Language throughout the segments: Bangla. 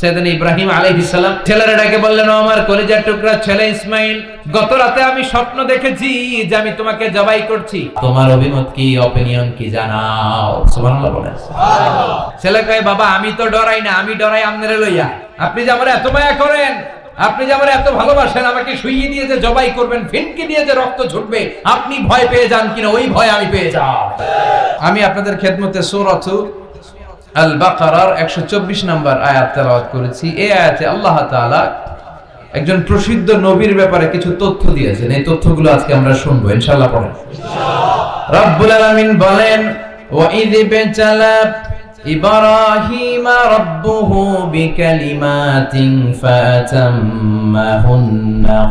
সাইয়েদনা ইব্রাহিম আলাইহিস সালাম ছেলেরা ডেকে বললেন, ও আমার কলিজার টুকরা ছেলে ইসমাইল, গত রাতে আমি স্বপ্ন দেখেছি যে আমি তোমাকে জবাই করছি, তোমার অভিমত কি, অপিনিয়ন কি জানাও। সুবহানাল্লাহ বলেন। ছেলে কয়, বাবা আমি তো ডরাই না, আমি ডরাই আপনারে লইয়া। আপনি যে আমার এত মায়া করেন, আপনি যে আমার এত ভালোবাসেন, আমাকে শুইয়ে দিয়ে যে জবাই করবেন, ফিনকি দিয়ে যে রক্ত ঝরবে, আপনি ভয় পেয়ে যান কিনা ওই ভয় আমি পেয়ে যাই। আমি আপনাদের খেদমতে সূরাত আল বাকারার 124 নম্বর আয়াত তেলাওয়াত করেছি। এই আয়াতে আল্লাহ তাআলা একজন প্রসিদ্ধ নবীর ব্যাপারে কিছু তথ্য দিয়েছেন। এই তথ্যগুলো আজকে আমরা শুনবো ইনশাআল্লাহ। পড়েন। রব্বুল আলামিন বলেন, ওয়া ইয বিতালা ইব্রাহিমা রাব্বুহু বিকালিমাতিন ফাতাম্মাহুন্না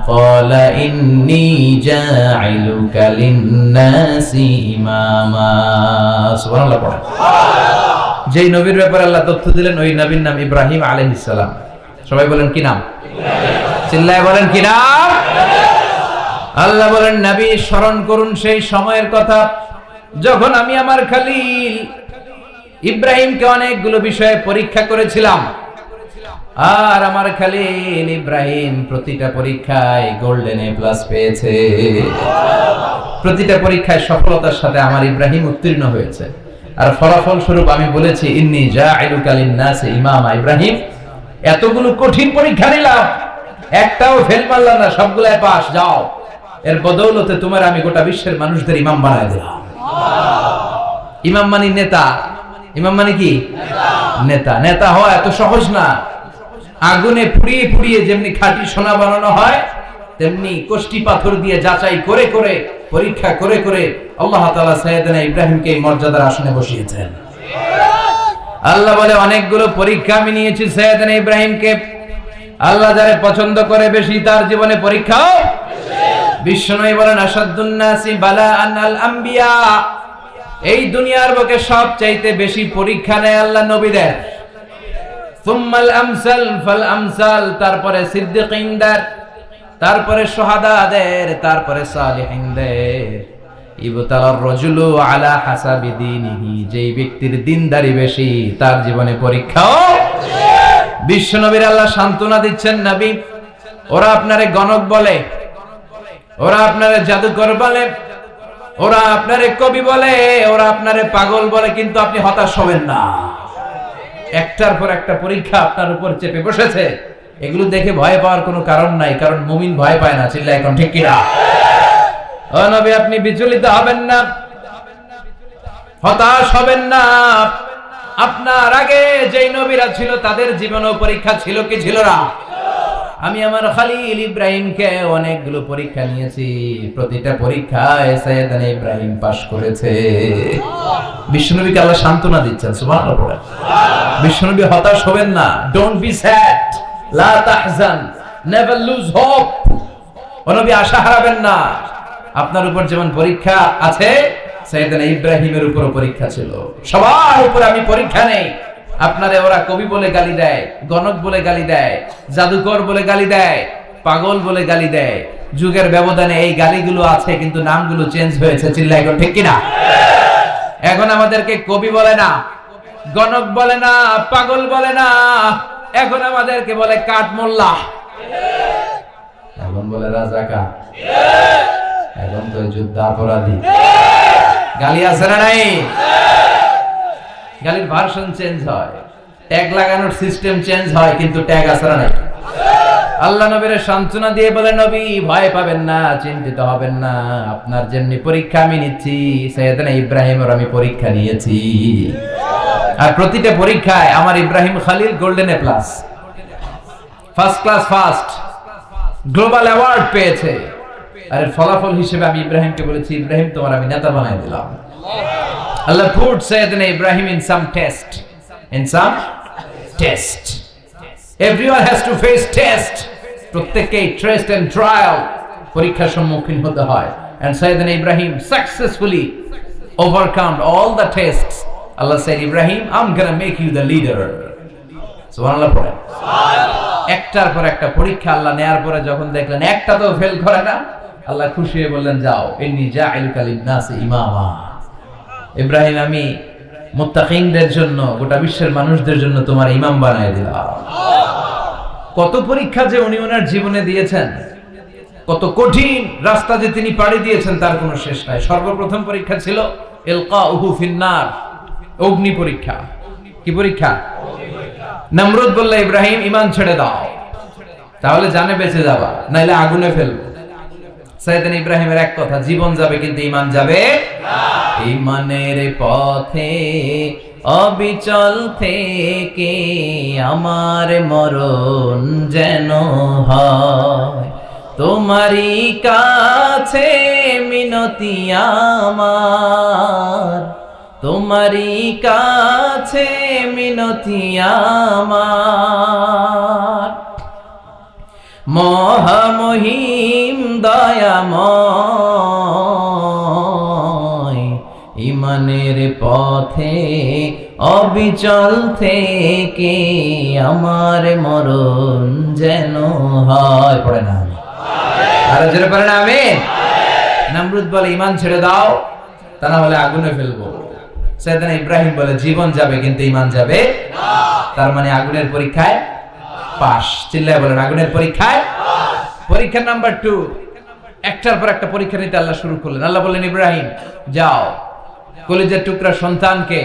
ক্বালা ইন্নী জাঈলুকা লিন-নাসি ইমামা। সুবহানাল্লাহ। পড়েন। যেই নবীর ব্যাপারে আল্লাহ তথ্য দিলেন ওই নবীর নাম ইব্রাহিম আলাইহিস সালাম। সবাই বলেন কি নাম? চিল্লায় বলেন কি নাম? আল্লাহ বলেন, নবী স্মরণ করুন সেই সময়ের কথা যখন আমি আমার খলিল ইব্রাহিমকে অনেকগুলো বিষয়ে পরীক্ষা করেছিলাম, আর আমার খলিল ইব্রাহিম প্রতিটা পরীক্ষায় গোল্ডেন এ প্লাস পেয়েছে। প্রতিটা পরীক্ষায় সফলতার সাথে আমার ইব্রাহিম উত্তীর্ণ হয়েছে। আর ফলাফল স্বরূপ আমি বলেছি, ইন্নী জাঈলুকা লিন-নাসি ইমামা। ইব্রাহিম, এতগুলো কঠিন পরীক্ষা নিলাম, একটাও ফেল মারলাম না, সবগুলাই পাস। যাও, এর বদৌলতে তোমার আমি গোটা বিশ্বের মানুষদের ইমাম বানায় দিলাম। ইমাম মানে নেতা। ইমাম মানে কি? নেতা। নেতা হওয়া এত সহজ না। আগুনে পুড়িয়ে পুড়িয়ে যেমনি খাঁটি সোনা বানানো হয়, তেমনি কষ্টি পাথর দিয়ে যাচাই করে করে, পরীক্ষা করে করে আল্লাহ তাআলা সাইয়েদনা ইব্রাহিমকে এই মর্যাদার আসনে বসিয়েছেন। আল্লাহ বলে, অনেকগুলো পরীক্ষা আমি নিয়েছি সাইয়েদনা ইব্রাহিমকে। আল্লাহ যারে পছন্দ করে বেশি, তার জীবনে পরীক্ষাও বিশ্বনবী বলেন, আশাদ্দুন নাসি বালাআন আল আম্বিয়া। এই দুনিয়ার বুকে সবচাইতে বেশি পরীক্ষা নেয় আল্লাহ নবীদের। সুম্মাল আমসাল ফাল আমসাল, তারপরে সিদ্দিকিনদের, তারপরে শুহাদাদের, তারপরে সালিহিনদের। ইবতালার রাজুলু আলা হাসাবি দীনিহি, যেই ব্যক্তির দিনদারি বেশি তার জীবনে পরীক্ষাও। বিশ্বনবীর আল্লাহ সান্ত্বনা দিচ্ছেন, নবী ওরা আপনারে গণক বলে, ওরা আপনারে জাদুকর বলে, ওরা আপনারে কবি বলে, ওরা আপনারে পাগল বলে, কিন্তু আপনি হতাশ হবেন না। একটার পর একটা পরীক্ষা আপনার উপর চেপে বসেছে। এগুলো দেখে ভয় পাওয়ার কোনো কারণ নাই, কারণ মুমিন ভয় পায় না। চিল্লায় এখন ঠিক কিনা? ও নবী, আপনি বিচলিত হবেন না, হতাশ হবেন না। আপনার আগে যেই নবীরা ছিল তাদের জীবনেও পরীক্ষা ছিল কি ছিল না? আমি আমার খলিল ইব্রাহিমকে অনেকগুলো পরীক্ষা নিয়েছি, প্রতিটা পরীক্ষায় সাইয়েদনা ইব্রাহিম পাস করেছে। বিশ্বনবীকে আল্লাহ সান্ত্বনা দিচ্ছেন। সুবহানাল্লাহ। বিশ্বনবী হতাশ হবেন না। ডোন্ট বি স্যাড, লা তাহজান, নেভার লুজ হোপ। ও নবী, আশা হারাবেন না। আপনার উপর যেমন পরীক্ষা আছে, সাইয়েদনা ইব্রাহিমের উপর পরীক্ষা ছিল। সবার উপর আমি পরীক্ষা নেই। আপনারে ওরা কবি বলে গালি দেয়, গণক বলে গালি দেয়, জাদুকর বলে গালি দেয়, পাগল বলে গালি দেয়। যুগের ব্যবধানে এই গালিগুলো আছে, কিন্তু নামগুলো চেঞ্জ হয়েছে। চিল্লায় এখন ঠিক কিনা? এখন আমাদেরকে কবি বলে না, গণক বলে না, পাগল বলে না, এখন আমাদেরকে বলে কাঠমোল্লা, এখন বলে রাজাকার, এখন তো যুদ্ধাপরাধী। গালি আছে না নাই? গালির ভার্সন চেঞ্জ হয়, ট্যাগ লাগানোর সিস্টেম চেঞ্জ হয়, কিন্তু ট্যাগ আছে না নাই? আল্লাহ নবীর সান্ত্বনা দিয়ে বলে, নবী ভয় পাবেন না, চিন্তিত হবেন না। আপনার যেমনি পরীক্ষা আমি নিচ্ছি, সাইয়েদনা ইব্রাহিমের আমি পরীক্ষা নিয়েছি। আর প্রতিটা পরীক্ষায় আমার Ibrahim Khalil golden A plus, first class first, global award পেয়েছে। আর এর ফলাফল হিসেবে আমি ইব্রাহিমকে বলেছি, ইব্রাহিম তোমার আমি নেতা বানাই দিলাম। Allah put Sayyidina Ibrahim in some test. In some test. Everyone has to face test. প্রত্যেককেই test and trial, পরীক্ষার সম্মুখীন হতে হয়। And Sayyidina Ibrahim successfully overcome all the tests. Allah said, Ibrahim, I'm gonna make you the leader. সুবহানাল্লাহ পড়ে। একটার পর একটা পরীক্ষা আল্লাহ নেয়ার পরে যখন দেখলেন একটা তো ফেল করে না, আল্লাহ খুশি হয়ে বললেন, যাও, ইন্নী জাঈলুকা লিন-নাসি ইমামা। ইব্রাহিম, আমি মুত্তাকিনদের জন্য, গোটা বিশ্বের মানুষদের জন্য তোমার ইমাম বানায় দিলাম। কত পরীক্ষা যে উনি ওনার জীবনে দিয়েছেন, কত কঠিন রাস্তা যে তিনি পাড়ি দিয়েছেন তার কোনো শেষ নাই। সর্বপ্রথম পরীক্ষা ছিল ইলকাউহু ফিন্নার, অগ্নি পরীক্ষা। কি পরীক্ষা? নমরুদ বলল, ইব্রাহিম ঈমান ছেড়ে দাও, তাহলে জানে বেঁচে যাবা, নাইলে আগুনে ফেলবো। সাইয়েদনা ইব্রাহিমের এক কথা, জীবন যাবে কিন্তু ঈমান যাবে না। ঈমানের পথে অবিচল থেকে আমার মরণ যেন হয়, তোমারই কাছে মিনতি আমার, তোমারই কাছে মিনতি আমার। মহামহিম দয়াময়, ঈমানের পথে অবিচল থেকে আমার মরণ যেন হয়। পড়ে না আরে জোরে পড়ে না আমিন। নমরুদ বলে, ঈমান ছেড়ে দাও, তা না হলে আগুনে ফেলবো। সাইয়েদনা ইব্রাহিম বলে, জীবন যাবে কিন্তু ঈমান যাবে না। তার মানে আগুনের পরীক্ষায় পাস। চিল্লায় বলেন, আগুনের পরীক্ষায় পাস। পরীক্ষা নাম্বার 2, একটার পর একটা পরীক্ষা নিতে আল্লাহ শুরু করলেন। আল্লাহ বললেন, ইব্রাহিম যাও, কলিজার টুকরা সন্তানকে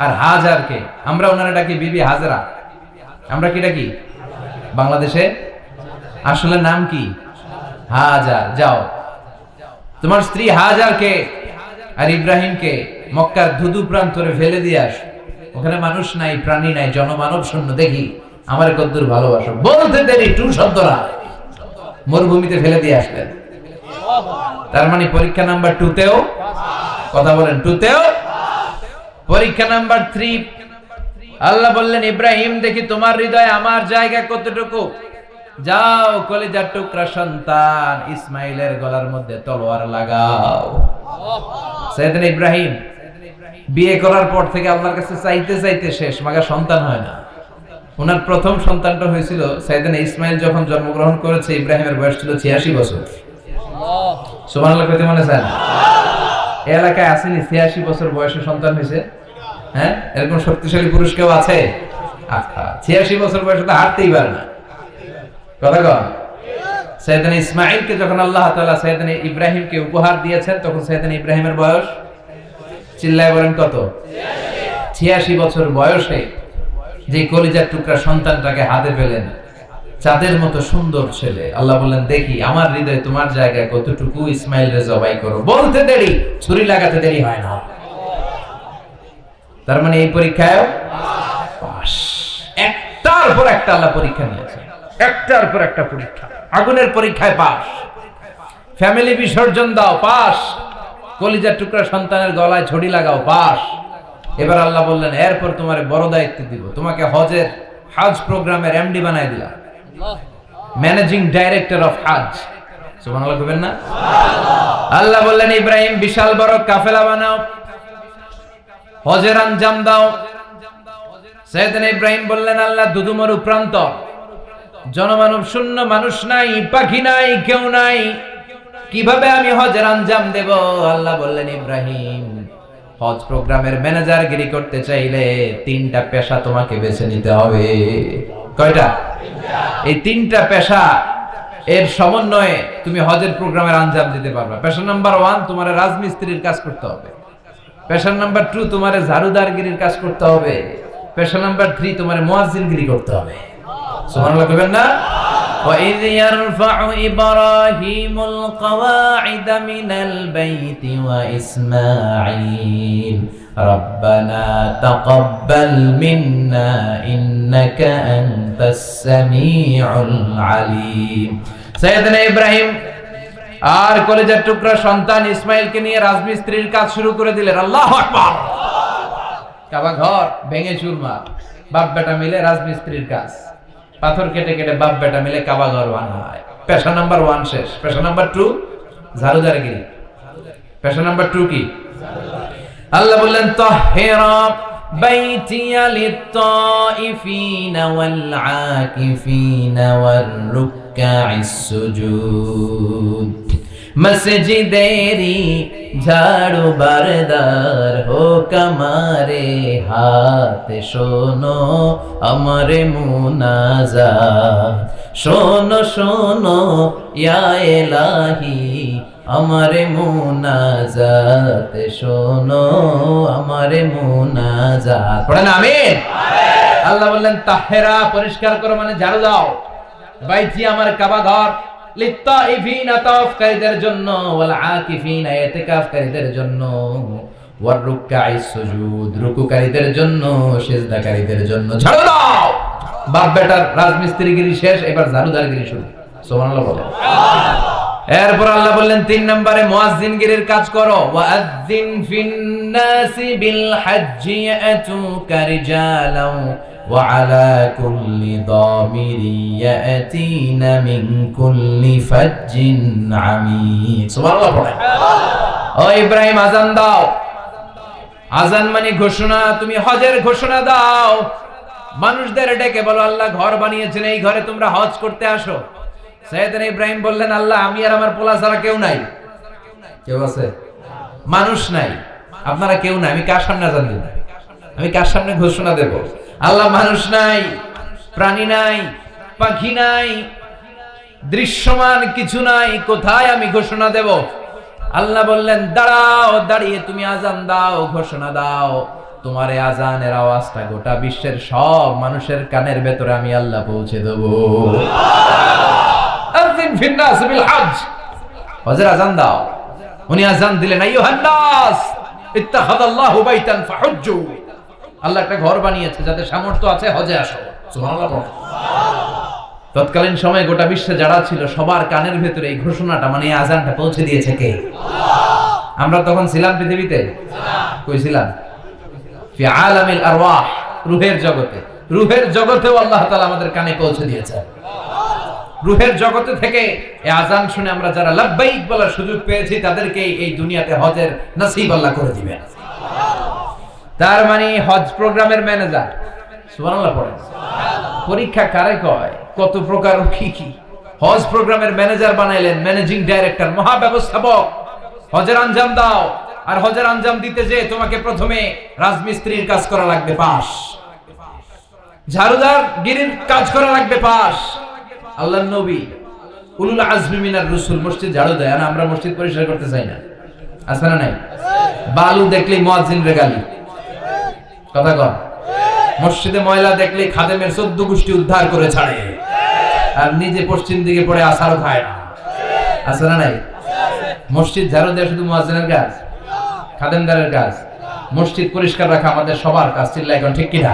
আর হাজারকে, আমরা ওনারা ডাকি বিবি হাজরা, আমরা কি ডাকি বাংলাদেশে? আসলে নাম কি? হাজার। যাও, তোমার স্ত্রী হাজারকে আর ইব্রাহিমকে মক্কার ধুধু প্রান্তরে ফেলে দিয়ে আস। ওখানে মানুষ নাই, প্রাণী নাই, জনমানব শূন্য, দেখি আমার কদ্দুর ভালোবাসো। বলতে দেরি, টু শব্দরা মরুভূমিতে ফেলে দিয়ে আসলেন। তার মানে পরীক্ষা নাম্বার 2তেও, কথা বলেন, 2তেও। পরীক্ষা নাম্বার 3, আল্লাহ বললেন, ইব্রাহিম দেখি তোমার হৃদয়ে আমার জায়গা কতটুকু। যাও, কলিজার টুকরা সন্তান ইসমাইলের গলার মধ্যে তলোয়ার লাগাও। সাইয়েদনা ইব্রাহিম বিয়ে করার পর থেকে আল্লাহর কাছে চাইতে চাইতে শেষ, মাগা সন্তান হয় না। ওনার প্রথম সন্তানটা হয়েছিল সাইয়েদনা ইসমাইল যখন জন্মগ্রহণ করেছে, ইব্রাহিমের বয়স ছিল 86 বছর। সুবহানাল্লাহ কইতে মনে চায় না? এই এলাকায় আসেনি 86 বছর বয়সে সন্তান হয়েছে? হ্যাঁ, এরকম শক্তিশালী পুরুষ কেউ আছে? 86 বছর বয়সে তো হাঁটতেই পারে না। কথা কন। সাইয়েদনা ইসমাইলকে যখন আল্লাহ তাআলা সাইয়েদনা ইব্রাহিমকে উপহার দিয়েছেন, তখন সাইয়েদনা ইব্রাহিমের বয়স, চিল্লায় বলেন কত? 86 বছর বয়সে যে কলিজার টুকরা সন্তানটাকে হাতে পেলেন, চাঁদের মতো সুন্দর ছেলে। আল্লাহ বললেন, দেখি আমার হৃদয়ে তোমার জায়গায় কতটুকু, ইসমাইলরে জবাই করো। বলতে দেরি, ছুরি লাগাতে দেরি হয় না। তার মানে এই পরীক্ষায় পাস। একটার পর একটা আল্লাহ পরীক্ষা নিয়েছে, একটার পর একটা পরীক্ষা। আগুনের পরীক্ষায় পাস, ফ্যামিলি বিসর্জন দাও, পাস। কলিজার টুকরা সন্তানের গলায় ছড়ি লাগাও, পাস। এবার আল্লাহ বললেন, এরপর তোমার বড় দায়িত্ব দিব, তোমাকে হজের হজ প্রোগ্রামের এমডি বানাই দিলাম, ম্যানেজিং ডাইরেক্টর অফ হজ। সুবহানাল্লাহ কইবেন না? আল্লাহ বললেন, ইব্রাহিম বিশাল বড় কাফেলা বানাও, হজের আঞ্জাম দাও। সাইয়েদনা ইব্রাহিম বললেন, আল্লাহ দুদুমরু প্রান্ত, জনমানব শূন্য, মানুষ নাই, পাখি নাই, কেউ নাই, কিভাবে আমি হজের আঞ্জাম দেব? আল্লাহ বললেন, ইব্রাহিম হজ প্রোগ্রামের ম্যানেজারগিরি করতে চাইলে 3টা পেশা তোমাকে বেছে নিতে হবে। কয়টা? এই 3টা পেশা এর সমন্বয়ে তুমি হজের প্রোগ্রামের আঞ্জাম দিতে পারবে। পেশা নাম্বার 1, তোমার রাজমিস্ত্রির কাজ করতে হবে। পেশা নাম্বার 2, তোমার ঝাড়ুদারগিরির কাজ করতে হবে। পেশা নাম্বার 3, তোমার মুয়াজ্জিনগিরি করতে হবে। সুবহানাল্লাহ কইবেন না? وَإِذْ يَرْفَعُ إِبْرَاهِيمُ الْقَوَاعِدَ مِنَ الْبَيْتِ وَإِسْمَاعِيلُ رَبَّنَا تَقَبَّلْ مِنَّا إِنَّكَ أَنْتَ السَّمِيعُ الْعَلِيمُ। সাইয়েদনা ইব্রাহিম আর কলিজার টুকরা সন্তান ইসমাইলকে নিয়ে রাজমিস্ত্রির কাজ শুরু করে দিলেন। আল্লাহু আকবার। কাবা ঘর ভেঙে চুরমার, বাপ বেটা মিলে রাজমিস্ত্রির কাজ, পাথর কেটে কেটে বাপ বেটা মিলে কাবা ঘর বানায়। পেশা নাম্বার 1 শেষ। পেশা নাম্বার 2 ঝাড়ুদারগিরি। পেশা নাম্বার 2 কি? আল্লাহ বললেন, তাহহিরা বাইতিয়া লিত-তাইফিনা ওয়াল-আকিফিনা ওয়ার-রুক্কা'ইস-সুজুদ। মসজিদেরি ঝাড়ু বারদার হোক আমারে হাত, শোনো আমারে মুনাজাত, শোনো শোনো ইয়া ইলাহি আমারে মুনাজাত, শোনো আমারে মুনাজাত। পড়েন আমিন। আল্লাহ বললেন তাহেরা, পরিষ্কার করো মানে ঝাড়ু দাও, বাইতি আমার কাবা ঘর, লিত্তাইফিনা তাওয়াফকারীদের জন্য, ওয়াল আকিফিনা ইতিকাফকারীদের জন্য, ওয়ার রুকআইস সুজুদ রুকুকারীদের জন্য, সিজদাকারীদের জন্য। ঝাড়ু দাও। বাপ বেটার রাজমিস্ত্রিগিরি শেষ, এবার ঝাড়ুদারগিরি শুরু। সুবহানাল্লাহ বলেন। এরপর আল্লাহ বললেন 3 নম্বরে মুয়াজ্জিনগিরির কাজ করো। ওয়াআযযিন ফিন-নাসি বিল হাজ্জি ইয়াতুকা রিজালাও ওয়া আলা কুল্লি দামিরি ইয়াতিনা মিন কুল্লি ফাজ্জিন আমিক। সুবহানাল্লাহ পড়েন। ও ইব্রাহিম, আযান দাও। আযান মানে ঘোষণা, তুমি হজের ঘোষণা দাও। মানুষদের ডেকে বলো আল্লাহ ঘর বানিয়েছেন, এই ঘরে তোমরা হজ করতে আসো। সাইয়েদনা ইব্রাহিম বললেন আল্লাহ আমি আর আমার পোলা ছাড়া কেউ নাই। কেউ আছে? মানুষ নাই, আপনারা কেউ নাই, আমি কার সামনে আযান দেব? আমি কার সামনে ঘোষণা দেব? আল্লাহ মানুষ নাই, প্রাণী নাই, পাখি নাই, দৃশ্যমান কিছু নাই, কোথায় আমি ঘোষণা দেব? আল্লাহ বললেন দাঁড়াও, দাঁড়িয়ে তুমি আযান দাও, ঘোষণা দাও। তোমার এই আযানের আওয়াজটা গোটা বিশ্বের সব মানুষের কানের ভেতরে আমি আল্লাহ পৌঁছে দেব। আযিন ফিন-নাস বিল হজ, হজের আযান দাও। উনি আযান দিলেন আইয়ুহান নাস ইত্তাখাযাল্লাহু বাইতান ফাহুজ্জু, আল্লাহ একটা ঘর বানিয়েছে, যাদের সামর্থ্য আছে হজে আসো। সুবহানাল্লাহ। তৎকালীন সময়ে গোটা বিশ্বে যারা ছিল সবার কানের ভেতরে এই ঘোষণাটা মানে এই আযানটা পৌঁছে দিয়েছে কে? আমরা তখন ছিলাম পৃথিবীতে? কই ছিলাম? ফি আলামিল আরওয়াহ, রূহের জগতে। রূহের জগতেও আল্লাহ তাআলা আমাদের কানে পৌঁছে দিয়েছে। রূহের জগতে থেকে এই আযান শুনে আমরা যারা লাব্বাইক বলার সুযোগ পেয়েছি তাদেরকে এই দুনিয়াতে হজের নসিব আল্লাহ করে দিবেন। তার মানে হজ প্রোগ্রামের ম্যানেজার। সুবহানাল্লাহ পড়েন। পরীক্ষা কারে কয়? কত প্রকার কি কি। হজ প্রোগ্রামের ম্যানেজার বানাইলেন, ম্যানেজিং ডাইরেক্টর, মহাব্যবস্থাপক। হজের আঞ্জাম দাও, আর হজের আঞ্জাম দিতে যে তোমাকে প্রথমে রাজমিস্ত্রির কাজ করা লাগবে পাস, ঝাড়ুদার গিরির কাজ করা লাগবে পাস। আল্লাহর নবী উলুল আজমি মিনার রাসূল মসজিদ ঝাড়ু দেয়, আর আমরা মসজিদ পরিষ্কার করতে চাই না। আছে না নাই? বালু দেখলেই মুয়াজ্জিন রে গালি। কথা কর। মসজিদে ময়লা দেখলেই খাদেমের 14 গোষ্ঠী উদ্ধার করে ছাড়ে, আর নিজে পশ্চিম দিকে পড়ে আসারও খায় না। আছে না নাই? মসজিদ ঝাড়ু দেওয়া শুধু মুয়াজ্জিনের কাজ, খাদেমদারের কাজ। মসজিদ পরিষ্কার রাখা আমাদের সবার কাজ। চিল্লায় এখন ঠিক কিনা?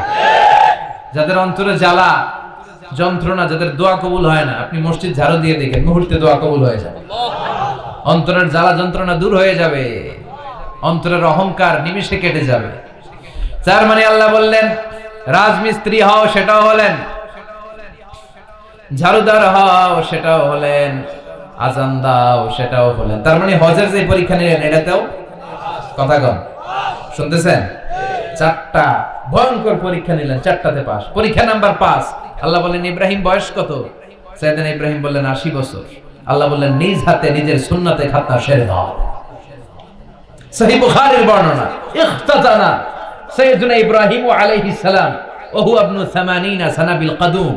যাদের অন্তরে জ্বালা যন্ত্রণা, যাদের দোয়া কবুল হয় না, আপনি মসজিদ ঝাড়ু দিয়ে দেখেন মুহূর্তে দোয়া কবুল হয়ে যাবে। অন্তরের জ্বালা যন্ত্রণা দূর হয়ে যাবে, অন্তরের অহংকার নিমিষে কেটে যাবে। তার মানে আল্লাহ বললেন রাজমিস্ত্রি হও, সেটাও হলেন, ঝাড়ুদার হও, সেটাও হলেন, আযান দাও, সেটাও হলেন। তার মানে হজের যে পরীক্ষা নিলেন এটাতেও কথা কন, শুনতেছেন? 4টা ভয়ঙ্কর পরীক্ষা নিলেন, 4টাতে পাস। পরীক্ষা নাম্বার 5। আল্লাহ বললেন ইব্রাহিম বয়স কত? সাইয়েদনা ইব্রাহিম বললেন 80 বছর। আল্লাহ বললেন নিজ হাতে নিজের সুন্নাতে খাতনা সেরে দাও। সহিহ বুখারীর বর্ণনা, ইখতাতানা সাইয়েদনা ইব্রাহিম আলাইহিস সালাম ওয়া হুয়া ইবনু 80 সানা বিল কদুম।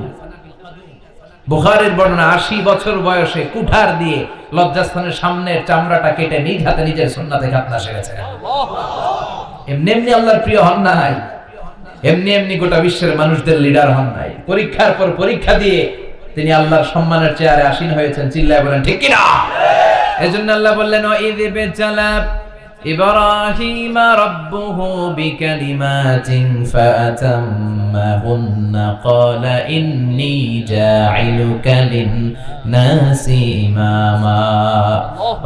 বুখারীর বর্ণনা 80 বছর বয়সে কুঠার দিয়ে লজ্জাস্থানের সামনের চামড়াটা কেটে নিজ হাতে নিজের সুন্নাতে খাতনা সেরেছেন। এমনি এমনি আল্লাহর প্রিয় হন নাই, এমনি এমনি গোটা বিশ্বের মানুষদের লিডার হন নাই। পরীক্ষার পর পরীক্ষা দিয়ে তিনি আল্লাহর সম্মানের চেয়ারে আসীন হয়েছেন। চিল্লায় বলেন ঠিক কিনা? এজন্য আল্লাহ বললেন ওয়াইদ বিতালা ইব্রাহিম রাব্বুহু বিকালিমাতিন ফাআতাম্মাহুন্না ক্বালা ইন্নী জাঈলুকা লিন-নাসি ইমামা।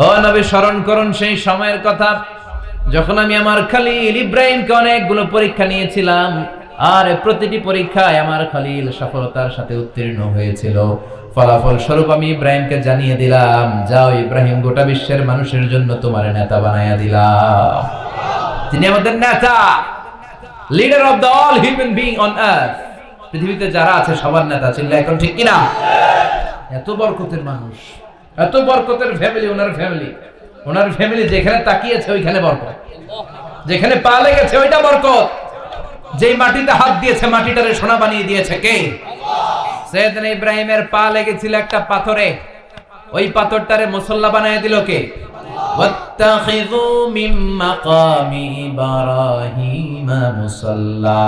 ও নবী, স্মরণ করুন সেই সময়ের কথা যখন আমি আমার খলিল ইব্রাহিমকে অনেকগুলো পরীক্ষা নিয়েছিলাম, আর প্রতিটি পরীক্ষায় আমার খলিল সফলতার সাথে উত্তীর্ণ হয়েছিল। ফলাফল স্বরূপ আমি ইব্রাহিমকে জানিয়ে দিলাম, যাও ইব্রাহিম, গোটা বিশ্বের মানুষের জন্য তোমার নেতা বানায়া দিলাম। তিনি আমাদের নেতা, leader of the all human being on earth. পৃথিবীতে যারা আছে সবার নেতা। চিল্লায় এখন ঠিক কিনা? এত বরকতের মানুষ, এত বরকতের ফ্যামিলি ওনার ফ্যামিলি যেখানে তাকিয়েছে ওইখানে বরকত, যেখানে পা লেগেছে ওইটা বরকত। যেই মাটিতে হাত দিয়েছে মাটিটারে সোনা বানিয়ে দিয়েছে কে? সাইয়েদনা ইব্রাহিমের পা লেগেছিল একটা পাথরে, ওই পাথরটারে মুসল্লা বানিয়ে দিল কে? ওয়াত্তাখিযু মিন মাকামি ইব্রাহিম মুসাল্লা।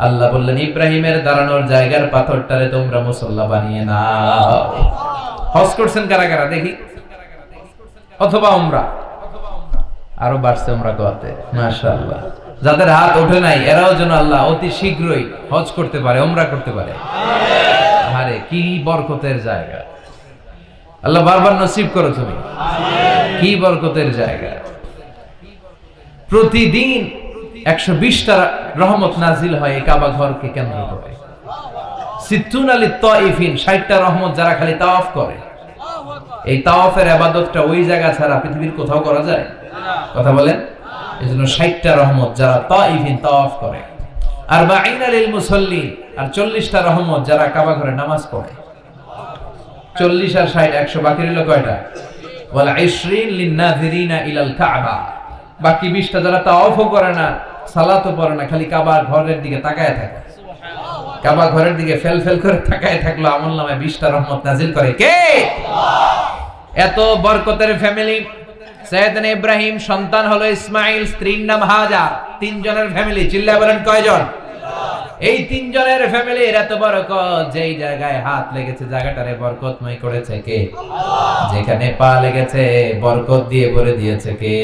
আল্লাহ বললেন ইব্রাহিমের দাঁড়ানোর জায়গার পাথরটারে তোমরা মুসল্লা বানিয়ে নাও। হজ করছেন কারা কারা দেখি, অথবা উমরা, আরো বাড়ছে উমরা করতে মাশাআল্লাহ। যাদের হাত ওঠে নাই এরাও যেন আল্লাহ অতি শীঘ্রই হজ করতে পারে, উমরা করতে পারে। আরে কি বরকতের জায়গা, আল্লাহ বারবার নসিব করো তুমি। কি বরকতের জায়গা, প্রতিদিন 120টা রহমত নাজিল হয় এই কাবা ঘরকে কেন্দ্র করে। সিত্তুন আলী তাইফিন, 60টা রহমত যারা খালি তাওয়াফ করে। এই তাওয়াফের ইবাদতটা ওই জায়গা ছাড়া পৃথিবীর কোথাও করা যায়? কথা বলেন। এজন্য 60টা রহমত যারা তাইফিন তাওয়াফ করে, আর 40 লিল মুসাল্লিন, আর 40টা রহমত যারা কাবা ঘরে নামাজ পড়ে। 40 আর 60 100, বাকি রইল কয়টা? ওয়াল 20 লিন নাযিরিনা ইলাল কাবা। বাকি 20টা যারা তাওয়াফও করে না, সালাতও পড়ে না, খালি কাবা ঘরের দিকে তাকায় থাকে। কাবা ঘরের দিকে ফেল করে তাকায় থাকলো, আমলনামায় 20টা রহমত নাজিল করে কে? এত বরকতের ফ্যামিলি। সাইয়েদনা ইব্রাহিম সন্তান হলো ইসমাইল, স্ত্রীর নাম হাজার। 3 জনের ফ্যামিলি, চিল্লায় বলেন কয়জন? এই 3 জনের ফ্যামিলির এত বরকত, যেই জায়গায় হাত লেগেছে জায়গাটারে বরকতময় করেছে কে? যেখানে পা লেগেছে বরকত দিয়ে ভরে দিয়েছে কে?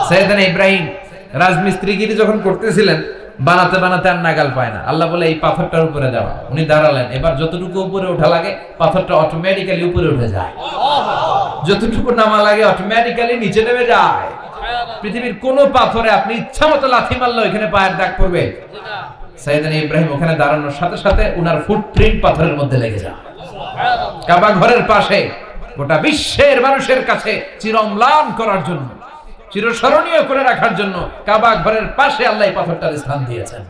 সাইয়েদনা ইব্রাহিম রাজমিস্ত্রিগিরি যখন করতেছিলেন, বানাতে আর নাগাল পায় না। আল্লাহ বলে এই পাথরটার উপরে দেওয়া। উনি দাঁড়ালেন, এবার যতটুকু উপরে ওঠা লাগে পাথরটা অটোমেটিক্যালি উপরে উঠে যায়, যতটুকু নামা লাগে অটোমেটিক্যালি নিচে নেমে যায়। পৃথিবীর কোন পাথরে আপনি ইচ্ছা মতো লাথি মারলে ওখানে পায়ের দাগ পড়বে? সাইয়েদনা ইব্রাহিম ওখানে দাঁড়ানোর সাথে সাথে উনার ফুটপ্রিন্ট পাথরের মধ্যে লেগে যায়। কাবা ঘরের পাশে গোটা বিশ্বের মানুষের কাছে চিরম্লান করার জন্য, চিরস্মরণীয় করে রাখার জন্য কাবা ঘরের পাশে আল্লাহ পাথরটার স্থান দিয়েছেন।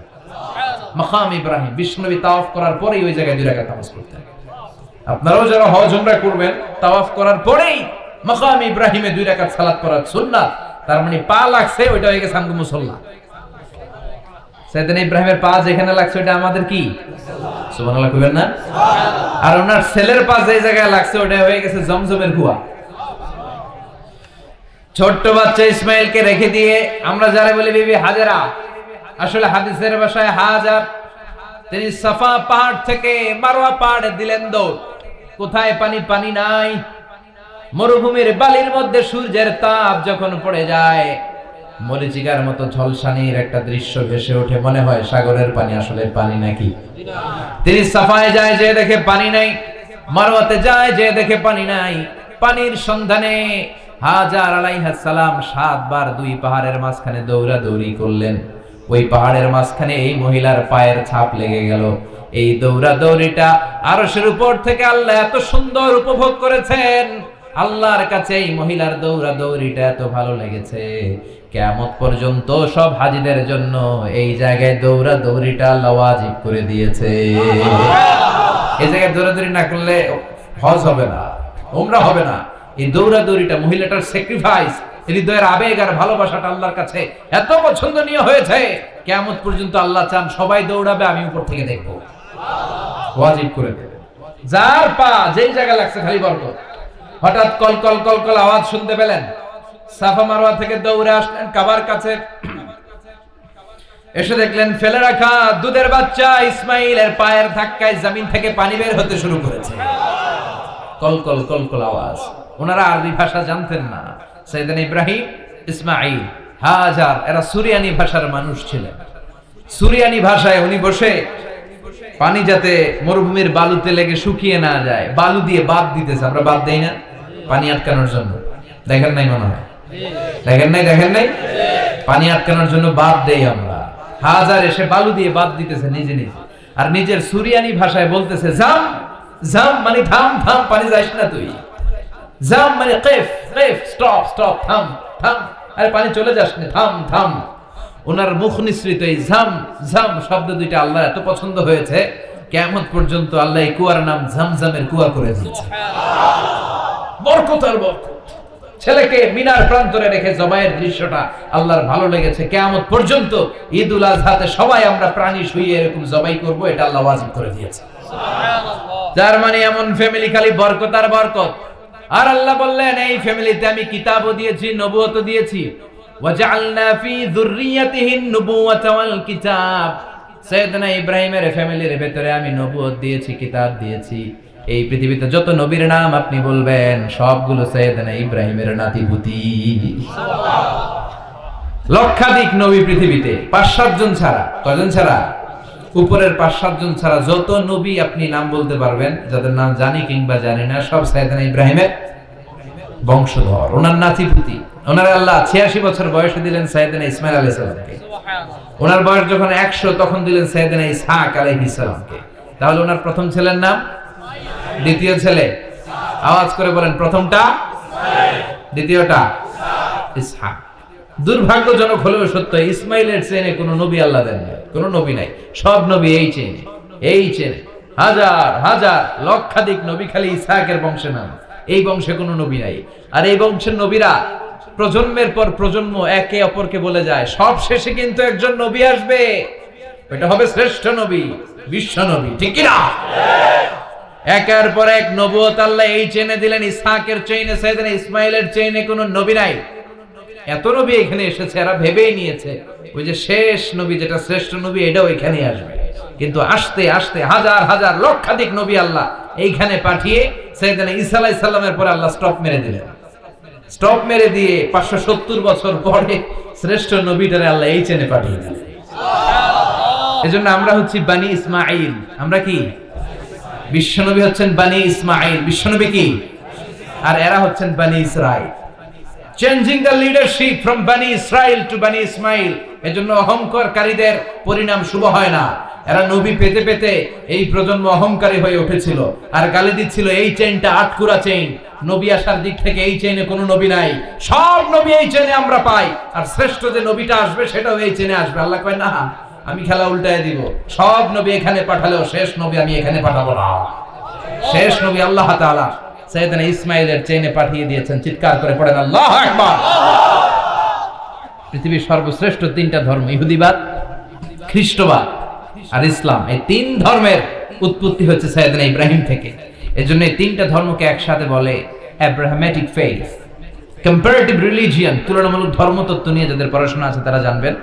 মাকাম ইব্রাহিম, বিশ্বনবী তাওয়াফ করার পরেই ওই জায়গায় 2 রাকাত নামাজ পড়তেন। আপনারাও যারা হজ উমরা করবেন, তাওয়াফ করার পরেই মাকাম ইব্রাহিমে 2 রাকাত সালাত পড়ার সুন্নাত। তার মানে পা লাগছে, ওইটা হয়ে গেছে আমগো মুসল্লা। সাইয়েদনা ইব্রাহিমের পা যেখানে লাগছে ওটা আমাদের কি? সুবহানাল্লাহ কইবেন না? আর ওনার ছেলের পা যে জায়গায় লাগছে ওটা হয়ে গেছে জমজমের কুয়া। ছোট্ট বাচ্চা ইসমাইলকে রেখে দিয়ে আমরা যারা বলি বিবি হাজেরা, আসলে হাদিসের ভাষায় হাজার, তিনি সাফা পাহাড় থেকে মারওয়া পাহাড়ে দিলেন দৌড়। কোথায় পানি? পানি নাই। মরুভূমির বালির মধ্যে সূর্যের তাপ যখন পড়ে যায়, মরিচিকার মতো ঝলসানির একটা দৃশ্য ভেসে ওঠে, মনে হয় সাগরের পানি, আসলে পানি নাকি। তিনি সাফায় যায়, যে দেখে পানি নাই। মারওয়াতে যায়, যে দেখে পানি নাই। পানির সন্ধানে হাজার আলাইহিস সালাম 7 বার 2 পাহাড়ের মাঝখানে দৌড়াদৌড়ি করলেন। ওই পাহাড়ের মাঝখানে এই মহিলার পায়ের ছাপ লেগে গেল। এই দৌড়াদৌড়িটা আরশের উপর থেকে আল্লাহ এত সুন্দর উপভোগ করেছেন। আল্লাহর কাছে এই মহিলার দৌড়াদৌড়িটা এত ভালো লেগেছে, কিয়ামত পর্যন্ত সব হাজীদের জন্য এই জায়গায় দৌড়াদৌড়িটা আল্লাহ ওয়াজিব করে দিয়েছে। এই জায়গায় দৌড়াদৌড়ি না করলে হজ হবে না, উমরা হবে না। এই দৌড়াদৌড়িটা, মহিলাটার স্যাক্রিফাইস, হৃদয়ের আবেগ আর ভালোবাসাটা আল্লাহর কাছে এত পছন্দনীয় হয়েছে, কিয়ামত পর্যন্ত আল্লাহ চান সবাই দৌড়াবে, আমি উপর থেকে দেখবো। ওয়াজিব করে দেবে। যার পা যেই জায়গায় লাগছে খালি বরকত। হঠাৎ কল কল কল কল আওয়াজ শুনতে পেলেন, সাফা মারওয়া থেকে দৌড়ে আসলেন কাবার কাছে। এসে দেখলেন ফেলে রাখা দুধের বাচ্চা ইসমাইলের পায়ের ধাক্কায় জমিন থেকে পানি বের হতে শুরু করেছে। কল কল কল কল আওয়াজ। ওনারা আরবি ভাষা জানতেন না। সাইয়েদনা ইব্রাহিম, ইসমাইল, হাজার এরা সুরিয়ানি ভাষার মানুষ ছিলেন। সুরিয়ানি ভাষায় উনি বসে পানি যাতে মরুভূমির বালুতে লেগে শুকিয়ে না যায়, বালু দিয়ে বাদ দিতেছে। আমরা বাদ দেই না পানি আটকানোর জন্য? দেখেন নাই মনে হয়? দেখেন নাই? পানি আটকানোর জন্য বাদ দেই আমরা। হাজার এসে বালু দিয়ে বাদ দিতেছে নিজে নিজে, আর নিজের সুরিয়ানি ভাষায় বলতেছে জাম জাম, মানে থাম থাম, পানি যাইস না তুই। জাম মানে কেফ কেফ, স্টপ স্টপ, থাম থাম, আরে পানি চলে যাস না, থাম থাম। ওনার মুখ নিঃসৃত এই ঝাম ঝাম শব্দ দুইটা আল্লাহ এত পছন্দ হয়েছে, কিয়ামত পর্যন্ত আল্লাহ এই কুয়ার নাম ঝামঝামের কুয়া করে দিয়েছে। বরকত আর বরকত। ছেলেকে মিনার প্রান্তরে রেখে জবাইয়ের দৃশ্যটা আল্লাহর ভালো লেগেছে। কিয়ামত পর্যন্ত ঈদুল আজহাতে সবাই আমরা প্রাণী শুইয়ে এরকম জবাই করব, এটা আল্লাহ ওয়াজিব করে দিয়েছে। যার মানে এমন ফ্যামিলি খালি বরকত আর বরকত। আর আল্লাহ বললেন এই ফ্যামিলিতে আমি কিতাবও দিয়েছি, নবুয়তও দিয়েছি। ওয়াজআলনা ফি যুররিয়াতিহিন নুবুওয়াতা ওয়াল কিতাব। সাইয়েদনা ইব্রাহিমের ফ্যামিলির ভেতরে আমি নবুয়ত দিয়েছি, কিতাব দিয়েছি। এই পৃথিবীতে যত নবীর নাম আপনি বলবেন সবগুলো সাইয়েদনা ইব্রাহিমের নাতিপুতি। লক্ষাধিক নবী পৃথিবীতে, 5-7 জন ছাড়া। কয়জন ছাড়া? উপরের 5-7 জন ছাড়া যত নবী আপনি নাম বলতে পারবেন, যাদের নাম জানি কিংবা জানি না, সব সাইয়েদনা ইব্রাহিমের বংশধর, ওনার নাতিপুতি। ওনার আল্লাহ 86 বছর বয়সে দিলেন সাইয়েদনা ইসমাঈল আলাইহিস সালামকে। ওনার বয়স যখন 100 তখন দিলেন সাইয়েদনা ইসহাক আলাইহিস সালামকে। তাহলে ওনার প্রথম ছেলের নাম, দ্বিতীয় ছেলে আওয়াজ করে বলেন, প্রথমটা দ্বিতীয়টা ইসহাক। দুর্ভাগ্যজনক হলেও সত্য, ইসমাইলের চেনে কোনো নবী আল্লাহ দেন না, কোনো নবী নাই। সব নবী এই চেনে, এই চেনে। হাজার হাজার লক্ষাধিক নবী খালি ইসহাকের বংশে নাম, এই বংশে কোনো নবী নাই। আর এই বংশের নবীরা প্রজন্মের পর প্রজন্ম একে অপরকে বলে যায়, সব শেষে কিন্তু একজন নবী আসবে, এটা হবে শ্রেষ্ঠ নবী, বিশ্ব নবী, ঠিক কি না? একের পর এক নবুয়ত আল্লাহ এই চেনে দিলেন। ইসহাকের চেইনে, সাইয়েদনা ইসমাইলের চেইনে কোনো নবী নাই। এত নবী এখানে এসেছে, এরা ভেবেই নিয়েছে ওই যে শেষ নবী যেটা শ্রেষ্ঠ নবী এটাও এখানে আসবে। কিন্তু আস্তে আস্তে হাজার হাজার লক্ষাধিক নবী আল্লাহ এইখানে পাঠিয়ে সাইয়েদনা ঈসা আলাইহিস সালামের পরে আল্লাহ স্টপ মেরে দিলেন। স্টপ মেরে দিয়ে 570 বছর পরে শ্রেষ্ঠ নবীটারে আল্লাহ এই চেনে পাঠিয়ে দিলেন। এজন্য আমরা হচ্ছি বানি ইসমাঈল। আমরা কি? বিশ্বনবী হচ্ছেন বানি ইসমাঈল, বিশ্বনবী কি? আর এরা হচ্ছেন বানি Israil. Changing the leadership from বানি ইসরাইল টু বানি ইসমাঈল। এজন্য অহংকারীদের পরিণাম শুভ হয় না। এরা নবী পেতে পেতে এই প্রজন্ম অহংকারী হয়ে উঠেছিল আর গালি দিচ্ছিল এই চেইনটা আটকুরা চেইন, নবী আসার দিক থেকে এই চেইনে কোনো নবী নাই, সব নবী এই চেইনে আমরা পাই, আর শ্রেষ্ঠ যে নবীটা আসবে সেটাও এই চেইনে আসবে। আল্লাহ কয় না, আমি খেলা উল্টায় দিব, সব নবী এখানে পাঠালেও শেষ নবী আমি এখানে পাঠাবো না। শেষ নবী আল্লাহ তাআলা সাইয়েদনা ইসমাঈলের চেইনে পাঠিয়ে দিয়েছেন। চিৎকার করে পড়েন আল্লাহু আকবার। পৃথিবীর সর্বশ্রেষ্ঠ 3টা ধর্ম, ইহুদিবাদ, খ্রিস্টবাদ আর ইসলাম, এই 3 ধর্মের উৎপত্তি হচ্ছে সাইয়েদনা ইব্রাহিম থেকে। এজন্য এই 3টা ধর্মকে একসাথে বলে অ্যাব্রাহামেটিক ফেইথ, কম্পারেটিভ রিলিজিয়ন। তুলনামূলক ধর্মতত্ত্ব নিয়ে যাদের পড়াশোনা আছে তারা জানবেন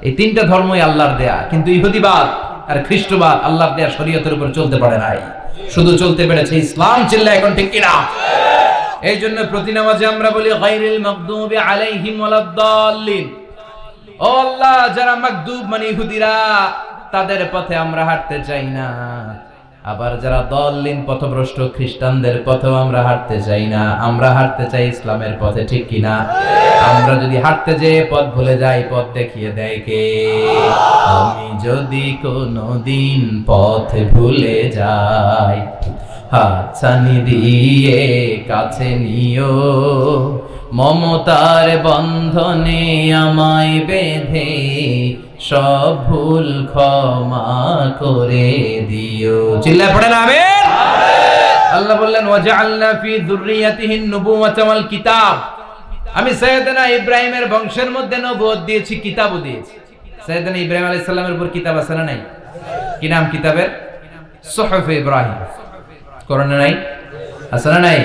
এই 3টা ধর্মই আল্লাহর দেয়া। কিন্তু ইহুদিবাদ আর খ্রিস্টবাদ আল্লাহর দেয়া শরীয়তের উপর চলতে পারে নাই, শুধু চলতে পেরেছে ইসলাম। চিল্লা এখন ঠিক কিনা? এই জন্য প্রতি নামাজে আমরা বলি গায়রিল মাগদুবি আলাইহিম ওয়ালাদ-দাল্লিন। ও আল্লাহ, যারা মাগদুব মানে ইহুদিরা, তাদের পথে আমরা হাঁটতে চাই না। আবার যারা দল্লিন পথভ্রষ্ট খ্রিস্টানদের পথেও আমরা হাঁটতে চাই না। আমরা হাঁটতে চাই ইসলামের পথে, ঠিক কিনা? আমরা যদি হাঁটতে যেয়ে পথ ভুলে যাই, পথ দেখিয়ে দেয় কে? আমি যদি কোনোদিন পথ ভুলে যাই, হাতছানি দিয়ে কাছে নিও, মমতার বন্ধনে আমায় বেঁধে সব ভুল ক্ষমা করে দিও। চিল্লায় পড়েন আমিন। আল্লাহ বললেন ওয়াজআলনা ফি যুররিয়াতিহিন নুবুওয়াতা ওয়াল কিতাব। আমি সাইয়েদনা ইব্রাহিমের বংশের মধ্যে নবুয়ত দিয়েছি, কিতাবও দিয়েছি। সাইয়েদনা ইব্রাহিম আলাইহিস সালামের উপর কিতাব আছে না নাই? কি নাম কিতাবের? সুহুফে ইব্রাহিম। কোরআনে নাই? আছে না নাই?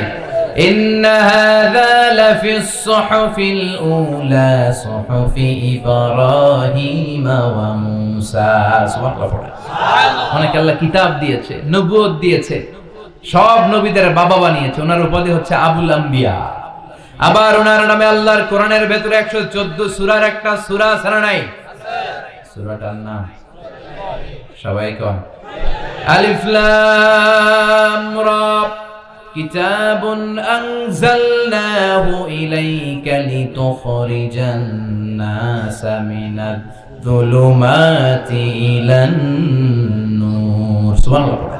إن هذا لفي الصحف الأولى صحف إبراهيم وموسى। অনেক আল্লাহ কিতাব দিয়েছে, নবুয়ত দিয়েছে, সব নবীদের বাবা বানিয়েছে। ওনার উপাধি হচ্ছে আবুল আম্বিয়া। আবার ওনার নামে আল্লাহর কোরআনের ভেতরে 114 সূরার একটা সূরা আছে না নাই? সূরাটার নাম সবাই কোন? আলিফ লাম রা। كتاب أنزلناه إليك لتخرج الناس من الظلمات إلى النور। سبحان الله।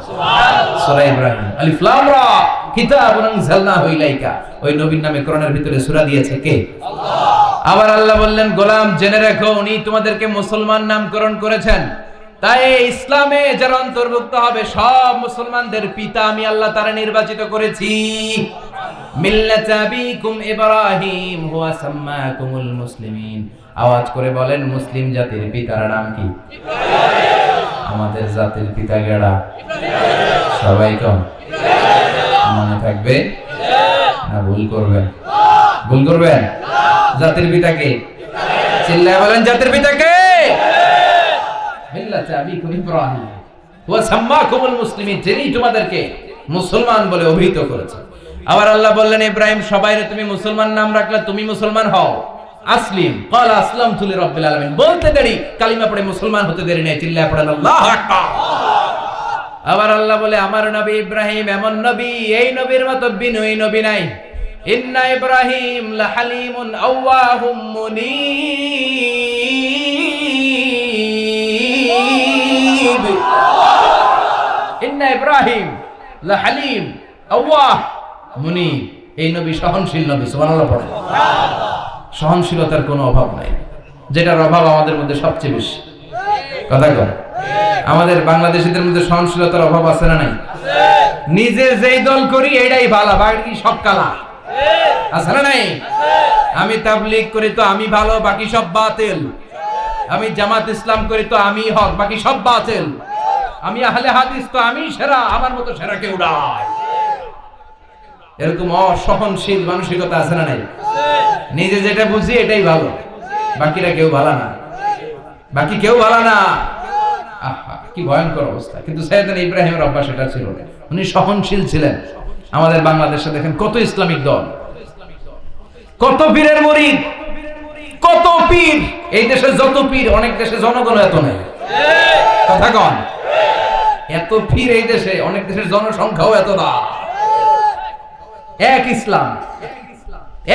সূরা ইব্রাহিম, আলিফ লাম রা, কিতাবুন আনজালনাহু ইলাইকা। ওই নবীর নামে কোরআনের ভিতরে সূরা দিয়েছে কে? আল্লাহ। আবার আল্লাহ বললেন গোলাম জেনে রাখো, উনি তোমাদেরকে মুসলমান নামকরণ করেছেন। তাই ইসলামে যারা অন্তর্ভুক্ত হবে সব মুসলমানদের পিতা আমি আল্লাহ তারা নির্বাচিত করেছি। মিল্লাত আবিকুম ইব্রাহিম হুয়া সাম্মাকুমুল মুসলিমিন। আওয়াজ করে বলেন, মুসলিম জাতির পিতার নাম কি? আমাদের জাতির পিতা গেড়া? সবাই কম মনে থাকবে না ভুল করবেন? ভুল করবেন? জাতির পিতা কে? চিল্লায় বলেন, জাতির পিতা কে? মিল্লাত আবিকুম ইব্রাহিম ওয়া সাম্মাকুমুল মুসলিমিন, যিনি তোমাদেরকে মুসলমান বলে অভিহিত করেছেন। আবার আল্লাহ বললেন, ইব্রাহিম সবাইরে তুমি মুসলমান নাম রাখলে, তুমি মুসলমান হও। আসলিম ক্বালা আসলামতু লিরাব্বিল আলামিন, বলতে দেরি, কালিমা পড়ে মুসলমান হতে দেরি নেই। চিল্লায় পড়েন আল্লাহু আকবার। আবার আল্লাহ বলে, আমার নবী ইব্রাহিম এমন নবী, এই নবীর মতো বিনয়ী নবী নাই। ইন্না ইব্রাহিম লাহালিমুন আওয়াহুম মুনীব। ইন্না ইব্রাহিম লাহালিম আওয়াহ মুনীব, এই নবী সহনশীল নবী। সুবহানাল্লাহ পড়েন। সহনশীলতার কোনো অভাব নাই, যেটার অভাব আমাদের মধ্যে সবচেয়ে বেশি। কথা কন, আমাদের বাংলাদেশীদের মধ্যে সহনশীলতার অভাব আছে না নাই? নিজে যেই দল করি এটাই ভালো, বাকি সব কালা। আছে না নাই? আমি তাবলীগ করি তো আমি ভালো, বাকি সব বাতিল। আমি জামাত ইসলাম করি তো আমি হক, বাকি সব বাতিল। আমি আহলে হাদিস তো আমি সেরা, আমার মতো সেরা কেউ নাই। এরকম অসহনশীল মানসিকতা আছে না নাই? নিজে যেটা বুঝি এটাই ভালো, বাকিরা কেউ ভালো না, বাকি কেউ ভালো না। আহা, কি ভয়ঙ্কর অবস্থা। কিন্তু সাইয়েদনা ইব্রাহিমের অভ্যাস এটা ছিল না, উনি সহনশীল ছিলেন। আমাদের বাংলাদেশে দেখেন কত ইসলামিক দল, কত পীরের মুরিদ, কত পীর। এই দেশে যত পীর, অনেক দেশে জনগণ এত নেই। কথা কন, এত পীর এই দেশে, অনেক দেশের জনসংখ্যাও এত না। এক ইসলাম,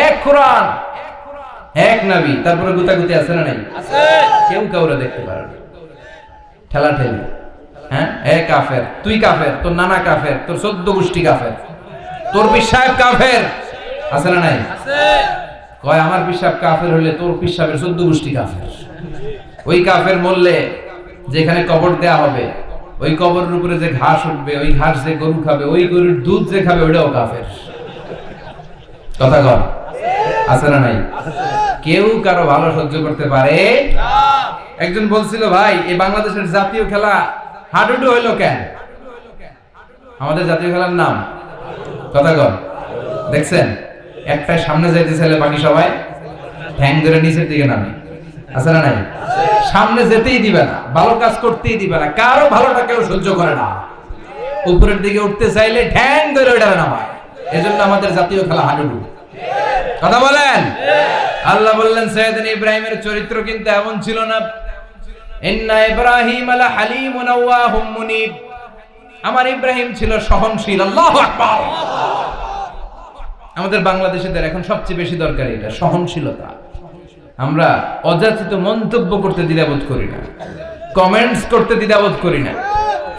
এক কোরআন, এক নবী, তারপরে গুতাগুতি আছে না নাই? কেউ কাউরে দেখতে পারে না, ঠেলা ঠেলি। হ্যাঁ, এ কাফের, তুই কাফের, তোর নানা কাফের, তোর 14 গোষ্ঠী কাফের, তোর পীর সাহেব কাফের, আছে না নাই? কয় আমার পীর সাহেব কাফের হলে তোর পীর সাহেবের 14 গোষ্ঠী কাফের। ওই কাফের মরলে যেখানে কবর দেয়া হবে, ওই কবরের উপরে যে ঘাস উঠবে, ওই ঘাস যে গরু খাবে, ওই গরুর দুধ যে খাবে, ওইটাও কাফের। কথা কর, আছে না নাই? কেউ কারো ভালো সহ্য করতে পারে না। একজন বলছিল, ভাই এই বাংলাদেশের জাতীয় খেলা হাডুডু হইলো কেন? আমাদের জাতীয় খেলার নাম, কথা কর, দেখছেন একটা সামনে যাইতেছিল, বাকি সবাই ঠ্যাং ধরে নিচের দিকে নামে। আছে না নাই? সামনে যেতেই দিবে না, ভালো কাজ করতেই দিবে না, কারো ভালোটা কেউ সহ্য করে না। উপরের দিকে উঠতে চাইলে ঠ্যাং ধরে ওইটা নামায়। এজন্য আমাদের জাতীয় খেলা হাডুডু। কথা বলেন। আল্লাহ বললেন, সাইয়েদনা ইব্রাহিমের চরিত্র কিন্তু এমন ছিল না। ইন্না ইব্রাহিম লাহালিমুন আওয়াহুম মুনীব, আমার ইব্রাহিম ছিল সহনশীল। আল্লাহু আকবার। আমাদের বাংলাদেশীদের এখন সবচেয়ে বেশি দরকার এটা, সহনশীলতা। আমরা অযাচিত মন্তব্য করতে দ্বিধাবোধ করি না, কমেন্টস করতে দ্বিধাবোধ করি না।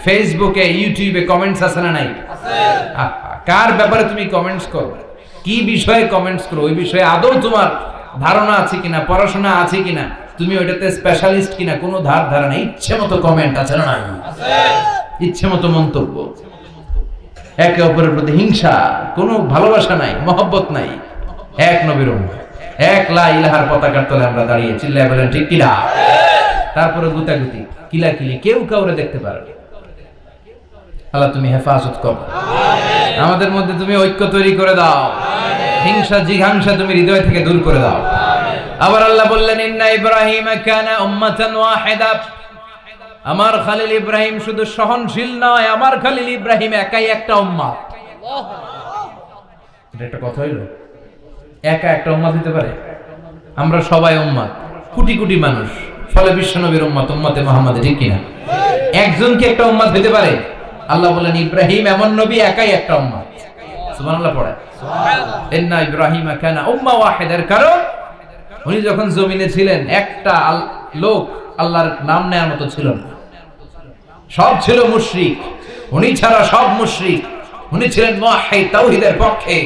ফেসবুকে, ইউটিউবে কমেন্টস আছে না নাই? কার ব্যাপারে তুমি কমেন্টস করো, কি বিষয়ে কমেন্টস করো, ওই বিষয়ে আদৌ তোমার ধারণা আছে কিনা, পড়াশোনা আছে কিনা, তুমি ওইটাতে স্পেশালিস্ট কিনা, কোনো ধারণা। ইচ্ছে মতো কমেন্ট আছে না নাই? ইচ্ছে মতো মন্তব্য, একে অপরের প্রতি হিংসা, কোনো ভালোবাসা নাই, মহব্বত নাই। এক নবীর উম্মত, এক লা ইলাহার পতাকার তলে আমরা দাঁড়িয়ে, চিল্লায় বলেন ঠিক কিনা? তারপরে গুতাগুতি, কিলাকিলি, কেউ কাউরে দেখতে পারে না। আল্লাহ তুমি হেফাজত করো, আমাদের মধ্যে তুমি ঐক্য তৈরি করে দাও, হিংসা জিঘাংসা তুমি হৃদয় থেকে দূর করে দাও। আবার আল্লাহ বললেন, ইন্না ইব্রাহিম কানা উম্মাতান ওয়াহিদা, আমার খলিল ইব্রাহিম শুধু সহনশীল নয়, আমার খলিল ইব্রাহিম একাই একটা উম্মত। এটা একটা কথা হইল, একা একটা উম্মত হতে পারে? আমরা সবাই উম্মত, কোটি কোটি মানুষ, ফলে বিশ্ব নবীর উম্মত, উম্মতে মুহাম্মদ, ঠিক কিনা? একজন কি একটা উম্মত হতে পারে? আল্লাহ বলেন, ইব্রাহিম এমন নবী, একাই একটা উম্মত। সুবহানাল্লাহ পড়ে। ইন্না ইব্রাহিম কানা উম্মাহ ওয়াহিদার কারণ উনি যখন জমিনে ছিলেন, একটা লোক আল্লাহর নাম নেয়ার মতো ছিল না, সব ছিল মুশরিক। উনি ছাড়া সব মুশরিক। উনি ছিলেন মুওয়াহহিদ, তাওহীদের পক্ষে।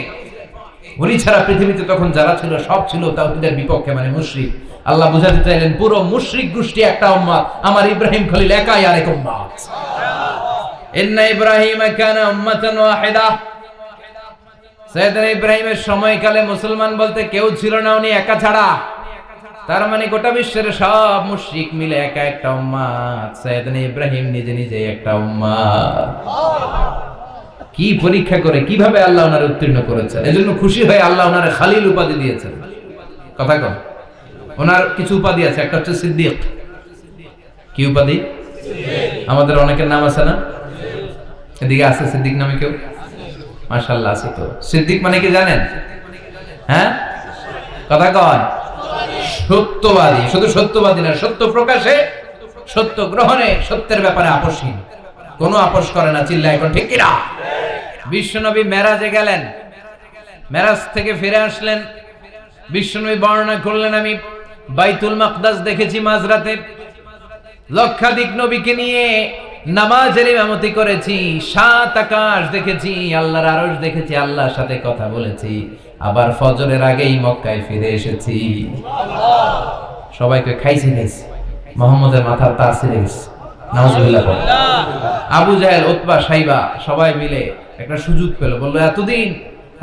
উনি ছাড়া পৃথিবীতে তখন যারা ছিল সব ছিল তাওহীদের বিপক্ষে, মানে মুশরিক। আল্লাহ বুঝাতে চাইলেন, পুরো মুশরিক গোষ্ঠী একটা উম্মত, আমার ইব্রাহিম খলিল একাই আরেক উম্মত। ইন্না ইব্রাহিম কানা উম্মাতান ওয়াহিদা, সাইয়েদনা ইব্রাহিমের সময়কালে মুসলমান বলতে কেউ ছিল না, উনি একা ছাড়া। তার মানে গোটা বিশ্বের সব মুশরিক মিলে একা একটা উম্মাত, সাইয়েদনা ইব্রাহিম নিজে নিজে একটা উম্মাত। কি পরীক্ষা করে কিভাবে আল্লাহ ওনার উত্তীর্ণ করেছেন, এজন্য খুশি হয়ে আল্লাহ ওনার খালিল উপাধি দিয়েছেন। কথা কন, ওনার কিছু উপাধি আছে, একটা হচ্ছে সিদ্দিক। কি উপাধি? আমাদের অনেকের নাম আছে না? এদিকে আছে সিদ্দিক নামে কেউ? মাশাআল্লাহ আছে। তো সিদ্দিক মানে কি জানেন? হ্যাঁ, কথা কন। সত্যবাদী। শুধু সত্যবাদী না, সত্য প্রকাশে, সত্য গ্রহণে, সত্যের ব্যাপারে আপোষহীন, কোনো আপোষ করে না। চিল্লায় এখন ঠিক কিনা? বিশ্বনবী মেরাজে গেলেন, মেরাজ থেকে ফিরে আসলেন। বিশ্বনবী বর্ণনা করলেন, আমি বাইতুল মাকদাস দেখেছি মাঝরাতে, লক্ষাধিক নবীকে নিয়ে নামাজের ইমামতি করেছি, 7 আকাশ দেখেছি, আল্লাহর আরশ দেখেছি, আল্লাহর সাথে কথা বলেছি, আবার ফজরের আগেই মক্কায় ফিরে এসেছি। সবাইকে খাইছি খাইছি, মুহাম্মদের মাথার তার ছিঁড়ে গেছে। নাউজুবিল্লাহ। আবু জাহেল, উতবা, সাইবা সবাই মিলে একটা সুযোগ পেল, বললো এতদিন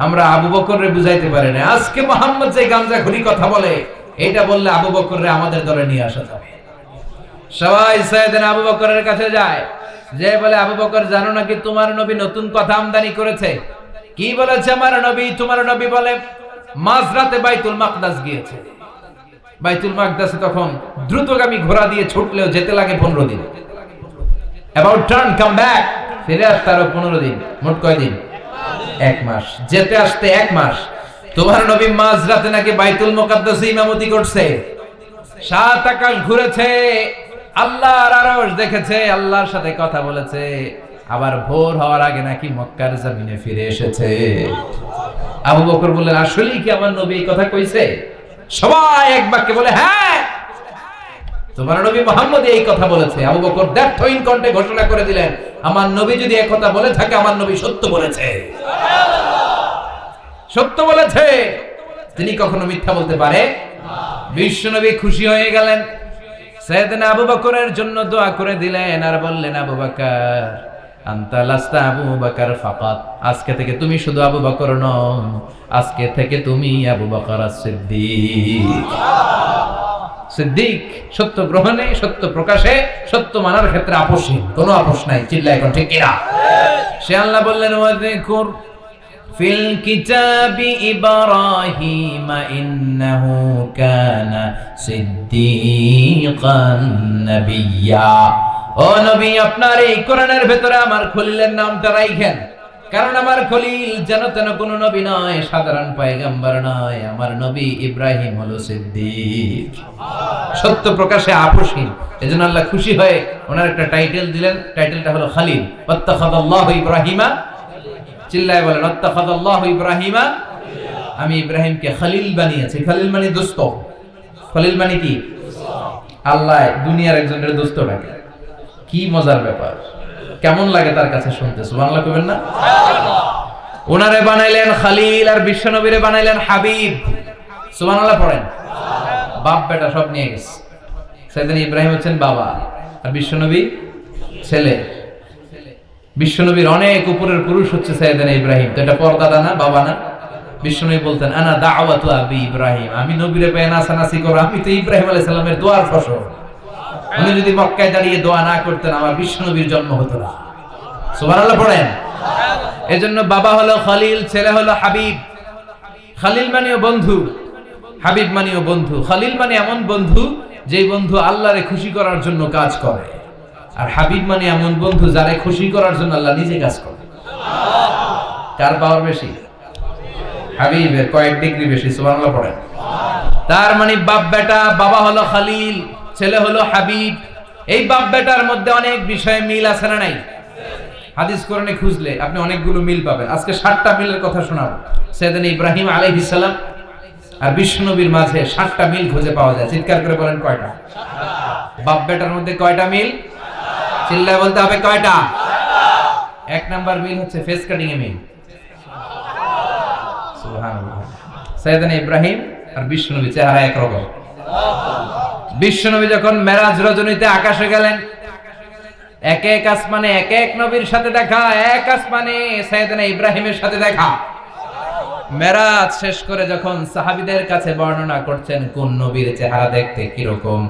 আমরা আবু বকররে বুঝাইতে পারি না, আজকে মুহাম্মদ যে গাঁজাখুরি কথা বলে, এটা বললে আবু বকররে আমাদের দলে নিয়ে আসা যাবে। সবাই সাইয়েদনা আবু বকরের কাছে যায়, যে বলে আবু বকর জানো নাকি তোমার নবী নতুন কথা আমদানি করেছে? কি বলেছে আমার নবী? তোমার নবী বলে মাঝরাতে বাইতুল মাকদাস গিয়েছে। বাইতুল মাকদাসে তখন দ্রুতগামী ঘোড়া দিয়ে ছুটলেও যেতে লাগে 15 দিন। অ্যাবাউট টার্ন কাম ব্যাক, ফিরে আসতে আরো 15 দিন। মোট কয় দিন? 1 মাস। যেতে আসতে 1 মাস। তোমার নবী মাঝরাতে নাকি বাইতুল মুকাদ্দাসে ইমামতি করছে, 7 আকাশ ঘুরেছে, আল্লাহর আরশ দেখেছে, আল্লাহর সাথে কথা বলেছে, আবার ভোর হওয়ার আগে নাকি মক্কার জমিনে ফিরে এসেছে। আবু বকর বললেন, আসলেই কি আমার নবী এই কথা কইছে? সবাই এক বাক্যে বলে, হ্যাঁ, তোমার নবী মুহাম্মদ এই কথা বলেছে। আবু বকর দ্ব্যর্থহীন কণ্ঠে ঘোষণা করে দিলেন, আমার নবী যদি এই কথা বলে থাকে, আমার নবী সত্য বলেছে। সত্য বলেছে, তিনি কখনো মিথ্যা বলতে পারে? বিশ্বনবী খুশি হয়ে গেলেন, সাইয়েদনা আবু বকরের জন্য দোয়া করে দিলেন, আর বললেন, আবু বকর আনতা লাস্তা আবু বকর ফাকাত, আজকে থেকে তুমি শুধু আবু বকর নও, আজকে থেকে তুমি আবু বকর as-সিদ্দিক। সিদ্দিক সত্য গ্রহণে, সত্য প্রকাশে, সত্য মানার ক্ষেত্রে আপোষহীন, কোনো আপোষ নাই। চিল্লায় এখন ঠিক কিনা? সে আল্লাহ বললেন, ওয়াযকুর ফিল কিতাবি ইব্রাহিম ইন্নাহু কানা সিদ্দীকান নাবিয়্যা। ও নবী, আপনার এই কোরআনের ভেতরে আমার খলিলের নামটা রাখেন, কারণ আমার খলিল যেন তেন কোন নবী নয়, সাধারণ পয়গম্বর নয়, আমার নবী ইব্রাহিম হলো সিদ্দিক, সত্য প্রকাশে আপোষহীন। এজন্য আল্লাহ খুশি হয়ে ওনার একটা টাইটেল দিলেন, টাইটেলটা হলো খালিল। ওয়াত্তাখাযাল্লাহু ইব্রাহিমা, চিল্লায় বলেন, ওয়াত্তাখাযাল্লাহু ইব্রাহিমা, আমি ইব্রাহিমকে খলিল বানিয়েছি। খলিল মানে দোস্ত। খলিল মানে কি? আল্লাহ দুনিয়ার একজনের দোস্ত ডাকে। কি মজার ব্যাপার, কেমন লাগে তার কাছে শুনতে? সুবহানাল্লাহ কইবেন না? ওনারে বানাইলেন খালিল, আর বিশ্বনবীরে বানাইলেন হাবিব। সুবহানাল্লাহ পড়েন। বাপ বেটা সব নিয়ে গেছে। সাইয়েদনা ইব্রাহিম হচ্ছেন বাবা, আর বিশ্বনবী ছেলে। বিশ্বনবীর অনেক উপরের পুরুষ হচ্ছে সাইয়েদনা ইব্রাহিম। তো এটা পরদাদা না, বাবা না? বিশ্বনবী বলতেন, আনা দাওয়াতু আবি ইব্রাহিম, আমি নবীরে পেয়ে নাচানাচি করো, আমি তো ইব্রাহিম আলাইহিস সালামের দোয়ার ফসল। উনি যদি মক্কায় দাঁড়িয়ে দোয়া না করতেন, আমার বিশ্বনবীর জন্ম হতো না। সুবহানাল্লাহ পড়েন। এজন্য বাবা হলো খলিল, ছেলে হলো হাবিব। খলিল মানেও বন্ধু, হাবিব মানেও বন্ধু। খলিল মানে এমন বন্ধু যে বন্ধু আল্লাহরে খুশি করার জন্য কাজ করে, আর হাবিব মানে এমন বন্ধু যারে খুশি করার জন্য আল্লাহ নিজে কাজ করে। কার পাওয়ার বেশি? হাবিবের কয়েক ডিগ্রি বেশি। সুবহানাল্লাহ পড়েন। তার মানে বাপ বেটা, বাবা হলো খলিল, ছেলে হলো হাবিব। এই বাপ বেটার মধ্যে অনেক বিষয়ে মিল আছে না নাই? হাদিস কোরআনে খুঁজলে আপনি অনেকগুলো মিল পাবেন। আজকে 7টা মিলের কথা শোনাবো। সাইয়েদনা ইব্রাহিম আলাইহিস সালাম আর বিশ্বনবীর মাঝে 7টা মিল খুঁজে পাওয়া যায়। চিৎকার করে বলেন কয়টা? বাপ বেটার মধ্যে কয়টা মিল? চিল্লায় বলতে হবে কয়টা? 1 নাম্বার মিল হচ্ছে ফেস কাটিং এ মিল। সুবহানাল্লাহ। সাইয়েদনা ইব্রাহিম আর বিশ্বনবী চেহারা একরকম। বিশ্বনবী যখন মেরাজ রজনীতে আকাশে গেলেন, এক এক আসমানে এক এক নবীর সাথে দেখা, এক আসমানে সাইয়েদনা ইব্রাহিমের সাথে দেখা। মেরাজ শেষ করে যখন সাহাবীদের কাছে বর্ণনা করছেন কোন নবীর চেহারা দেখতে কিরকম,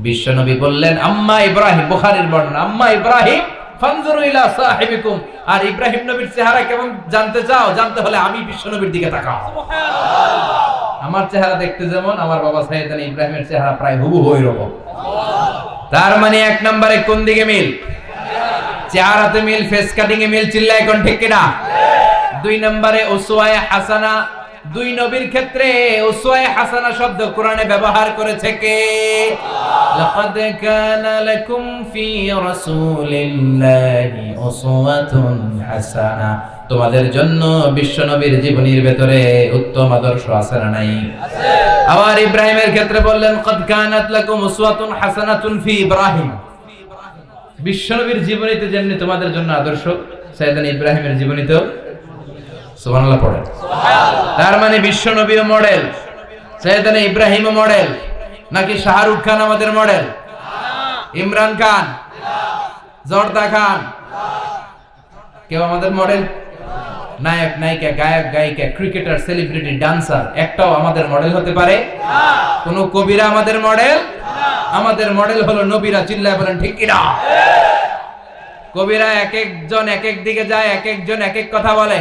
বিশ্ব নবী বললেন আম্মা ইব্রাহিম, বুখারীর বর্ণনা, আম্মা ইব্রাহিম ফানজুরু ইলা সাহিবিকুম, আর ইব্রাহিম নবীর চেহারা কেমন জানতে চাও, জানতে হলে আমি বিশ্ব নবীর দিকে তাকাও। সুবহানাল্লাহ। আমার চেহারা দেখতে যেমন, আমার বাবা সাইয়েদনা ইব্রাহিমের চেহারা প্রায় হুবহু ওইরকম। তার মানে এক নম্বরে কোন দিকে মিল? চেহারাতে মিল, ফেস কাটিং এ মিল, চিল্লায় কোন ঠিক কিনা? দুই নম্বরে উসওয়ায়ে হাসানা, দুই নবীর ক্ষেত্রে উসওয়ায়ে হাসানা শব্দ কোরআনে ব্যবহার করেছে কে? লাকাদ কানা লাকুম ফি রাসূলিল্লাহি উসওয়াতুন হাসানা, তোমাদের জন্য বিশ্ব নবীর জীবনীর ভেতরে উত্তম আদর্শ আছে না নাই? আছে। আবার ইব্রাহিমের ক্ষেত্রে বললেন কাদ কানাত লাকুম উসওয়াতুন হাসানাতুন ফি ইব্রাহিম, বিশ্ব নবীর জীবনীতে যেমনি তোমাদের জন্য আদর্শ, সাইয়েদনা ইব্রাহিমের জীবনীতেও। সুবহানাল্লাহ পড়েন। সুবহানাল্লাহ। তার মানে বিশ্ব নবীও মডেল, সাইয়েদনা ইব্রাহিমও মডেল, নাকি শাহরুখ খান আমাদের মডেল? না। ইমরান খান? না। জর্দা খান? না। কেউ আমাদের মডেল? নায়ক নায়িকা, গায়ক গায়িকা, ক্রিকেটার, সেলিব্রিটি, ডান্সার একটাও আমাদের মডেল হতে পারে না। কোন কবিরা আমাদের মডেল না। আমাদের মডেল হলো নবীরা, চিল্লায় বলেন ঠিক কিনা? কবিরা এক একজন এক এক দিকে যায়, এক একজন এক এক কথা বলে,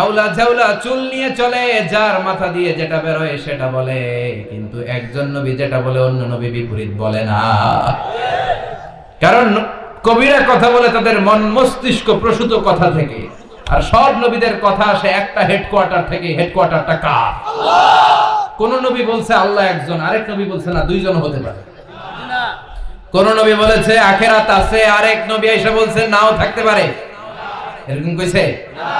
আউলা ঝাউলা চুল নিয়ে চলে, যার মাথা দিয়ে যেটা বের হয় সেটা বলে, কিন্তু একজন নবী যেটা বলে অন্য নবী বিপরীত বলে না। কারণ কবিরা কথা বলে তাদের মন মস্তিষ্ক প্রসূত কথা থেকে, আর সব নবীদের কথা আসে একটা হেডকোয়ার্টার থেকে। হেডকোয়ার্টারটা কার? আল্লাহ। কোন নবী বলছে আল্লাহ একজন, আরেক নবী বলছে না দুইজন হতে পারে। কোন নবী বলেছে আখিরাত আছে, আরেক নবী এসে বলছে নাও থাকতে পারে। এরকম কইছে না।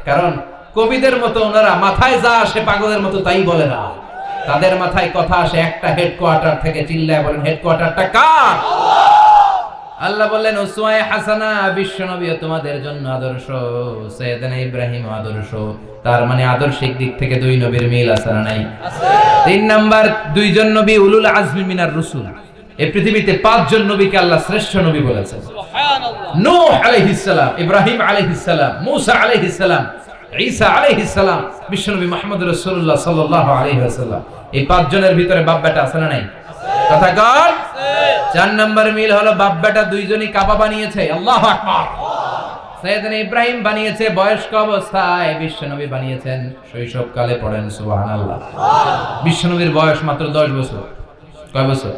কারণ কবিদের মতো ওনারা মাথায় যা আসে পাগলের মতো তাই বলে না, তাদের মাথায় কথা আসে একটা হেডকোয়ার্টার থেকে। চিল্লায় বলেন হেডকোয়ার্টারটা কার? আল্লাহ। আল্লাহ বললেন উসওয়ায়ে হাসানা, বিশ্ব নবী তোমাদের জন্য আদর্শ, সাইয়েদনা ইব্রাহিম আদর্শ। তার মানে আদর্শিক দিক থেকে দুই নবীর মিল আছে না নাই? আছে। তিন নাম্বার, দুইজন নবী উলুল আজমি মিনার রাসূল। এই পৃথিবীতে পাঁচজন নবীকে আল্লাহ শ্রেষ্ঠ নবী বলেছেন। সুবহানাল্লাহ। নূহ আলাইহিস সালাম, ইব্রাহিম আলাইহিস সালাম, মূসা আলাইহিস সালাম, ঈসা আলাইহিস সালাম, বিশ্বনবী মুহাম্মদ রাসূলুল্লাহ সাল্লাল্লাহু আলাইহি ওয়াসাল্লাম। এই পাঁচজনের ভিতরে বাপ বেটা আছে না নাই? কথা কর। চার নম্বর মিল হলো বাপ বেটা দুইজনই কাবা বানিয়েছে। আল্লাহু আকবার। সাইয়েদনা ইব্রাহিম বানিয়েছে বয়স্ক অবস্থায়, বিশ্বনবী বানিয়েছেন শৈশবকালে। পড়েন সুবহানাল্লাহ। বিশ্বনবীর বয়স মাত্র 10 বছর। কয় বছর?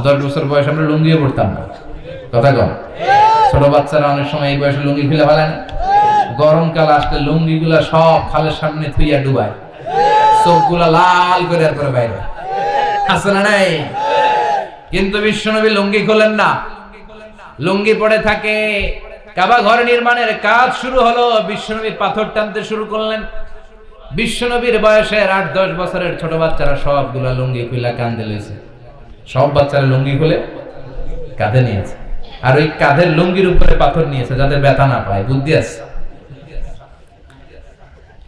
10 বছর বয়স আমরা লুঙ্গিও পড়তাম না। কথা কর। ছোট বাচ্চারা অনেক সময় এই বয়সে লুঙ্গি খুলে ফেলে না। গরমকাল আসলে লুঙ্গিগুলা সব খালের সামনে থুইয়া ডুবায়, চোখগুলা লাল করে আর করে বাইরে আছে না নাই? কিন্তু বিশ্বনবী লুঙ্গি খোলেন না, লুঙ্গি পড়ে থাকে। কাবা ঘর নির্মাণের কাজ শুরু হলো, বিশ্বনবী পাথর টানতে শুরু করলেন। বিশ্বনবীর বয়সের 8-10 বছরের ছোট বাচ্চারা সবগুলা লুঙ্গি খুলে কাঁধে লইছে। সব বাচ্চারা লুঙ্গি খুলে কাঁধে নিয়েছে, আর ওই কাঁধের লুঙ্গির উপরে পাথর নিয়েছে যাতে ব্যথা না পায়। বুদ্ধি আছে।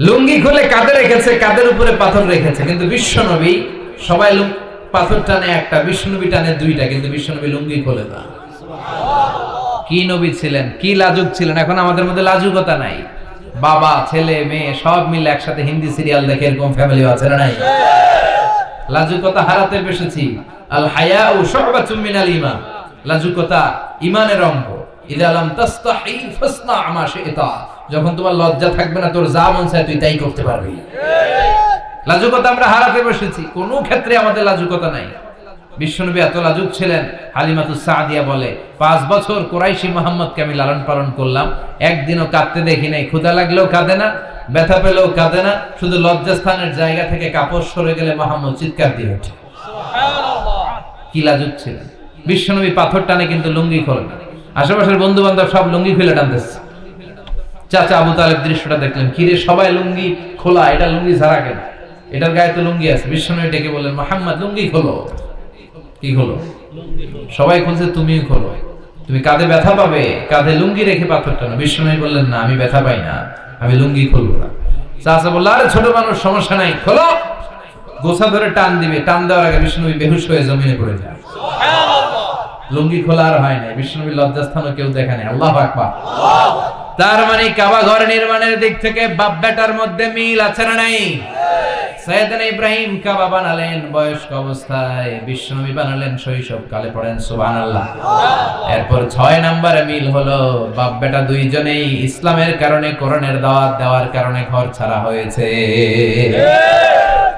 লুঙ্গি খুলে কাঁধে রেখেছে, কাঁধের উপরে পাথর রেখেছে। কিন্তু বিশ্বনবী, সবাই পাথর টানে একটা, বিশ্বনবী টানে দুইটা, কিন্তু বিশ্বনবী লুঙ্গি খোলে না। কি নবী ছিলেন, কি লাজুক ছিলেন। এখন আমাদের মধ্যে লাজুকতা নাই। বাবা ছেলে মেয়ে সব মিলে একসাথে হিন্দি সিরিয়াল দেখে, এরকম ফ্যামিলি আছে না নাই? লাজুকতা হারাতে বসেছি। আল হায়াউ শুবাতুম মিনাল ঈমান, লাজুকতা ঈমানের অঙ্গ। ইযা লাম তাস্তাহি ফাসনা মা শি'তা, যখন তোমার লজ্জা থাকবে না, তোর যা মন চায় তুই তাই করতে পারবি। লাজুকতা আমরা হারাতে বসেছি, কোন ক্ষেত্রে আমাদের লাজুকতা নাই। বিশ্বনবী এত লাজুক ছিলেন, হালিমাতুস সাদিয়া বলে 5 বছর কুরাইশি মুহাম্মদকে আমি লালন পালন করলাম, একদিনও কাঁদতে দেখি নাই। ক্ষুধা লাগলেও কাঁদে না, ব্যথা পেলেও কাঁদে না, শুধু লজ্জাস্থানের জায়গা থেকে কাপড় সরে গেলে মুহাম্মদ চিৎকার দিয়ে ওঠে। সুবহানাল্লাহ। কি লাজুক ছিলেন বিশ্বনবী। পাথর টানে কিন্তু লুঙ্গি খোলে না। আশেপাশের বন্ধু বান্ধব সব লুঙ্গি খুলে টানতেছে। চাচা আবু তালেব দৃশ্যটা দেখলেন, কিরে সবাই লুঙ্গি খোলা, এটা লুঙ্গি ছাড়া কেন? এটার গায়ে তো লুঙ্গি আছে। বিশ্বনবী ডেকে বললেন, মুহাম্মদ লুঙ্গি খোলো। কি খোলো? সবাই খুলছে, তুমিও খোলো। তুমি কাঁধে ব্যথা পাবে, কাঁধে লুঙ্গি রেখে পাথর টানো। বিশ্বনবী বললেন, না আমি ব্যথা পাই না, আমি লুঙ্গি খুলবো না। চাচা বলল, আরে ছোট মানুষ, সমস্যা নাই, খোলো। গোছা ধরে টান দিবে, টান দেওয়ার আগে বিশ্বনবী বেহুশ হয়ে জমিনে পড়ে যায়। সুবহানাল্লাহ। লুঙ্গি খোলা আর হয় না। বিশ্বনবীর লজ্জাস্থানও কেউ দেখে নাই। আল্লাহু আকবার। তার মানে কাবা ঘর নির্মাণের দিক থেকে বাপ বেটার মধ্যে মিল আছে না নাই? সাইয়েদনা ইব্রাহিম কাবা বানালেন বয়স্ক অবস্থায়, বিশ্বনবী বানালেন শৈশবকালে, পড়েন সুবহানাল্লাহ। এরপর 6 নম্বরে মিল হলো বাপ বেটা দুইজনেই ইসলামের কারণে, কোরআনের দাওয়াত দেওয়ার কারণে ঘর ছাড়া হয়েছে।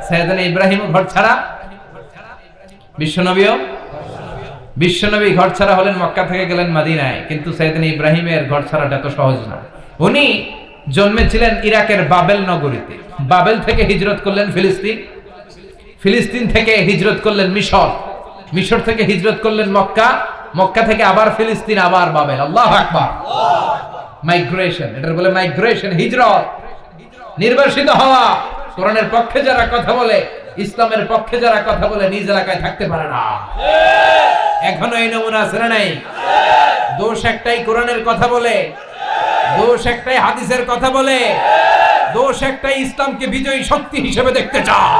সাইয়েদনা ইব্রাহিম ঘর ছাড়া, বিশ্বনবী ঘর ছাড়া হলেন, মক্কা থেকে গেলেন মদিনায়। কিন্তু সাইয়েদনা ইব্রাহিমের ঘর ছাড়াটা তো সহজ না। উনি জন্মেছিলেন ইরাকের বাবেল নগরীতে, বাবেল থেকে হিজরত করলেন ফিলিস্তিন, ফিলিস্তিন থেকে হিজরত করলেন মিশর, মিশর থেকে হিজরত করলেন মক্কা, মক্কা থেকে আবার ফিলিস্তিন, আবার বাবেল। আল্লাহু আকবার। মাইগ্রেশন, এটার বলে মাইগ্রেশন, হিজরত, নির্বাসিত হওয়া। কোরআনের পক্ষে যারা কথা বলে, ইসলামের পক্ষে যারা কথা বলে, নিজ এলাকায় থাকতে পারে না। এখনো এই নমুনা আছে না নাই? দোষ একটাই, কোরআনের কথা বলে, দোষ একটাই, হাদিসের কথা বলে, দোষ একটাই, ইসলামকে বিজয়ী শক্তি হিসেবে দেখতে চায়।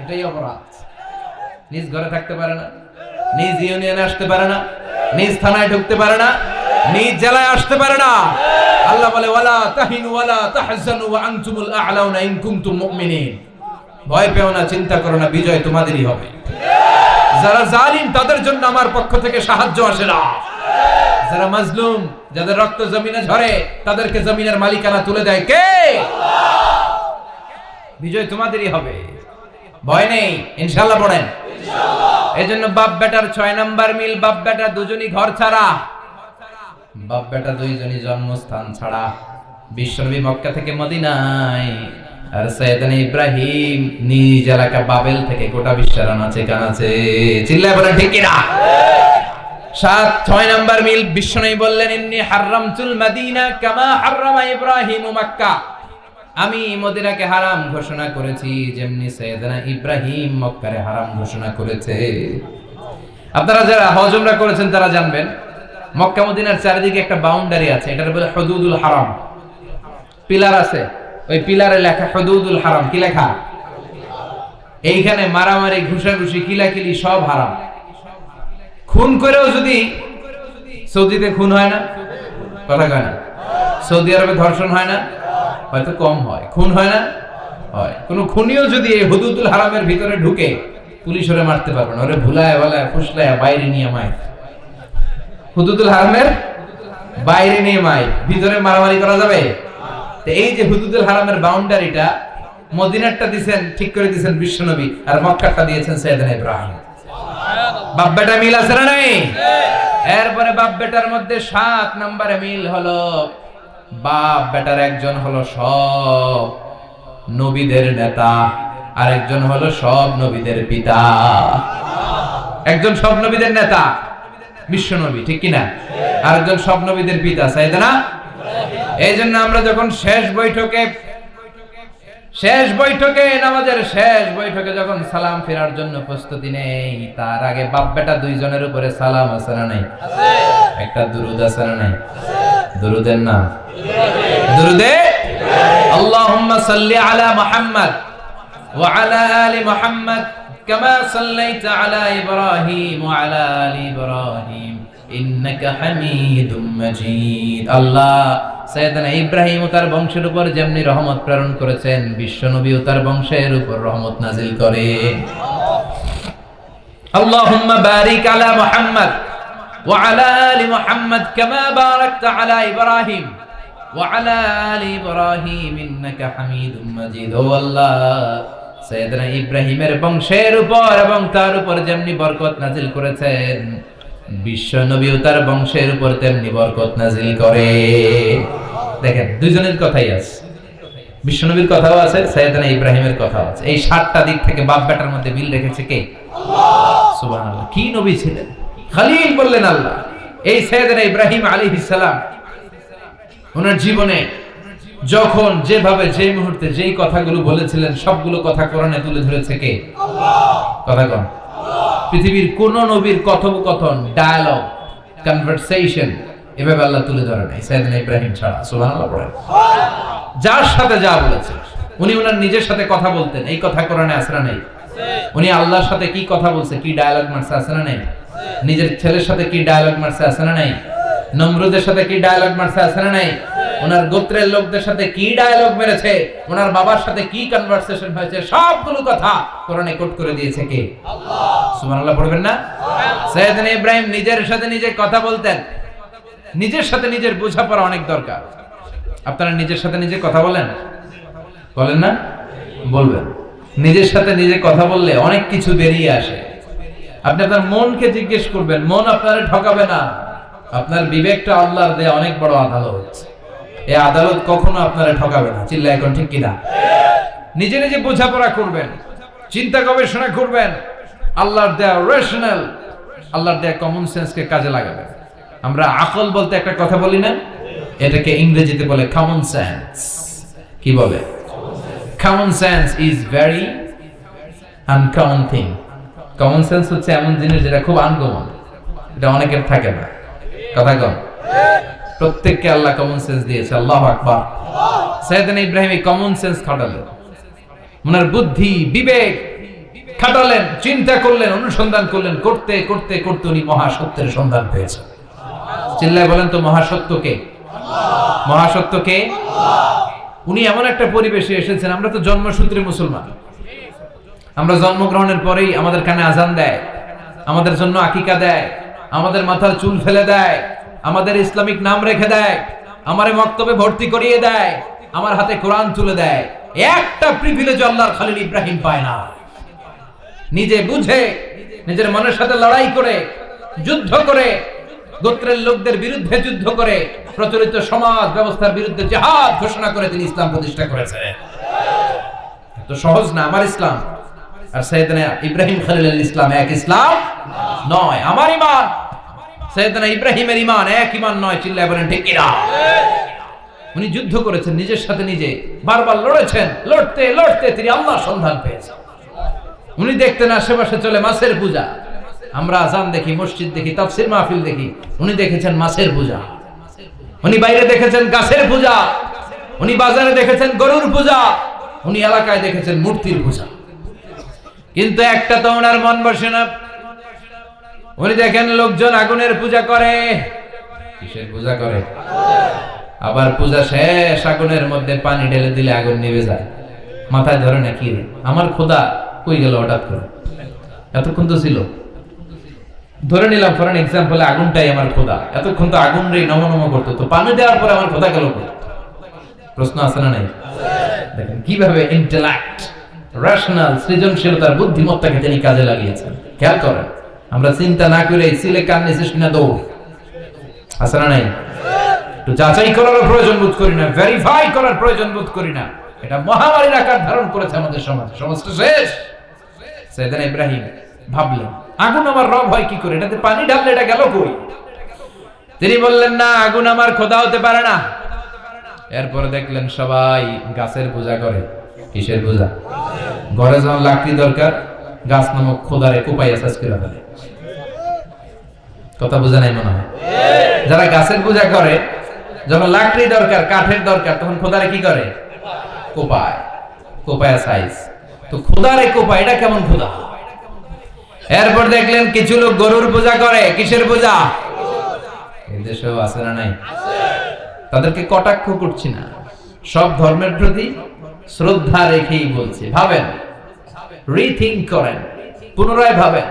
এটাই অপরাধ। নিজ ঘরে থাকতে পারে না, নিজ ইউনিয়নে আসতে পারে না, নিজ থানায় ঢুকতে পারে না, নিজ জেলায় আসতে পারে না। আল্লাহ বলে ওয়ালা তাহিনু ওয়ালা তাহজানু ওয়া আনতুমুল আ'লাউনা ইন কুনতুম মুমিনিন। ভয় পেও না, চিন্তা করো না, বিজয় তোমাদেরই হবে। যারা জালিম তাদের জন্য আমার পক্ষ থেকে সাহায্য আসে না। যারা মাজলুম, যাদের রক্ত জমিনে ঝরে, তাদেরকে জমিনের মালিকানা তুলে দেয় কে? বিজয় তোমাদেরই হবে, ভয় নেই, ইনশাআল্লাহ। পড়েন ইনশাআল্লাহ। এজন্য বাপ বেটার 6 নাম্বার মিল, বাপ বেটা দুজনই ঘর ছাড়া, বাপ বেটা দুইজনই জন্মস্থান ছাড়া। বিশ্বনবী মক্কা থেকে মদিনায়, আর সাইয়েদনা ইব্রাহিম নিজ এলাকা বাবেল থেকে গোটা বিশ্বের আনাচে কানাচে। চিল্লায় বলেন ঠিক কিনা? 6 নাম্বার মিল, বিশ্বনবী বললেন ইন্নী হারামতুল মদিনা কামা হারামা ইব্রাহিম মক্কা। আমি মদিনাকে হারাম ঘোষণা করেছি যেমনি সাইয়েদনা ইব্রাহিম মক্কারে হারাম ঘোষণা করেছে। আপনারা যারা হজ উমরা করেছেন তারা জানবেন, মক্কা মদিনার চারিদিকে একটা বাউন্ডারি আছে, এটার বলে হুদুদুল হারাম। পিলার আছে, ওই পিলারে লেখা হুদুদুল হারাম। কি লেখা? এইখানে মারামারি, ঘুষাঘুষি, কিলাকিলি সব হারাম। খুন করেও যদি, সৌদিতে খুন হয় না, কথা কয় না? সৌদি আরবে ধর্ষণ হয় না, হয়তো কম হয়, খুন হয় না, হয়। কোন খুনিও যদি এই হুদুদুল হারামের ভিতরে ঢুকে, পুলিশ ওরে মারতে পারবে না, ওরে ভুলায় ভালায় ফুসলায় বাইরে নিয়ে মায়। হুদুদুল হারামের বাইরে নিয়ে মায়, ভিতরে মারামারি করা যাবে? এই যে হুদুদুল হারামের বাউন্ডারিটা, মদিনারটা দিয়েছেন, ঠিক করে দিয়েছেন বিশ্বনবী, আর মক্কারটা দিয়েছেন সাইয়েদনা ইব্রাহিম। বাপ বেটা মিল আছে না নাই? এরপরে বাপ বেটার মধ্যে 7 নম্বরে মিল হলো, বাপ বেটার একজন হলো সব নবীদের নেতা, আর একজন হলো সব নবীদের পিতা। একজন সব নবীদের নেতা বিশ্বনবী, ঠিক কিনা? আর একজন সব নবীদের পিতা সাইয়েদনা। এই জন্য আমরা যখন শেষ বৈঠকে নামাজের শেষ বৈঠকে যখন সালাম ফেরার জন্য প্রস্তুতি নেই, তার আগে বাপ বেটা দুইজনের উপরে সালাম আছে না নাই? একটা দুরুদ আছে না নাই? দুরুদের নাম দুরুদে আল্লাহুম্মা সাল্লি আলা মুহাম্মদ ওয়া আলা আলি মুহাম্মদ কামা সাল্লাইতা আলা ইব্রাহিম ওয়া আলা আলি ইব্রাহিম ইন্নাকা হামিদুম মাজিদ। আল্লাহ সাইয়েদনা ইব্রাহিম ও তার বংশের উপর যেমনি রহমত প্রেরণ করেছেন, বিশ্বনবী ও তার বংশের উপর রহমত নাজিল করেন। আল্লাহুম্মা বারিক আলা মুহাম্মদ ওয়া আলা আলি মুহাম্মদ কামা বারাকতা আলা ইব্রাহিম ওয়া আলা আলি ইব্রাহিম ইন্নাকা হামিদুম মাজিদ। ও আল্লাহ, সাইয়েদনা ইব্রাহিমের বংশের উপর এবং তার উপর যেমনি বরকত নাজিল করেছেন, বিশ্ব নবী ও তার বংশের উপর তেমনি বরকত নাজিল করে। দেখেন, দুইজনের কথাই আছে, বিশ্ব নবীর কথাও আছে, সাইয়েদনা ইব্রাহিমের কথাও আছে। এই 7টা দিক থেকে বাপ বেটার মধ্যে মিল রেখেছে কে? আল্লাহ। সুবহানাল্লাহ। কি নবী ছিলেন? খলিল বললেন আল্লাহ। এই সাইয়েদনা ইব্রাহিম আলাইহিস সালাম ওনার জীবনে যখন যেভাবে, যে মুহূর্তে যেই কথাগুলো বলেছিলেন, সবগুলো কথা কোরআনে তুলে ধরেছে কে? আল্লাহ। কথা কোন? পৃথিবীর কোন নবীর কথোপকথন, ডায়ালগ, কনভারসেশন এভাবে আল্লাহ তুলে ধরে নাই সাইয়েদনা ইব্রাহিম ছাড়া। সুবহানাল্লাহ পড়েন। যার সাথে যা বলেছেন, উনি ওনার নিজের সাথে কথা বলতেন, এই কথা কোরআনে আছে না নাই? উনি আল্লাহর সাথে কি কথা বলছে, কি ডায়ালগ মারছে আছে না নাই? নিজের ছেলের সাথে কি ডায়ালগ মারছে আছে না নাই? নমরুদের সাথে কি ডায়ালগ মারছে, আছে না নাই? ওনার গোত্রের লোকদের সাথে কি ডায়ালগ মেরেছে, ওনার বাবার সাথে কি কনভারসেশন হয়েছে, সবগুলো কথা কোরআনে কোট করে দিয়েছে কে? আল্লাহ। সুবহানাল্লাহ পড়বেন না? সাইয়েদনা ইব্রাহিম নিজের সাথে নিজে কথা বলতেন। নিজের সাথে নিজের বোঝাপড়া অনেক দরকার। আপনারা নিজের সাথে নিজে কথা বলেন? বলেন না? বলবেন। নিজের সাথে নিজে কথা বললে অনেক কিছু বেরিয়ে আসে। আপনি আপনার মনকে জিজ্ঞেস করবেন, মন আপনারে ঠকাবে না। আপনার বিবেকটা আল্লাহর দেয়া অনেক বড় আদালত। এই আদালত কখনো আপনারে ঠকাবে না। চিল্লায় এখন ঠিক কিনা? নিজে নিজে বোঝাপড়া করবেন, চিন্তা গবেষণা করবেন, আল্লাহর দেয়া রেশনাল, আল্লাহর দেয়া কমন সেন্সকে কাজে লাগাবেন। আমরা আকল বলতে একটা কথা বলি না, এটাকে ইংরেজিতে বলে কমন সেন্স। কি বলে? Common sense is very uncommon thing. Common sense হচ্ছে এমন জিনিস যেটা খুব আনকমন, এটা অনেকের থাকে না। কথা কম। প্রত্যেককে আল্লাহ কমন সেন্স দিয়েছে। আল্লাহু আকবার। সাইয়েদনা ইব্রাহিম এই কমন সেন্স খাটালেন, ওনার বুদ্ধি বিবেক খাটালেন, চিন্তা করলেন, অনুসন্ধান করলেন, করতে করতে করতে উনি মহাসত্যের সন্ধান পেয়েছেন। চিল্লায় বলেন তো মহাসত্যকে? মহাসত্যকে? উনি এমন একটা পরিবেশে এসেছেন, আমরা তো জন্মসূত্রে মুসলমান। আমরা জন্মগ্রহণের পরেই আমাদের কানে আজান দেয়, আমাদের জন্য আকিকা দেয়, আমাদের মাথার চুল ফেলে দেয়, আমাদের ইসলামিক নাম রেখে দেয়, আমারে মক্তবে ভর্তি করিয়ে দেয়, আমার হাতে কোরআন তুলে দেয়। একটা প্রিভিলেজ আল্লাহর খলিল ইব্রাহিম পায় না। নিজে বুঝে, নিজের মনের সাথে লড়াই করে, যুদ্ধ করে, গোত্রের লোকদের বিরুদ্ধে যুদ্ধ করে, প্রচলিত সমাজ ব্যবস্থার বিরুদ্ধে জিহাদ ঘোষণা করে তিনি ইসলাম প্রতিষ্ঠা করেছেন। তো সহজ না আমার ইসলাম আর সাইয়েদনা ইব্রাহিম খলিলুল ইসলাম এক ইসলাম নয়। আমার ঈমান সাইয়েদনা ইব্রাহিমের ঈমান এক ঈমান নয়। চিল্লায় বলেন ঠিক কিনা? উনি যুদ্ধ করেছেন, নিজের সাথে নিজে বারবার লড়েছেন। লড়তে লড়তে তিনি আল্লাহর সন্ধান পেয়েছেন। উনি দেখতেন আশেপাশে চলে মাছের পূজা। আমরা আজান দেখি, মসজিদ দেখি, তাফসীর মাহফিল দেখি। উনি দেখেছেন মাছের পূজা। উনি বাইরে দেখেছেন গাছের পূজা। উনি বাজারে দেখেছেন গরুর পূজা। উনি এলাকায় দেখেছেন মূর্তির পূজা। কিন্তু একটা তো ওনার মন বসে না। উনি দেখেন লোকজন আগুনের পূজা করে। কিসের পূজা করে? আবার পূজা শেষ, আগুনের মধ্যে পানি ঢেলে দিলে আগুন নিভে যায়। মাথায় ধরে না, কি রে আমার খোদা কই গেল হঠাৎ করে? এতক্ষণ তো ছিল। ধরে নিলাম ফর এক্সাম্পল আগুনটাই আমার খোদা। এতক্ষণ তো আগুন রে নম নম করতো, তো পানি দেওয়ার পরে আমার খোদা গেল। প্রশ্ন আছে না নাই? দেখেন কিভাবে ইন্টেলেক্ট, রেশনাল, সৃজনশীলতার বুদ্ধিমত্তাকে তিনি কাজে লাগিয়েছেন। খেয়াল করেন, আমরা চিন্তা না করে সিলে কান নিছিস না দৌড়। আছে না নাই? একটু যাচাই করার প্রয়োজন বোধ করি না, ভেরিফাই করার প্রয়োজন বোধ করি না। এটা মহামারীর আকার ধারণ করেছে আমাদের সমাজে। সমাজটা শেষ। সাইয়েদনা ইব্রাহিম ভাবলেন আগুন আমার রব হয় কি করে? এটাতে পানি ঢাললে এটা গেল কই? তিনি বললেন না, আগুন আমার খোদা হতে পারে না। এরপরে দেখলেন সবাই গাছের পূজা করে। কিসের পূজা? ঘরে যখন লাকড়ি দরকার, গাছ নামক খোদারে কোপাইয়া শেষ করে ফেলে। কথা বোঝা নাই মনে হয়? যারা গাছের পূজা করে, যখন লাকড়ি দরকার, কাঠের দরকার, তখন খোদারে কি করে? কোপায়। কোপায়া সাইজ। তো খোদারে কোপায়, এটা কেমন খোদা? এরপর দেখলেন কিছু লোক গরুর পূজা করে। কিসের পূজা? এদেশেও আছে না নাই? তাদেরকে কটাক্ষ করছি না, সব ধর্মের প্রতি শ্রদ্ধা রেখেই বলছি। ভাবেন, রিথিঙ্ক করেন, পুনরায় ভাবেন।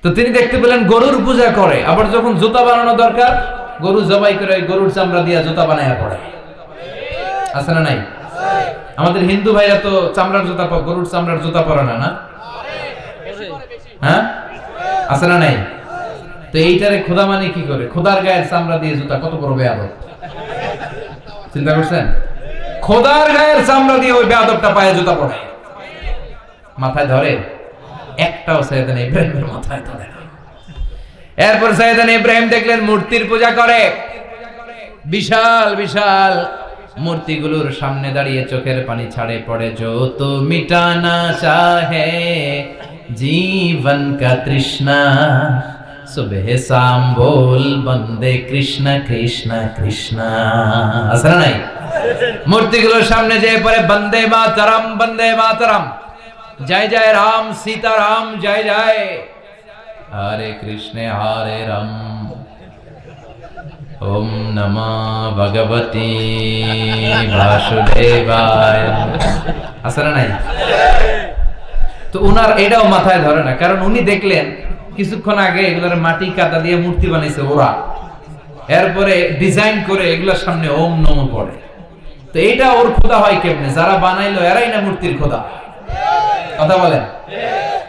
তো তিনি দেখতে পেলেন গরুর পূজা করে। আবার যখন জুতা বানানো দরকার, গরু জবাই করে গরুর চামড়া দিয়ে জুতা বানায়া পড়ে। আছে না নাই? আমাদের হিন্দু ভাইরা তো চামড়ার জুতা, গরুর চামড়ার জুতা পরে না, না? হ্যাঁ, আছে না নাই? তো এইটারে খোদা মানে কি করে? খোদার গায়ের চামড়া দিয়ে জুতা, কত বড় বেয়াদব! চিন্তা করছেন? খোদার গায়ের চামড়া দিয়ে ওই বেয়াদবটা পায়ে জুতা পড়ে। মাথায় ধরে? একটাও সাইয়েদনা ইব্রাহিমের মাথায় ধরে না। এরপর সাইয়েদনা ইব্রাহিম দেখলেন মূর্তির পূজা করে। বিশাল বিশাল মূর্তিগুলোর সামনে দাঁড়িয়ে চোখের পানি ছাড়ে পড়ে। जो तो मिटाना चाहे जीवन का तृष्णा, सुबह शाम बोल बंदे कृष्ण कृष्ण कृष्ण। আছে না নাই? মূর্তিগুলোর সামনে যেয়ে পড়ে বন্দে মাতরম, বন্দে মাতরম, জয় জয় রাম সীতারাম, জয় জয় হরে কৃষ্ণ হরে রাম। ওম নমো ভগবতে বাসুদেবায়। আছে না নাই? তো উনার এটাও মাথায় ধরে না, কারণ উনি দেখলেন কিছুক্ষণ আগে এগুলোর মাটি কাদা দিয়ে মূর্তি বানাইছে ওরা, এরপরে ডিজাইন করে এগুলোর সামনে ওম নমো পড়ে। তো এটা ওর খোদা হয় কেমনে? যারা বানাইলো এরাই না মূর্তির খোদা। কথা বলেন,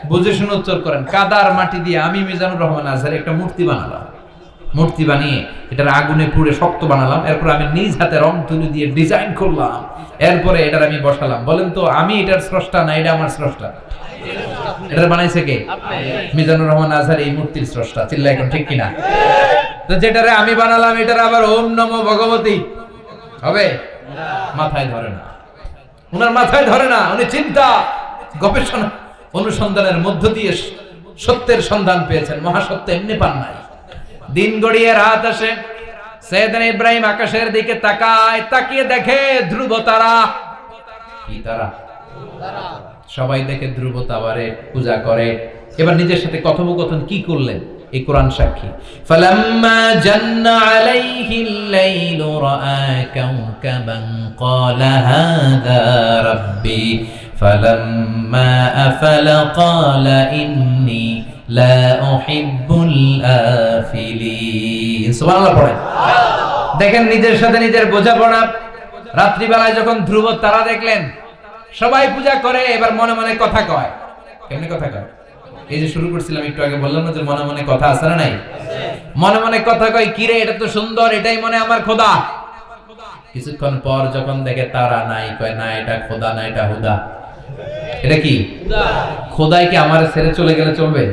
বুঝে শুনে উত্তর করেন। কাদার মাটি দিয়ে আমি মিজানুর রহমান আজহারি একটা মূর্তি বানালাম, মূর্তি বানিয়ে এটার আগুনে পুড়ে শক্ত বানালাম, এরপর আমি নিজ হাতে রং তুলি দিয়ে ডিজাইন করলাম, এরপরে এটার আমি বসালাম। বলেন তো আমি এটার স্রষ্টা না এটা আমার স্রষ্টা? এটা বানাইছে কে? মিজানুর রহমান আজহারি এই মূর্তির স্রষ্টা। চিল্লা এখন ঠিক কিনা? তো যেটারে আমি বানালাম এটার আবার ওম নমো ভগবতী হবে? মাথায় ধরে না, উনার মাথায় ধরে না। উনি চিন্তা গবেষণা অনুসন্ধানের মধ্য দিয়ে সত্যের সন্ধান পেয়েছেন। মহাসত্য এমনি পান নাই। দিন গড়িয়ে রাত আসে, সাইয়েদনা ইব্রাহিম আকাশের দিকে তাকায়, তাকিয়ে দেখে ধ্রুব তারা। কি তারা? সবাই দেখে ধ্রুব তারারে পূজা করে। এবার নিজের সাথে কথোপকথন কি করলেন এই কোরআন সাক্ষী। ফালাম্মা জান্না আলাইহিল লাইলু রাআ কাওকাবান ক্বালা হাযা রাব্বি ফালাম্মা আফালা ক্বালা ইন্নী লা উহিব্বুল আফিলিন। সুবহানাল্লাহ পড়েন। দেখেন নিজের সাথে নিজের বোঝাপড়া। রাত্রিবেলায় যখন ধ্রুব তারা দেখলেন সবাই পূজা করে, এবার মনে মনে কথা কয়। কেমনে কথা কয়? এই যে শুরু করছিলাম একটু আগে, বললাম না যে মনে মনে কথা আছে না নাই? মনে মনে কথা কয়, কিরে এটা তো সুন্দর, এটাই মনে আমার খোদা। কিছুক্ষণ পর যখন দেখে তারা নাই, কয় না এটা খোদা না, এটা হুদা। এটা কি? খোদাই কি আমার ছেড়ে চলে গেলে চলবে?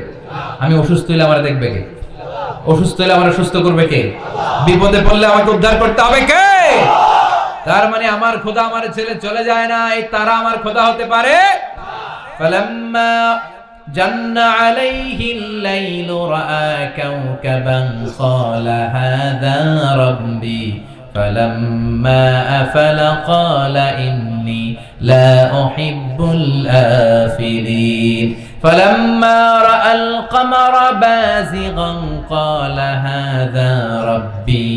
আমি অসুস্থ হইলে আমার দেখবে কে? অসুস্থ হইলে আমার সুস্থ করবে কে? বিপদে পড়লে আমাকে উদ্ধার করতে হবে কে? তার মানে আমার খোদা আমার ছেড়ে চলে যায় না, এই তারা আমার খোদা হতে পারে? ফালাম্মা জান্না আলাইহিল লাইলু রাআ কাওকাবান ক্বালা হাযা রাব্বি ফালাম্মা আফালা ক্বালা ইন্নী লা উহিব্বুল আফিলিন ফালাম্মা রাআল কমারা বাযিগান ক্বালা হাযা রাব্বি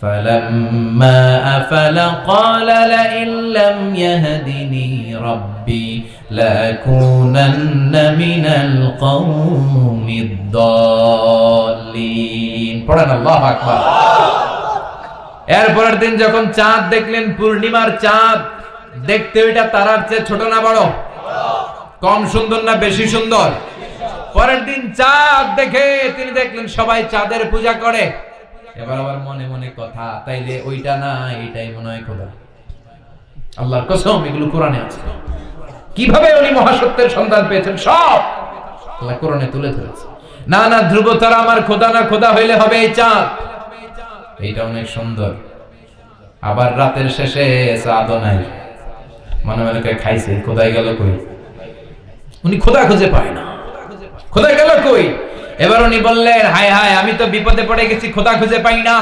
فلما أفل قال لئن لم يهدني ربي لأكونن من القوم الضالين। পড়েন আল্লাহু আকবার। এরপরের দিন যখন চাঁদ দেখলেন, পূর্ণিমার চাঁদ, দেখতে ওইটা তারার চেয়ে ছোট না বড়? কম সুন্দর না বেশি সুন্দর? পরের দিন চাঁদ দেখে তিনি দেখলেন সবাই চাঁদের পূজা করে। এবার আবার মনে মনে কথা, তাইলে ওইটা না এইটাই মনে হয় খোদা। আল্লাহর কসম এগুলো কোরআনে আছে। কিভাবে উনি মহাসত্যের সন্ধান পেয়েছেন সব আল্লাহ কোরআনে তুলে ধরেছে। না না, ধ্রুব তারা আমার খোদা না, খোদা হইলে হবে এই চাঁদ। এইটা অনেক সুন্দর। আবার রাতের শেষে চাঁদও নাই, মনে মনে খাইছে খোদাই গেল কই? উনি খোদা খুঁজে পায় না, খোদা গেল কই? এবার উনি বললেন, হায় হায়, আমি তো বিপদে পড়ে গেছি, খোদা খুঁজে পাই না।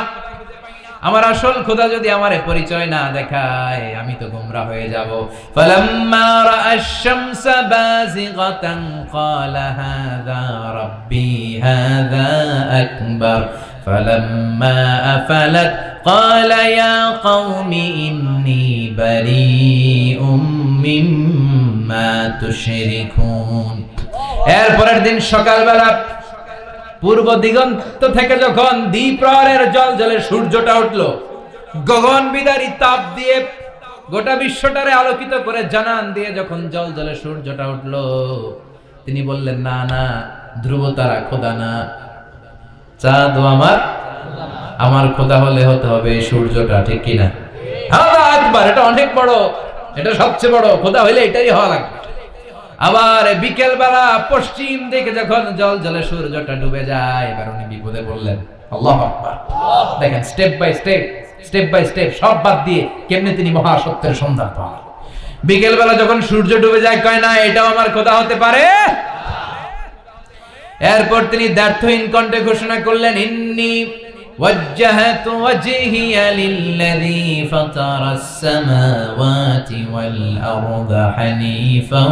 আমার আসল খোদা যদি আমারে পরিচয় না দেখায় আমি তো গোমরা হয়ে যাব। ফালাম্মা রাআশ শামসা বাযিগাতান ক্বালা হাযা রাব্বি হাযা আকবার ফালাম্মা আফালাত ক্বালা ইয়া কওমি ইন্নী বারীউম মিম্মা তুশরিকুন। এরপরের দিন সকালবেলা পূর্ব দিগন্ত থেকে যখন দ্বিপ্রহরের জলজলে সূর্যটা উঠলো, গগন বিদারী তাপ দিয়ে গোটা বিশ্বটারে আলোকিত করে জানান দিয়ে যখন জলজলে সূর্যটা উঠলো, তিনি বললেন, না না, ধ্রুব তারা খোদা না, চাঁদও আমার খোদা হলে হতে হবে এই সূর্যটা। ঠিক কিনা? হাযা আকবার, এটা অনেক বড়, এটা সবচেয়ে বড়, খোদা হইলে এটাই হওয়া লাগবে। আবার বিকেল বেলা পশ্চিম দিকে যখন জল জলে সূর্যটা ডুবে যায়, এবার উনি বিপদে বললেন। আল্লাহু আকবার। দেখেন স্টেপ বাই স্টেপ সব বাদ দিয়ে কেমনে তিনি মহাসত্যের সন্ধান পান। বিকেল বেলা যখন সূর্য ডুবে যায়, কয় না এটাও আমার খোদা হতে পারে? এরপর তিনি দ্ব্যর্থহীন কণ্ঠে ঘোষণা করলেন, ইন্নী وجهت وجهي للذي فطر السماوات والأرض حنيفا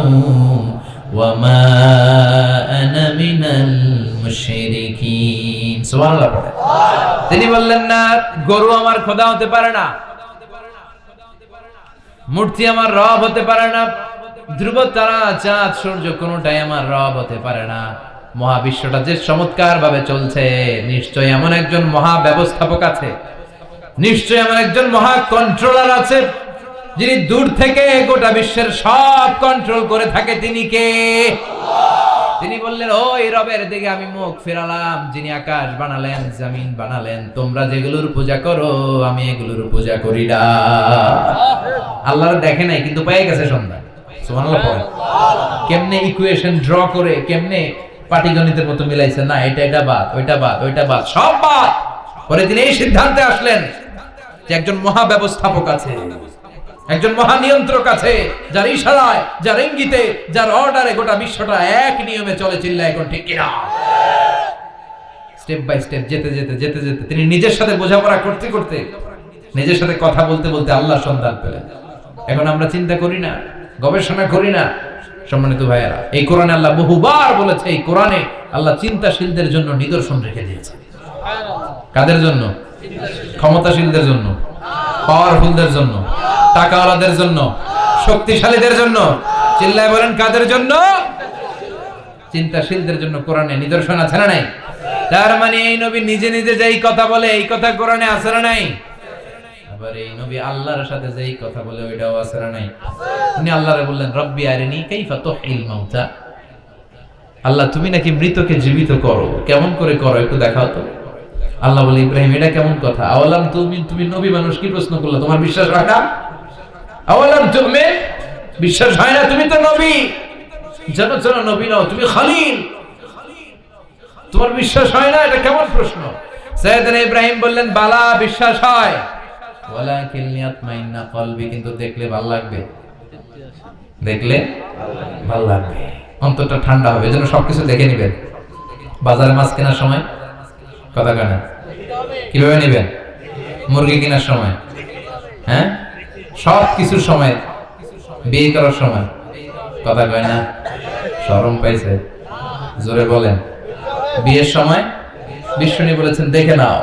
وما أنا من المشركين। সুবহানাল্লাহ পড়ে। তিনি বললেন না, গরু আমার খোদা হতে পারে না, মূর্তি আমার রব হতে পারে না, ধ্রুব তারা চাঁদ সূর্য কোনটাই আমার রব হতে পারে না। মহাবিশ্বটা যে চমৎকার ভাবে চলছে, নিশ্চয়ই এমন একজন মহা ব্যবস্থাপক আছে, নিশ্চয়ই এমন একজন মহা কন্ট্রোলার আছে, যিনি দূর থেকে গোটা বিশ্বের সব কন্ট্রোল করে থাকে। তিনি কে? তিনি বললেন, ওই রবের দিকে আমি মুখ ফেরালাম, যিনি আকাশ বানালেন, জমিন বানালেন। তোমরা যেগুলোর পূজা করো, আমি এগুলোর পূজা করি না। আল্লাহর দেখে নাই, কিন্তু পেয়ে গেছে সন্ধান। সুবহানাল্লাহ পড়ে। কেমনে ইকুয়েশন ড্র করে, কেমনে পাটিগণিতের মতো মিলাইছে, না এটা এটা বাদ, ওইটা বাদ, ওইটা বাদ, সব বাদ। পরে তিনি এই সিদ্ধান্তে আসলেন যে একজন মহা ব্যবস্থাপক আছে, একজন মহা নিয়ন্ত্রক আছে, যার ইশারায়, যার ইঙ্গিতে, যার অর্ডারে গোটা বিশ্বটা এক নিয়মে চলে। চিল্লায় এখন ঠিক কিনা? স্টেপ বাই স্টেপ যেতে যেতে যেতে যেতে তিনি নিজের সাথে বোঝাপড়া করতে করতে, নিজের সাথে কথা বলতে বলতে আল্লাহর সন্ধান পেলেন। এখন আমরা চিন্তা করি না, গবেষণা করি না। সম্মানিত ভাইয়েরা, এই কোরআনে আল্লাহ বহুবার বলেছে, এই কোরআনে আল্লাহ চিন্তাশীলদের জন্য নিদর্শন রেখে দিয়েছে। কাদের জন্য? ক্ষমতাশীলদের জন্য, পাওয়ারফুলদের জন্য, টাকাওয়ালাদের জন্য, শক্তিশালীদের জন্য। চিল্লায় বলেন, কাদের জন্য? চিন্তাশীলদের জন্য কোরআনে নিদর্শন আছে না নাই? তার মানে এই নবী নিজে নিজে যেই কথা বলে, এই কথা কোরআনে আছে না নাই? আবার এই নবী আল্লাহর সাথে যেই কথা বলে, ওইটাও আছে না নাই? উনি আল্লাহরে বললেন, রব্বি আরিনি কাইফা তুহিল মাউতা। আল্লাহ, তুমি নাকি মৃতকে জীবিত করো, কেমন করে করো একটু দেখাও তো। আল্লাহ বলে, ইব্রাহিম এটা কেমন কথা? আওয়ালাম তুমি নবী মানুষ, কি প্রশ্ন করলা? তোমার বিশ্বাস হয় না? আওয়ালাম তুমি বিশ্বাস হয় না? তুমি তো নবী, জানো জানো নবী নাও, তুমি খলিল, তোমার বিশ্বাস হয় না? এটা কেমন প্রশ্ন? সাইয়েদনা ইব্রাহিম বললেন, বালা, বিশ্বাস হয়, ওয়ালাকিন লিয়াতমাইন্না কলবি, কিন্তু দেখলে ভালো লাগবে, দেখলে ভালো লাগবে, অন্তরটা ঠান্ডা হবে। এজন্য সবকিছু দেখে নিবেন। বাজারে মাছ কেনার সময় কথা কেনা কিভাবে নিবেন? মুরগি কেনার সময়, হ্যাঁ, সব কিছুর সময়, বিয়ে করার সময় কথা কয় না? শরম পাইছে? জোরে বলেন। বিয়ের সময় বিষ্ণু বলেছেন, দেখে নাও।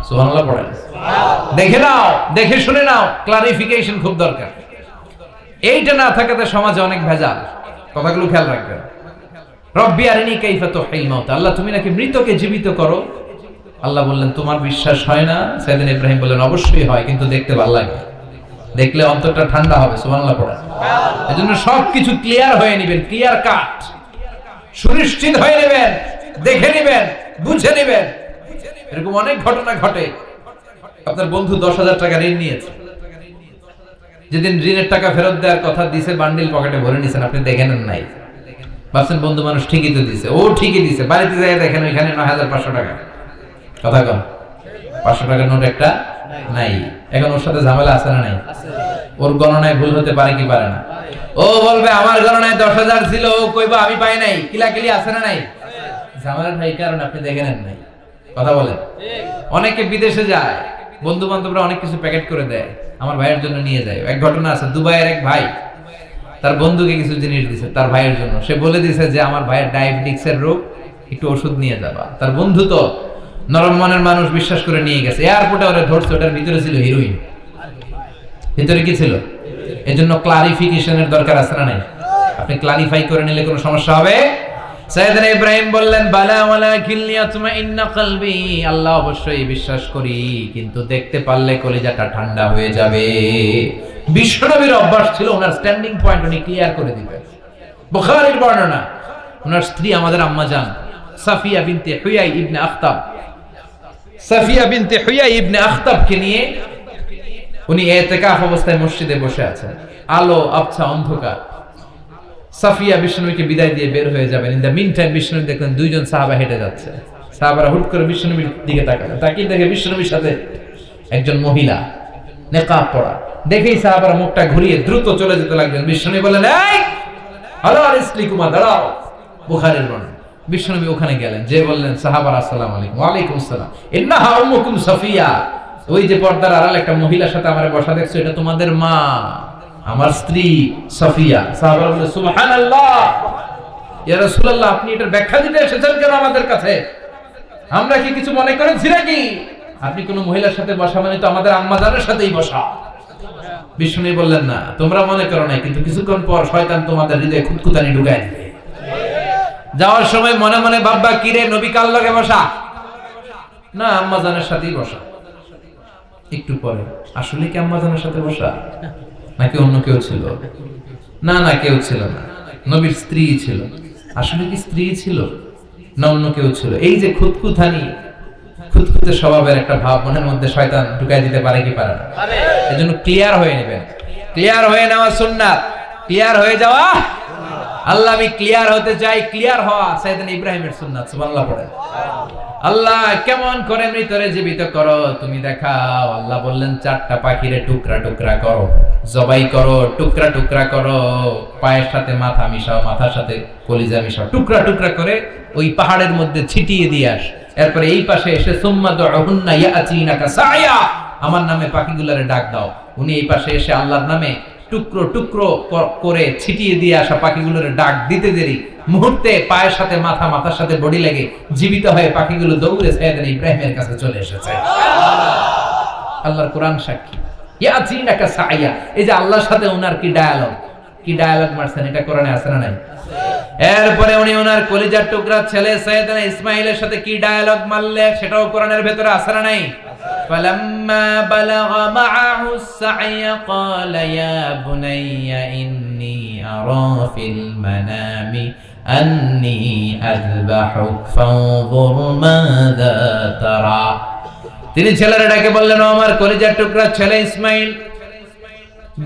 সুবহানাল্লাহ পড়েন। দেখে নাও, দেখে শুনে নাও। ক্লারিফিকেশন খুব দরকার। এইটা না থাকাতে সমাজে অনেক ভেজাল। কথাগুলো খেয়াল রাখবেন। রব্বি আরিনি কাইফা তুহিল মাউতা। আল্লাহ, তুমি নাকি মৃতকে জীবিত করো। আল্লাহ বললেন, তোমার বিশ্বাস হয় না? সাইয়েদনা ইব্রাহিম বললেন, অবশ্যই হয়, কিন্তু দেখতে ভালো লাগে, দেখলে অন্তরটা ঠান্ডা হবে। সুবহানাল্লাহ পড়েন। এজন্য সবকিছু ক্লিয়ার হয়ে নেবেন, ক্লিয়ার কাট, সুনিশ্চিত হয়ে নেবেন, দেখে নেবেন, বুঝে নেবেন। এরকম অনেক ঘটনা ঘটে। আপনার বন্ধু 10,000 টাকা ঋণ নিয়েছে, যেদিন ঋণের টাকা ফেরত দেওয়ার কথা দিছে, বান্ডিল পকেটে ভরে নিছেন, আপনি দেখেন নাই। ভাবছেন বন্ধু মানুষ, ঠিকই তো দিছে, ও ঠিকই দিছে। বাড়িতে যাই দেখেন ওইখানে 9,500 টাকা। কথা কন, 500 টাকার নোট একটা নাই। এখন ওর সাথে ঝামেলা আছে না নাই? ওর গণনায় ভুল হতে পারে কি পারে না? ও বলবে, আমার গণনায় 10,000 ছিল, ও কইবা আমি পাই নাই। কিলাকিলি আছে না নাই? ঝামেলাটা এই কারণে আপনি দেখে নেন নাই। কথা বলেন। অনেকে বিদেশে যায়, বন্ধু বান্ধবরা অনেক কিছু প্যাকেট করে দেয়, আমার ভাইয়ের জন্য নিয়ে যায়। এক ঘটনা আছে, দুবাইয়ের এক ভাই তার বন্ধুকে কিছু জিনিস দিছে তার ভাইয়ের জন্য। সে বলে দিছে যে আমার ভাইয়ের ডায়াবেটিক্সের রোগ, একটু ওষুধ নিয়ে যাবা। তার বন্ধু তো নরম মনের মানুষ, বিশ্বাস করে নিয়ে গেছে। এয়ারপোর্টে ওরা ধরছে, ওটার ভিতরে ছিল হিরোইন। ভিতরে কি ছিল? এজন্য ক্লারিফিকেশনের দরকার আছে না নাই? আপনি ক্লারিফাই করে নিলে কোনো সমস্যা হবে? সাইয়েদনা ইব্রাহিম বললেন, বালা ওয়ালাকিন লিয়াতমাইন্না কলবি। আল্লাহ, অবশ্যই বিশ্বাস করি, কিন্তু দেখতে পারলে কলিজাটা ঠান্ডা হয়ে যাবে। বিশ্বনবীর অভ্যাস ছিল, ওনার স্ট্যান্ডিং পয়েন্ট উনি ক্লিয়ার করে দিবেন। বুখারীর বর্ণনা, ওনার স্ত্রী আমাদের আম্মা জান সাফিয়া বিনতে হুয়াই ইবনে আখতাব, সাফিয়া বিনতে হুয়াই ইবনে আখতাবকে নিয়ে উনি ইতিকাফ অবস্থায় মসজিদে বসে আছেন। আলো আবছা, অন্ধকার। সাফিয়া বিষ্ণুকে বিদায় দিয়ে বের হয়ে যাবেন। In the meantime Vishnu দেখলেন দুইজন সাহাবা হেঁটে যাচ্ছে। সাহাবারা হুট করে বিষ্ণুর দিকে তাকালেন। তাকিয়ে দেখে বিষ্ণুর সাথে একজন মহিলা, নেকাব পরা। দেখেই সাহাবারা মুখটা ঘুরিয়ে দ্রুত চলে যেতে লাগলেন। বিষ্ণু বললেন, এই আলা রিসলিকুমা, দাঁড়াও। বুখারীর বর্ণনা। বিষ্ণু ওখানে গেলেন, যে বললেন, সাহাবারা আসসালামু আলাইকুম। ওয়া আলাইকুম আসসালাম। ইন্নাহা উম্মুকুম সাফিয়া। ওই যে পর্দার আড়াল একটা মহিলার সাথে আমারে বসা দেখছো, এটা তোমাদের মা, আমার স্ত্রী সাফিয়া। সাহাবারা বললেন, সুবহানাল্লাহ, ইয়া রাসূলুল্লাহ, আপনি এটার ব্যাখ্যা দিতে এসেছেন কেন আমাদের কাছে? আমরা কি কিছু মনে করেছি নাকি? আপনি কোন মহিলার সাথে বসা মানে তো আমাদের আম্মা জানের সাথেই বসা। বিষ্ণু বললেন না, তোমরা মনে করো না, কিন্তু কিছুক্ষণ পর শয়তান তোমাদের হৃদয়ে খুঁতখুঁতানি ঢুকায় দিবে। যাওয়ার সময় মনে মনে ভাববা, কিরে নবী কার লগে বসা? না, আম্মা জানের সাথেই বসা। একটু পরে আসলে কি আম্মা জানের সাথে বসা, নাকি অন্য কেউ ছিল? না না, কেউ ছিল না, নবীর স্ত্রী ছিল। আসলে কি স্ত্রী ছিল না অন্য কেউ ছিল? এই যে খুঁতখুঁতানি, খুঁতখুঁতে স্বভাবের একটা ভাব মনের মধ্যে শয়তান ঢুকাই দিতে পারে কি পারে না? এজন্য ক্লিয়ার হয়ে নেবেন। ক্লিয়ার হয়ে নেওয়া সুন্নাত, ক্লিয়ার হয়ে যাওয়া। আল্লাহ, আমি ক্লিয়ার হতে চাই। ক্লিয়ার হওয়া সাইয়েদনা ইব্রাহিমের সুন্নাত। সুবহানাল্লাহ পড়েন। আল্লাহ কেমন করে মৃতরে জীবিত করো তুমি দেখাও। আল্লাহ বললেন, 4টা পাখিরে টুকরা টুকরা করো, জবাই করো, টুকরা টুকরা করো, পায়ের সাথে মাথা মিশাও, মাথার সাথে কলিজা মিশাও, টুকরা টুকরা করে ওই পাহাড়ের মধ্যে ছিটিয়ে দিয়ে আস। এরপরে এই পাশে এসে সুম্মা দুহুন্না ইয়াতিনাকা সায়া, আমার নামে পাখিগুলোরে ডাক দাও। উনি এই পাশে এসে আল্লাহর নামে টুকরো টুকরো করে ছিটিয়ে দিয়ে আসা পাখিগুলোরে ডাক দিতে দেরি মুহূর্তে পায়ের সাথে মাথা, মাথার সাথে বডি লেগে জীবিত হয়ে পাখিগুলো দৌড়ে সাইয়েদনা ইব্রাহিমের কাছে চলে এসেছে। আল্লাহর কোরআন সাক্ষী। ইয়াতিনাকা সায়া, এই যে আল্লাহর সাথে ওনার কি ডায়ালগ মারছেন, এটা কোরআনে আছে না নাই? এরপরে উনি ওনার কলিজার টুকরা ছেলে সাইয়েদনা ইসমাইলের সাথে কি ডায়ালগ মারলেন, সেটাও কোরআনের ভেতরে আছে না নাই? فلما بلغ معه السعي قال يا بني إني أرى في المنام أني أذبحك فانظر ماذا ترى। তিনি ছেলের ডাকে বললেন, ও আমার কলিজার টুকরা ছেলে ইসমাইল,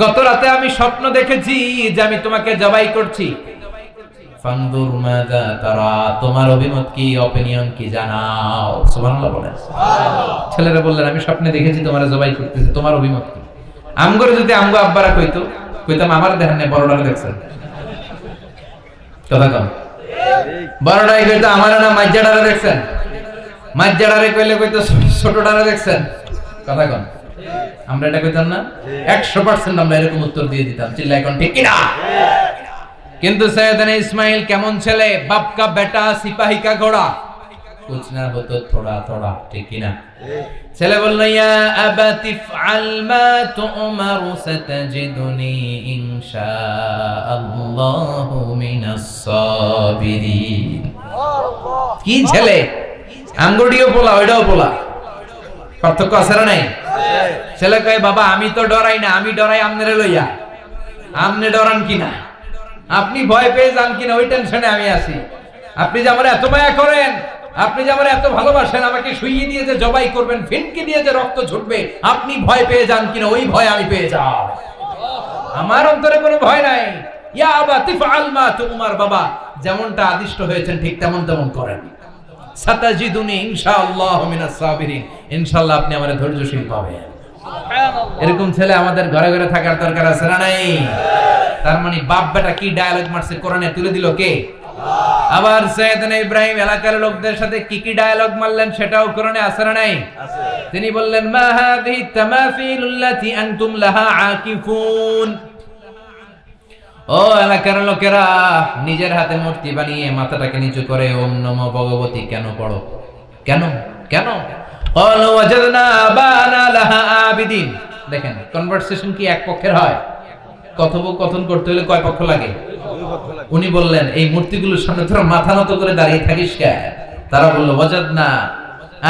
গত রাতে আমি স্বপ্ন দেখেছি যে আমি তোমাকে জবাই করছি। ফানজুর মাযা তারা, তোমার অভিমত কি, অপিনিয়ন কি জানাও। সুবহানাল্লাহ বলেন। ছেলেরা বললেন, আমি স্বপ্নে দেখেছি তোমারে জবাই করতেছি, তোমার অভিমত কি? আমগরে যদি আমগো আব্বারা কইতাম আমার দেখেন না, বড়ডারে দেখছেন, কথা কম, বড়ডারে কইতো আমার না মাজ্জাডারে দেখছেন, মাজ্জাডারে কইতো ছোটডারে দেখছেন, কথা কম। আমরা এটা কইতাম না? 100% আমরা এরকম উত্তর দিয়ে দিতাম। চিল্লা এখন ঠিক কি না? কিন্তু সৈয়দনা ইসমাইল কেমন ছেলে, বাপ কা বেটা সিপাহি কা ঘোড়া, কুছ না হতো থোড়া থোড়া, ঠিক কি না? ছেলে বলল, ইয়া আবাতি ফআল মা তুমারু সাতাজিদুনি ইনশাআল্লাহু মিনাস সাবিরিন। কি ছেলে, আঙ্গুটিও পোলা ওইটাও পোলা, পার্থক্য আছে না নাই? ছেলে কয়, বাবা আমি তো ডরাই না, আমি ডরাই আমনেরে লইয়া, আমনে ডরান কিনা, আপনি ভয় পেয়ে যান কিনা ওই টেনশনে আমি আছি। আপনি যে আমার এত মায়া করেন, আপনি যে আমার এত ভালোবাসেন, আমাকে শুইয়ে দিয়ে যে জবাই করবেন, ফিনকি দিয়ে যে রক্ত ছুটবে, আপনি ভয় পেয়ে যান কিনা ওই ভয় আমি পেয়ে যাই। আমার অন্তরে কোনো ভয় নাই। ইয়া আবাতি ফাআল মা তুমার, বাবা যেমনটা আদিষ্ট হয়েছেন ঠিক তেমন করেন। সাতাজিদুনি ইনশাআল্লাহু মিনাস সাবিরিন, ইনশাআল্লাহ আপনি আমারে ধৈর্যশীল পাবেন। এরকম ছেলে আমাদের ঘরে ঘরে থাকার দরকার আছে না নাই? তার মানে বাপ বেটা কি ডায়ালগ মারছে কোরআনে তুলে দিল কে? আবার সাইয়েদনা ইব্রাহিম এলাকার লোকদের সাথে কি কি ডায়ালগ মারলেন সেটাও কোরআনে আছে না নাই? তিনি বললেন, মা হাযিহি তামাসিলুল্লাতী আনতুম লাহা আকিফুন। ও এলাকার লোকেরা, নিজের হাতে মূর্তি বানিয়ে মাথাটাকে নিচু করে ওম নমো ভগবতী কেন পড়ো? কেন কেন? ক্বালু ওয়াজাদনা আবানা লাহা আবিদিন। দেখেন কনভারসেশন কি এক পক্ষের হয়? কথোপকথন করতে হলে কয় পক্ষ লাগে? উনি বললেন, এই মূর্তিগুলোর সামনে তোরা মাথা নত করে দাঁড়িয়ে থাকিস কেন? তারা বলল, ওয়াজাদনা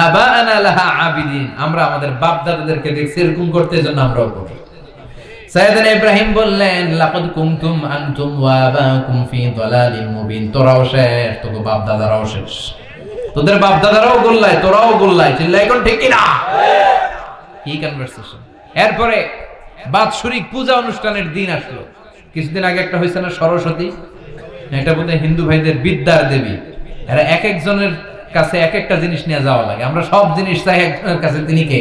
আবানা লাহা আবিদিন, আমরা আমাদের বাপ দাদাদেরকে দেখছি এরকম করতে, এজন্য আমরাও করি। সাইয়েদনা ইব্রাহিম বললেন, লাকাদ কুনতুম আনতুম ওয়া আবাকুম ফি দালালিন মুবিন, তোরাও শেষ, তোর বাপ দাদারাও শেষ, তোদের বাপ দাদারাও গোল্লায়, তোরাও গোল্লায়। চিল্লা এখন ঠিক কি না? কি কনভারসেশন। এরপরে বাৎসরিক পূজা অনুষ্ঠানের দিন আসলো। কিছুদিন আগে একটা হয়েছে না সরস্বতী, এটা বোধহয় হিন্দু ভাইদের বিদ্যার দেবী। এরা এক একজনের কাছে এক একটা জিনিস নিয়ে যাওয়া লাগে। আমরা সব জিনিস চাই একজনের কাছে, তিনি কে?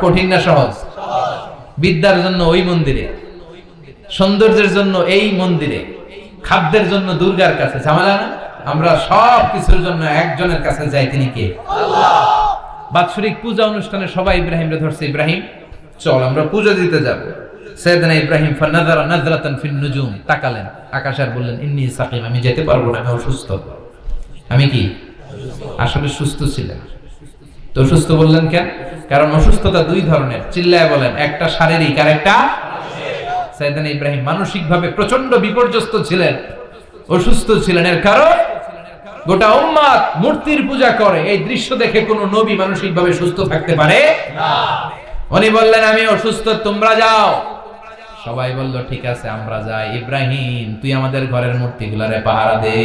কঠিন না সহজ? বিদ্যার জন্য ওই মন্দিরে, সৌন্দর্যের জন্য এই মন্দিরে, খাদ্যের জন্য দুর্গার কাছে, ঝামেলা না? আমরা সব কিছুর জন্য একজনের কাছে যাই, তিনি কে? আল্লাহ। বাৎসরিক পূজা অনুষ্ঠানে সবাই ইব্রাহিমরে ধরছে, ইব্রাহিম চল আমরা পূজা দিতে যাব। সাইয়েদনা ইব্রাহিম ফানাযারা নাযরাতান ফিন নুজুম, তাকালেন আকাশে আর বললেন, ইন্নী সাকিম, আমি যেতে পারবো না, আমি অসুস্থ। আমি কি আসলে সুস্থ ছিলেন। তো অসুস্থ বললেন কেন? কারণ অসুস্থতা দুই ধরনের, চিল্লায় বলেন। একটা শারীরিক আর একটা সাইয়েদনা ইব্রাহিম মানসিকভাবে প্রচন্ড বিপর্যস্ত ছিলেন, অসুস্থ ছিলেন। এর কারণ গোটা উম্মাত মূর্তির পূজা করে, এই দৃশ্য দেখে কোন নবী মানসিকভাবে সুস্থ থাকতে পারে না। উনি বললেন আমি অসুস্থ, তোমরা যাও। সবাই বলল ঠিক আছে আমরা যাই। ইব্রাহিম তুই আমাদের ঘরের মূর্তিগুলারে পাহারা দে।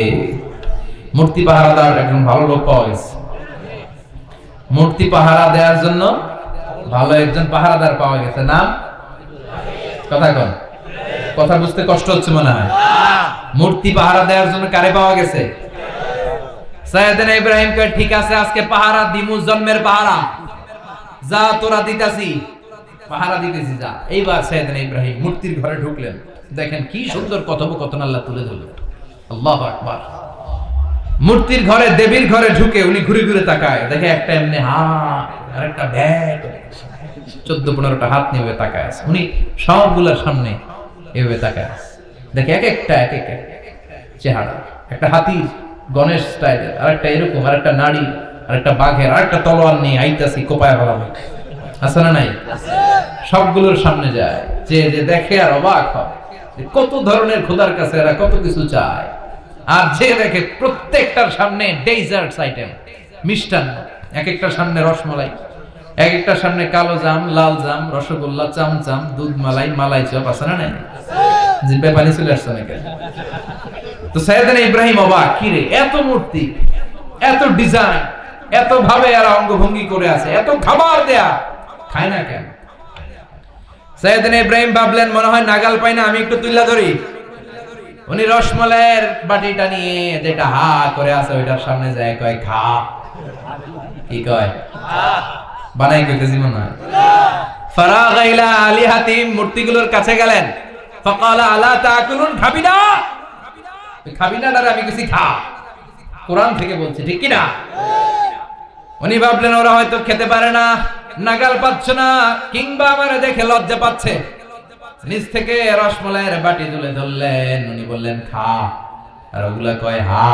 মূর্তি পাহারা দেওয়ার একজন ভালো লোক পাওয়া গেছে। মূর্তি পাহারা দেওয়ার জন্য ভালো একজন পাহারাদার পাওয়া গেছে। নাম কথা কন, কথা বুঝতে কষ্ট হচ্ছে মনে হয়। মূর্তি পাহারা দেওয়ার জন্য কারে পাওয়া গেছে? সাইয়েদনা ইব্রাহিম কয় ঠিক আছে আজকে পাহারা দিমু, জন্মের পাহারা। যা তোরা দিতাছি, পাহারা দিতেছি যা। এইবার সাইয়েদনা ইব্রাহিম মূর্তির ঘরে ঢুকলেন। দেখেন কি সুন্দর কথোপকথন আল্লাহ তুলে ধরলেন। আল্লাহু আকবার। মূর্তির ঘরে, দেবীর ঘরে ঢুকে উনি ঘুরে ঘুরে তাকায়, দেখে একটা এমনি হাত আর একটা ব্যাগ, 14-15টা হাত নিয়ে তাকায় আছে। উনি সবগুলোর সামনে এভাবে তাকায় আছে, দেখে এক একটা চেহারা। একটা হাতির গণেশ স্টাইলের, আর একটা এরকম, আর একটা নারী, আর একটা বাঘের, আর একটা তলোয়ার নিয়ে আইতাছি কোপায় ফেলা আছে না নাই? সবগুলোর সামনে যায়, যে যে দেখে আর অবাক হয় কত ধরনের খোদার কাছে এরা কত কিছু চায়। আর যে দেখে প্রত্যেকটার সামনে ডেজার্টস আইটেম, মিষ্টান্ন। এক একটার সামনে রসমালাই, এক একটার সামনে কালো জাম, লাল জাম, রসগোল্লা, চামচাম, দুধ মালাই, মালাই চপ আছে না নাই? জিব্বে পানি চলে আসছে নাকি? তো সাইয়েদনা ইব্রাহিম অবাক, কি রে এত মূর্তি, এত ডিজাইন, এত ভাবে আর অঙ্গভঙ্গি করে আছে, এত খাবার দেয়া, খায় না কেন? সাইয়েদনা ইব্রাহিম ভাবলেন মনে হয় নাগাল পাই না, আমি একটু তুইলা ধরি। উনি রসমালাইয়ের বাটিটা নিয়ে যেটা হা করে আছে ওইটার সামনে যায়, কয় খা। কি কয়? বানাই কইতেছি মনে হয়। ফারাগা ইলা আলিহাতিম, মূর্তিগুলোর কাছে গেলেন। ফাকালা আলা তাকুলুন, খাবি না? খাবি না? আমি কিছু খা, কোরআন থেকে বলছি, ঠিক কি না? উনি ভাবলেন ওরা হয়তো খেতে পারে না, নাগাল পাচ্ছে না, কিংবা আমার দেখে লজ্জা পাচ্ছে। নিচ থেকে রসমালাইয়ের বাটি তুলে ধরলেন। উনি বললেন খা, আর ওগুলা কয় হা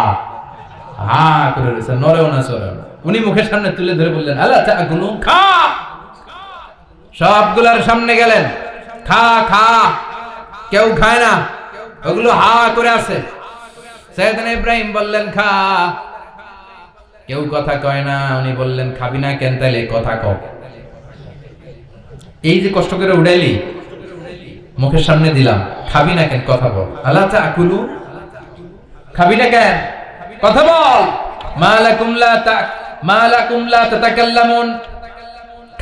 হা করে রয়েছে, নরেও না চড়েও না। উনি মুখের সামনে তুলে ধরে বললেন আল্লাহ তাকুলু, খা। সবগুলার সামনে গেলেন, খা খা। কেউ খায় না, ওগুলো হা করে আছে। সাইয়েদনা ইব্রাহিম বললেন খা, কেউ কথা কয় না। উনি বললেন খাবি না কেন? তাইলে কথা কও। এই যে কষ্ট করে উড়াইলি, মুখের সামনে দিলাম, খাবি না কেন? কথা বল। আলা তাকুলু, খাবি না কেন? কথা বল। মালাকুম লা তাতাকাল্লামুন,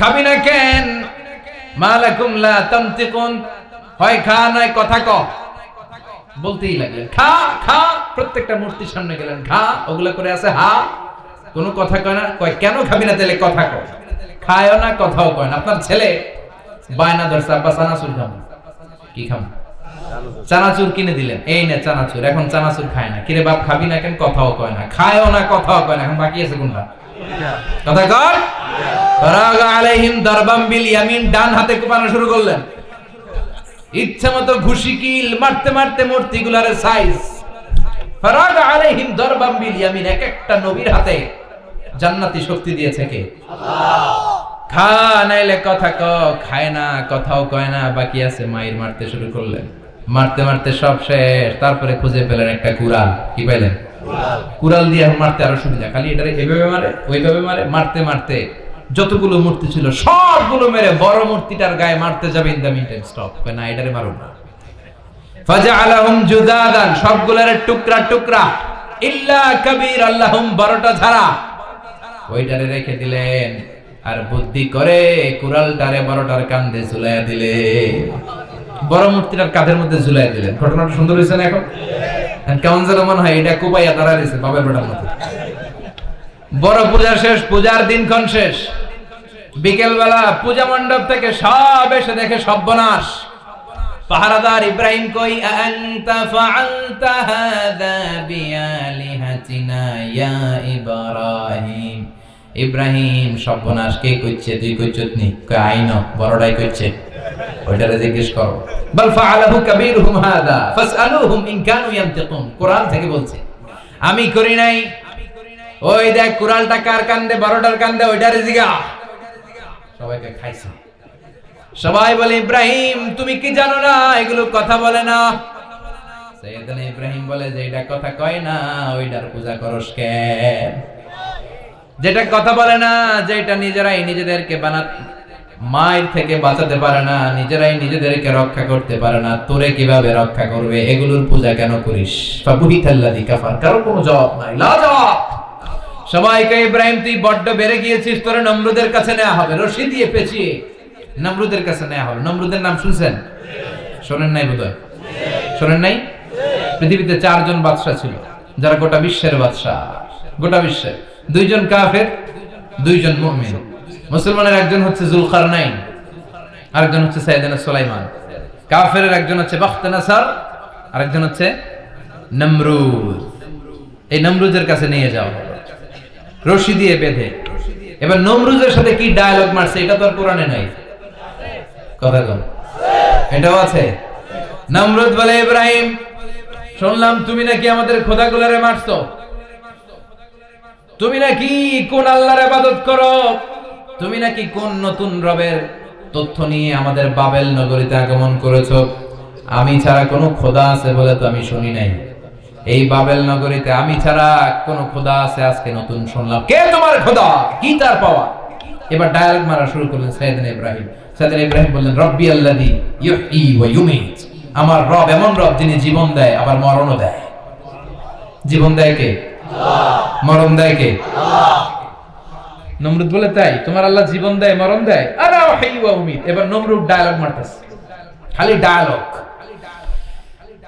খাবি না কেন? মালাকুম লা তানতিকুন, হয় খা নয় কথা ক। বলতেই লাগলেন খা খা। প্রত্যেকটা মূর্তির সামনে গেলেন, খা। ওগুলা করে আছে হা, কোনো কথা কয় না। কয় কেন খাবি না? তাহলে কথা কয়। খায়ও না, কথাও কয় না। আপনার ছেলে বায়না ধরছে আব্বা চানাচুর খাবো। কি খাবো? চানাচুর কিনে দিলেন, এই না চানাচুর। এখন চানাচুর খায় না। কিরে বাপ খাবি না কেন? কথাও কয় না, খায়ও না, কথাও কয় না। এখন বাকি আছে কোনটা? কথা কর। ফারাগা আলাইহিম দারবাম বিল ইয়ামিন, ডান হাতে কোপানো শুরু করলেন। ইচ্ছা মতো ঘুষি কিল মারতে মারতে মূর্তিগুলার সাইজ। ফারাগা আলাইহিম দারবাম বিল ইয়ামিন, এক একটা নবীর হাতে জান্নাতি শক্তি দিয়েছে কে? আল্লাহ। খা নাইলে কথা ক, খায় না, কথাও কয় না, বাকি আছে। মাইর মারতে শুরু করলেন, মারতে মারতে সব শেষ। তারপরে খুঁজে পেলেন একটা কুড়াল। কি পাইলেন? কুড়াল দিয়ে মারতে আরো সুবিধা, খালি এটারে এভাবে মারে, ওইভাবে মারে। মারতে মারতে যতগুলো মূর্তি ছিল সবগুলো মেরে বড় মূর্তিটার গায়ে মারতে যাবে, in the meantime stop, না এটারে মারুন না। ফাজআলাহুম জুদাদান, সবগুলোর টুকরা টুকরা। ইল্লা কাবীর, আল্লাহুম, বড়টা ছাড়া। ওইটারে রেখে দিলেন, আর বুদ্ধি করে কুড়ালটারে বড়টার কাঁধে ঝুলাইয়া দিলে, বড় মূর্তিটার কাঁধের মধ্যে ঝুলাইয়া দিলেন। ঘটনাটা সুন্দর হয়েছে না? এখন কেমন যেন মনে হয় এটা কোপাইয়া দাঁড়া রয়েছে বাবার বেটার মতো। বড় পূজা শেষ, পূজার দিনক্ষণ শেষ। বিকেল বেলা পূজা মণ্ডপ থেকে সব এসে দেখে সর্বনাশ। পাহারাদার ইব্রাহিম কই, আনতা ফাআলতা হাযা বিআলিহাতিনা ইয়া ইব্রাহিম। ইব্রাহিম সর্বনাশ কে কইছে? তুই কইছত নি? কই আইন বড়টাই কইছে, ওইটারে জিজ্ঞেস করো। বাল ফাআলাহু কাবীরুহুম হাযা ফাসআলুহুম ইন কানু ইয়ানতিকুন। কোরআন থেকে বলছে, আমি করি নাই, ওই দেখ কুড়ালটা কার কান্দে, 12টার কান্দে, ওইটারে জিগা। সবাইকে খাইছে। সবাই বলে ইব্রাহিম তুমি কি জানো না এগুলো কথা বলে না? সাইয়েদনা ইব্রাহিম বলে যে এটা কথা কয় না ওইটার পূজা করস কেন? যেটা কথা বলে না, যেটা নিজেরাই নিজেদেরকে মায়ের থেকে বাঁচাতে পারে না, নিজেরাই নিজেদেরকে রক্ষা করতে পারে না, তোরে কিভাবে রক্ষা করবে? এগুলোর পূজা কেন করিস? ফাবুহিতাল্লাযী কাফার। কারো কোনো জবাব নাই, লা জবাব। সবাইকে ইব্রাহিম তুই বড্ড বেড়ে গিয়েছিস, তোরে নমরুদের কাছে নেওয়া হবে, রশি দিয়ে পেঁচিয়ে নমরুদের কাছে নেওয়া হবে। নমরুদের নাম শুনছেন? শোনেন নাই বোধহয়? শোনেন নাই? পৃথিবীতে 4 জন বাদশা ছিল যারা গোটা বিশ্বের বাদশা। গোটা বিশ্বের 2 জন কাফের, 2 জন মুমিন। মুসলমানের একজন হচ্ছে যুলকারনাইন, আরেকজন হচ্ছে সাইয়েদনা সুলাইমান। কাফেরের একজন হচ্ছে বাখতানাসার, আরেকজন হচ্ছে নমরুদ। এই নমরুদের কাছে নিয়ে যাও রশি দিয়ে বেঁধে। এবার নমরুদের সাথে কি ডায়ালগ মারছে এটা তো আর কোরআনে নাই। কথা কম, এটাও আছে। নমরুদ বলে ইব্রাহিম শুনলাম তুমি নাকি আমাদের খোদাগুলোরে মারছো, তুমি নাকি কোন আল্লাহর ইবাদত করো, তুমি নাকি কোন নতুন রবের তথ্য নিয়ে আমাদের বাবেল নগরীতে আগমন করেছো। আমি ছাড়া কোনো খোদা আছে বলে তো আমি শুনি নাই। এই বাবেল নগরীতে আমি ছাড়া কোন খোদা আছে আজকে নতুন শুনলাম। কে তোমার খোদা? কি তার পাওয়া? এবার ডায়ালগ মারা শুরু করলেন সাইয়েদনা ইব্রাহিম। সাইয়েদনা ইব্রাহিম বললেন রব্বি আল্লাযী ইউহয়ী ওয়া ইউমীত। আমার রব এমন রব যিনি জীবন দেয় আবার মরণও দেয়। জীবন দেয় কে? আল্লাহ। মরণ দেয় কে? আল্লাহ। নমরুদ বলে তাই তোমার আল্লাহ জীবন দেয় মরণ দেয়? আনা উহয়ী ওয়া উমীত। এবার নমরুদ ডায়ালগ মারতেছে, খালি ডায়ালগ।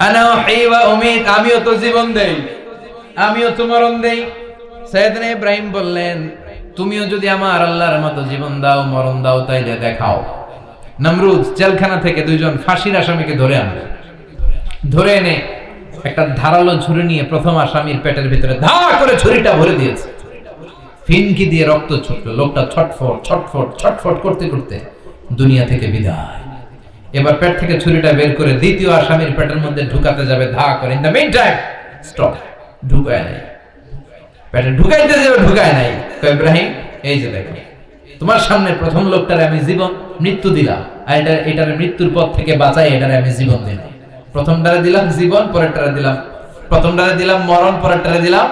আনা উহয়ী ওয়া উমীত, আমিও তো জীবন দেই, আমিও তো মরণ দেই। সাইয়েদনা ইব্রাহিম বললেন তুমিও যদি আমার আল্লাহর মতো জীবন দাও মরণ দাও তাইলে দেখাও। নমরুদ জেলখানা থেকে 2 জন ফাঁসির আসামিকে ধরে আনলো। ধরে এনে একটা ধারালো ছুরি নিয়ে প্রথম আসামির পেটের ভিতরে ধা করে ছুরিটা ভরে দিয়েছে। ফিনকি দিয়ে রক্ত ছুটলো। লোকটা ছটফট ছটফট ছটফট করতে করতে দুনিয়া থেকে বিদায়। এবার পেট থেকে ছুরিটা বের করে দ্বিতীয় আসামির পেটের মধ্যে ঢুকাতে যাবে ধা করে। In the meantime stop, ঢুকায় নাই। পেটে ঢুকাইতে যাবে, ঢুকায় নাই। তো ইব্রাহিম এই যে দেখো তোমার সামনে প্রথম লোকটারে আমি জীবন মৃত্যু দিলাম, আর এটার মৃত্যুর পথ থেকে বাঁচাই এটারে আমি জীবন দিলাম। প্রথমটারে দিলাম জীবন, পরেরটারে দিলাম, প্রথমটারে দিলাম মরণ, পরেরটারে দিলাম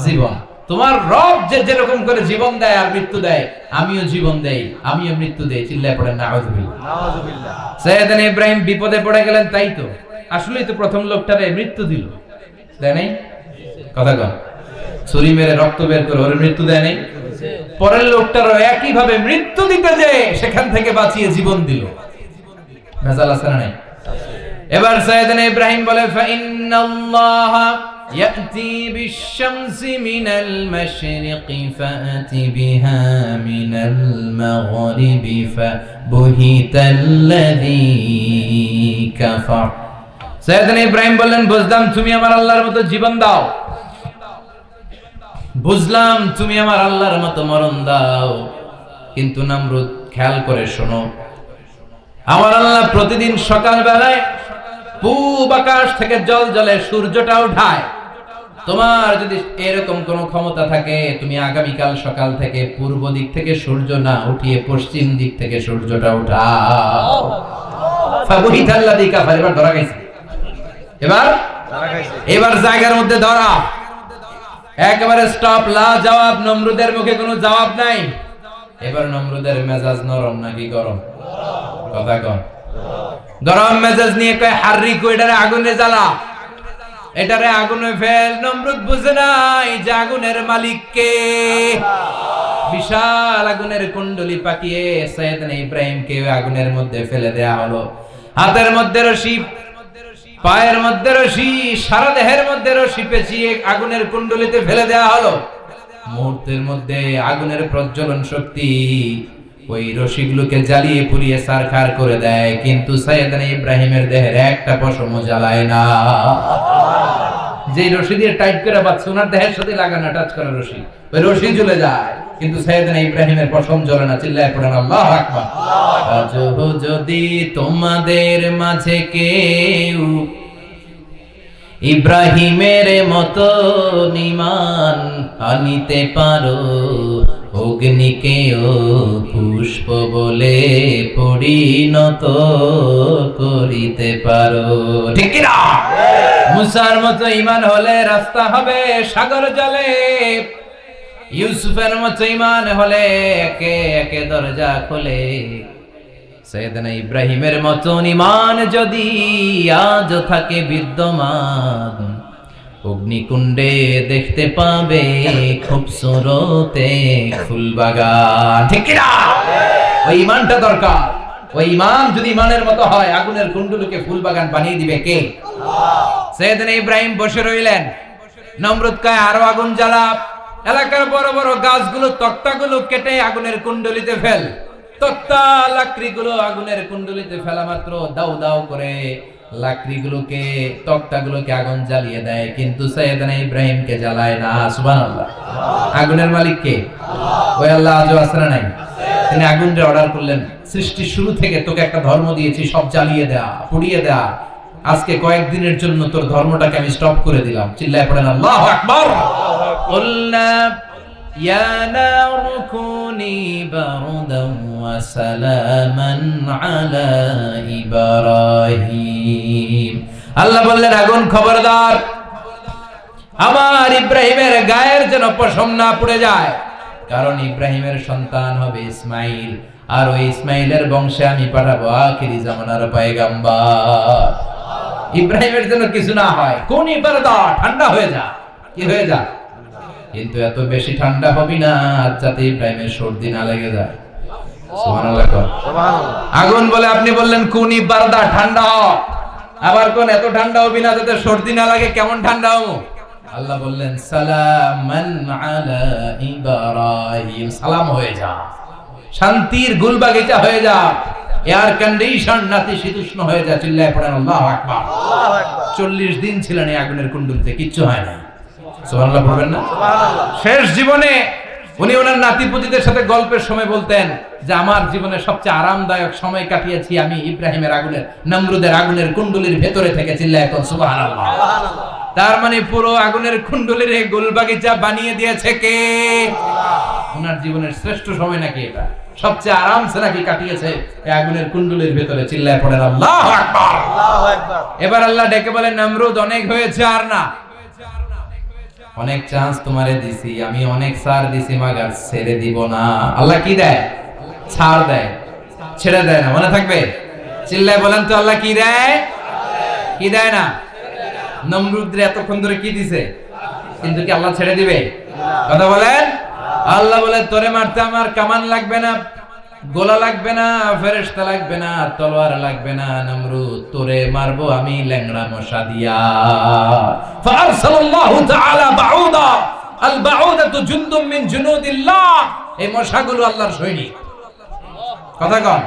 জীবন। তোমার রব যে যেরকম করে জীবন দেয় আর মৃত্যু দেয়, আমিও জীবন দেই আমিও মৃত্যু দেই। চিল্লায় পড়েন নাউযুবিল্লাহ, নাউযুবিল্লাহ। সাইয়েদনা ইব্রাহিম বিপদে পড়ে গেলেন। তাই তো আসলেই তো প্রথম লোকটারে মৃত্যু দিল, দেয় নাই? কথা কন, ছুরি মেরে রক্ত বের করে ওর মৃত্যু দেয় নাই? পরের লোকটারও একই ভাবে মৃত্যু দিতে যে সেখান থেকে বাঁচিয়ে জীবন দিল। ভেজাল আছে না নাই? এবার সাইয়েদনা ইব্রাহিম বলে ফাইন্নাল্লাহা ইয়াতি বিশ-শামসি মিনাল মাশরিকি ফাআতি বিহা মিনাল মাগরিবি ফাবুহিতাল্লাযী কাফার। সাইয়েদনা ইব্রাহিম বললেন বুঝলাম তুমি আমার আল্লাহর মতো জীবন দাও, বুঝলাম তুমি আমার আল্লাহর মতো মরণ দাও, কিন্তু নমরুদ খেয়াল করে শোনো, আমার আল্লাহ প্রতিদিন সকাল বেলায় পূব আকাশ থেকে জল জলে সূর্যটা উঠায়। তোমার যদি এরকম কোন ক্ষমতা থাকে তুমি আগামীকাল সকাল থেকে পূর্ব দিক থেকে সূর্য না উঠিয়ে পশ্চিম দিক থেকে সূর্যটা উঠাও। ফাবুহিতাল্লাযী কাফার। এবার ধরা গেছে, এবার জায়গার মধ্যে ধরা, একেবারে স্টপ, লা জবাব। নমরুদের মুখে কোনো জবাব নাই। এবার নমরুদের মেজাজ নরম নাকি গরম? কথা কন। গরম মেজাজ নিয়ে কয় হাররিকু, এটারে আগুনে জ্বালা, এটারে আগুনে ফেল। নমরুদ বুঝে নাই যে আগুনের মালিক কে। বিশাল আগুনের কুণ্ডলি পাকিয়ে সাইয়েদনা ইব্রাহিমকে আগুনের মধ্যে ফেলে দেয়া হলো। হাতের মধ্যে রশি, পায়ের মধ্যে রশি, সারা দেহের মধ্যে রশি পেঁচিয়ে আগুনের কুণ্ডলিতে ফেলে দেওয়া হলো। মুহূর্তের মধ্যে আগুনের প্রজ্বলন শক্তি ওই রশিগুলোকে জ্বালিয়ে পুড়িয়ে ছারখার করে দেয়, কিন্তু সাইয়েদনা ইব্রাহিমের দেহের একটা পশমও জ্বালায় না। যে রশি দিয়ে টাইট করে বাঁধছে ওনার দেহের সাথে লাগানো টাচ করা রশি, ওই রশি জ্বলে যায়, কিন্তু সাইয়েদনা ইব্রাহিমের পশম জ্বলে না। চিল্লায় পড়েন আল্লাহু আকবার। আজও যদি তোমাদের মাঝে কেউ ইব্রাহিমের মতো ঈমান আনিতে পারো, অগ্নিকেও পুষ্প বলে পরিণত করিতে পারো। ঠিক কি না? মুসার মতো ঈমান হলে রাস্তা হবে সাগর জলে, ইউসুফের মতো ঈমান হলে একে একে দরজা খোলে। সৈয়দনা ইব্রাহিমের মতো ঈমান যদি আজ থাকে বিদ্যমান, অগ্নিকুণ্ডে দেখতে পাবে খুবসুরতে ফুলবাগান। ঠিক কি না? ওই ঈমানটা দরকার। ওই ঈমান যদি ঈমানের মতো হয়, আগুনের কুণ্ডুলকে ফুলবাগান বানিয়ে দিবে কে? সৈয়দনা ইব্রাহিম বসে রইলেন, নমরুদ কয় আরো আগুন জ্বালা, এলাকার বড় বড় গাছগুলো তক্তাগুলো কেটে আগুনের কুণ্ডলিতে ফেল। তক্তা লাকড়িগুলো আগুনের কুণ্ডলিতে ফেলা মাত্র দাউ দাউ করে লাকড়িগুলোকে তক্তাগুলোকে আগুন জ্বালিয়ে দেয়, কিন্তু সৈয়দনা ইব্রাহিমকে জ্বালায় না। সুবহানাল্লাহ। আগুনের মালিক কে? ওই আল্লাহ আজও আসরা নাই। তিনি আগুনকে অর্ডার করলেন, সৃষ্টির শুরু থেকে তোকে একটা ধর্ম দিয়েছি, সব জ্বালিয়ে দেয়া, পুড়িয়ে দেয়া। আজকে কয়েকদিনের জন্য তোর ধর্মটাকে আমি স্টপ করে দিলাম। চিল্লায় পড়েন আল্লাহু আকবার। কুলনা ইয়া নারু কুনি বারদান ওয়া সালামান আলা ইব্রাহিম। আল্লাহ বললেন, আগুন খবরদার, আমার ইব্রাহিমের গায়ের যেন পশম না পুড়ে যায়, কারণ ইব্রাহিমের সন্তান হবে ইসমাইল, আর ওই ইসমাইলের বংশে আমি পাঠাবো আখিরি জামানার পয়গম্বর। ইব্রাহিমের জন্য কিছু না হয়, কোন ইবারদা ঠান্ডা হয়ে যা, কি হয়ে যা, কিন্তু এত বেশি ঠান্ডা হবি না যাতে ইব্রাহিমের সর্দি না লেগে যায়। সুবহানাল্লাহ। আগুন বলে, আপনি বললেন কোন ইবারদা ঠান্ডা হ, আবার কোন এত ঠান্ডা হবি না যাতে সর্দি না লাগে, কেমন ঠান্ডা হবো? আল্লাহ বললেন সালামান আলা ইব্রাহিম, সালাম হয়ে যা, শান্তির গুলবাগিচা হয়ে যা, এয়ার কন্ডিশন নাতিশীতোষ্ণ হয়ে যা। চিল্লায় পড়েন আল্লাহু আকবার। 40 দিন ছিলেন এই আগুনের কুণ্ডলিতে, কিচ্ছু হয় না। সুবহানাল্লাহ বলবেন না? শেষ জীবনে উনি ওনার নাতিপুতিদের সাথে গল্পের সময় বলতেন যে আমার জীবনে সবচেয়ে আরামদায়ক সময় কাটিয়েছি আমি ইব্রাহিমের আগুনের, নমরুদের আগুনের কুণ্ডলির ভেতরে থেকে। চিল্লায় এখন সুবহানাল্লাহ। তার মানে পুরো আগুনের কুণ্ডলির এই গোলবাগিচা বানিয়ে দিয়েছে কে? ওনার জীবনের শ্রেষ্ঠ সময় নাকি এটা, সবচেয়ে আরামসে নাকি কাটিয়েছে এই আগুনের কুণ্ডলির ভেতরে। চিল্লায় পড়েন আল্লাহু আকবার। এবার আল্লাহ ডেকে বলেন, নমরুদ অনেক হয়েছে, আর না, অনেক চান্স তোমারে দিছি আমি, অনেক ছাড় দিছি, মাগার ছেড়ে দিব না। আল্লাহ কি দেয়? ছাড় দেয়, ছেড়ে দেয় না। মনে থাকবে? চিল্লায় বলেন তো, আল্লাহ কি দেয়? কি দেয় না? নমরুদরে এতক্ষণ ধরে কি দিছে, কিন্তু কি আল্লাহ ছেড়ে দিবে? কথা বলেন। আল্লাহ বলে, তোরে মারতে আমার কামান লাগবে না, গোলা লাগবে না, ফেরেশতা লাগবে না, তলোয়ার লাগবে না, নমরুদ তোরে মারবো আমি ল্যাংড়া মশা দিয়া। ফারসালাল্লাহু তাআলা বাউদা, আল বাউদাতু জুনদুম মিন জুনুদিল্লাহ। এই মশাগুলো আল্লাহর সৈনিক। কথা কন।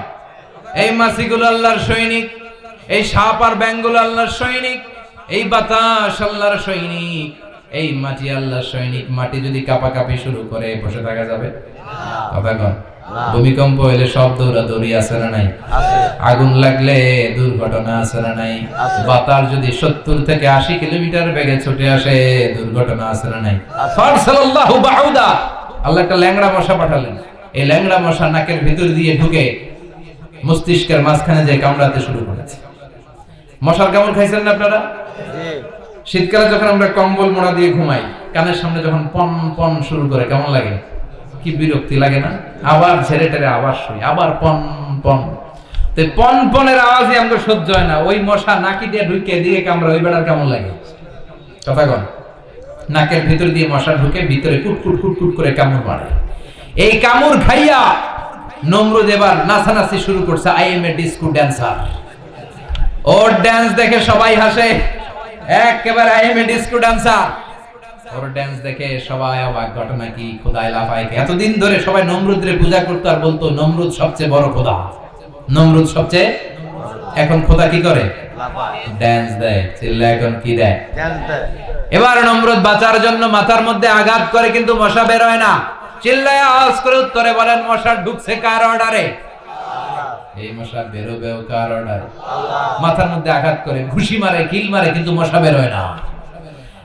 এই মাছিগুলো আল্লাহর সৈনিক, এই সাপ আর ব্যাঙগুলো আল্লাহর সৈনিক, এই বাতাস আল্লাহর সৈনিক, এই মাটি আল্লাহর সৈনিক। মাটি যদি কাঁপাকাঁপি শুরু করে, বসে থাকা যাবে? কথা কন। ভূমিকম্প হলে সব দৌড়াদৌড়ি আছে না নাই? আগুন লাগলে দুর্ঘটনা আছে না নাই? বাতাস যদি 70 থেকে 80 কিলোমিটার বেগে ছুটে আসে, দুর্ঘটনা আছে না নাই? ফারসালাল্লাহু বাউদা, আল্লাহ একটা ল্যাংড়া মশা পাঠালেন। এই ল্যাংড়া মশা নাকের ভিতর দিয়ে ঢুকে মস্তিষ্কের মাঝখানে যে কামড়াতে শুরু করেছে। মশার কামড় খাইছেন না আপনারা? শীতকালে যখন আমরা কম্বল মোড়া দিয়ে ঘুমাই, কানের সামনে যখন পন পন শুরু করে, কেমন লাগে? কি বিরক্তি লাগে না? আবার ঝেড়ে টেরে আবার শুই, আবার পন পন। তো পন পনের আওয়াজই আমাদের সহ্য হয় না। ওই মশা নাকি দিয়ে ঢুকে দিয়ে কামড়া, ওই বেড়ার কেমন লাগে? কথা কন। নাকের ভিতর দিয়ে মশা ঢুকে ভিতরে কুটকুট কুটকুট করে কামড় মারে। এই কামড় খাইয়া নমরুদ এবার নাচানাচি শুরু করছে। I M A disco dancer. Or dance দেখে সবাই হাসে, একেবারে I M A disco dancer. Or dance দেখে সবাই অবাক। ঘটনা কি? খোদাই লাফায়। এতদিন ধরে সবাই নমরুদরে পূজা করতো আর বলতো নমরুদ সবচেয়ে বড় খোদা, নমরুদ সবচেয়ে। এখন খোদা কি করে? ড্যান্স দেয়। চিল্লা এখন কি দেয়? এবার নমরুদ বাঁচার জন্য মাথার মধ্যে আঘাত করে, কিন্তু মশা বের হয় না। চিল্লায় আওয়াজ করে উত্তরে বলেন, মশা ঢুকছে কার অর্ডারে? এই মশা বেরোবেও কার অর্ডারে? মাথার মধ্যে আঘাত করে, ঘুষি মারে, কিল মারে, কিন্তু মশা বের হয় না।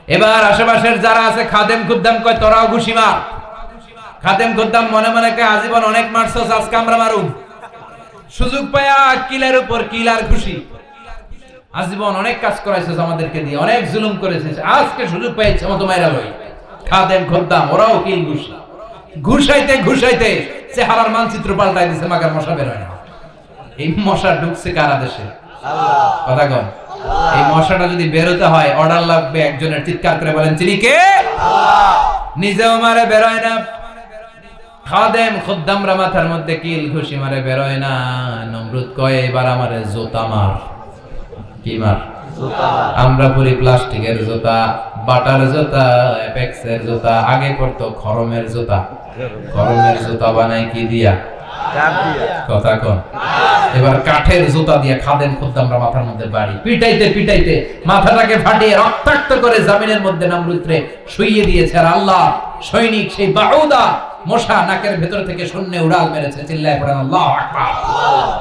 এবার আশেপাশের যারা আছে খাদেম খুদ্দাম কয় তোরাও ঘুষি মার। খাদেম খুদ্দাম মনে মনে কয় আজীবন অনেক মারছস, আজকে আমরা মারুম। সুযোগ পায়া কিলের উপর কিল আর খুশি। আজীবন অনেক কাজ করাইছিস আমাদেরকে দিয়ে, অনেক জুলুম করেছিস, আজকে সুযোগ পাইছে মতো মাইরা লই। খাদেম খুদ্দাম ওরাও কিল ঘুষি। ঘুষাইতে ঘুষাইতে চেহারার মানচিত্র পাল্টাই দিছে, মাগার মশা বের হয় না। এই মশা ঢুকছে কারা দেশে? কথা কন। এই মশাটা যদি বেরোতে হয় অর্ডার লাগবে একজনের, চিৎকার করে বলেন তিনি কে? নিজেও মারে বেরোয় না, খাদেম খুদ্দামরা মাথার মধ্যে কিল ঘুষি মারে বেরোয় না। নমরুদ কয় এবার আমারে জুতা মার। কি মার? আমরা পরি প্লাস্টিকের জুতা, বাটার জুতা, অ্যাপেক্সের জুতা, আগে পড়তো খরমের জুতা। খরমের জুতা বানাই কি দিয়া? কথা কন। এবার কাঠের জুতা দিয়ে খাদেম খুদ্দামরা মাথার মধ্যে বাড়ি, পিটাইতে পিটাইতে মাথাটাকে ফাটিয়ে রক্তাক্ত করে জমিনের মধ্যে নমরুদরে শুইয়ে দিয়েছে। আর আল্লাহ সৈনিক সেই বাউদা মশা নাকের ভেতর থেকে শূন্যে উড়াল মেরেছে। চিল্লায় পড়েন আল্লাহু আকবার।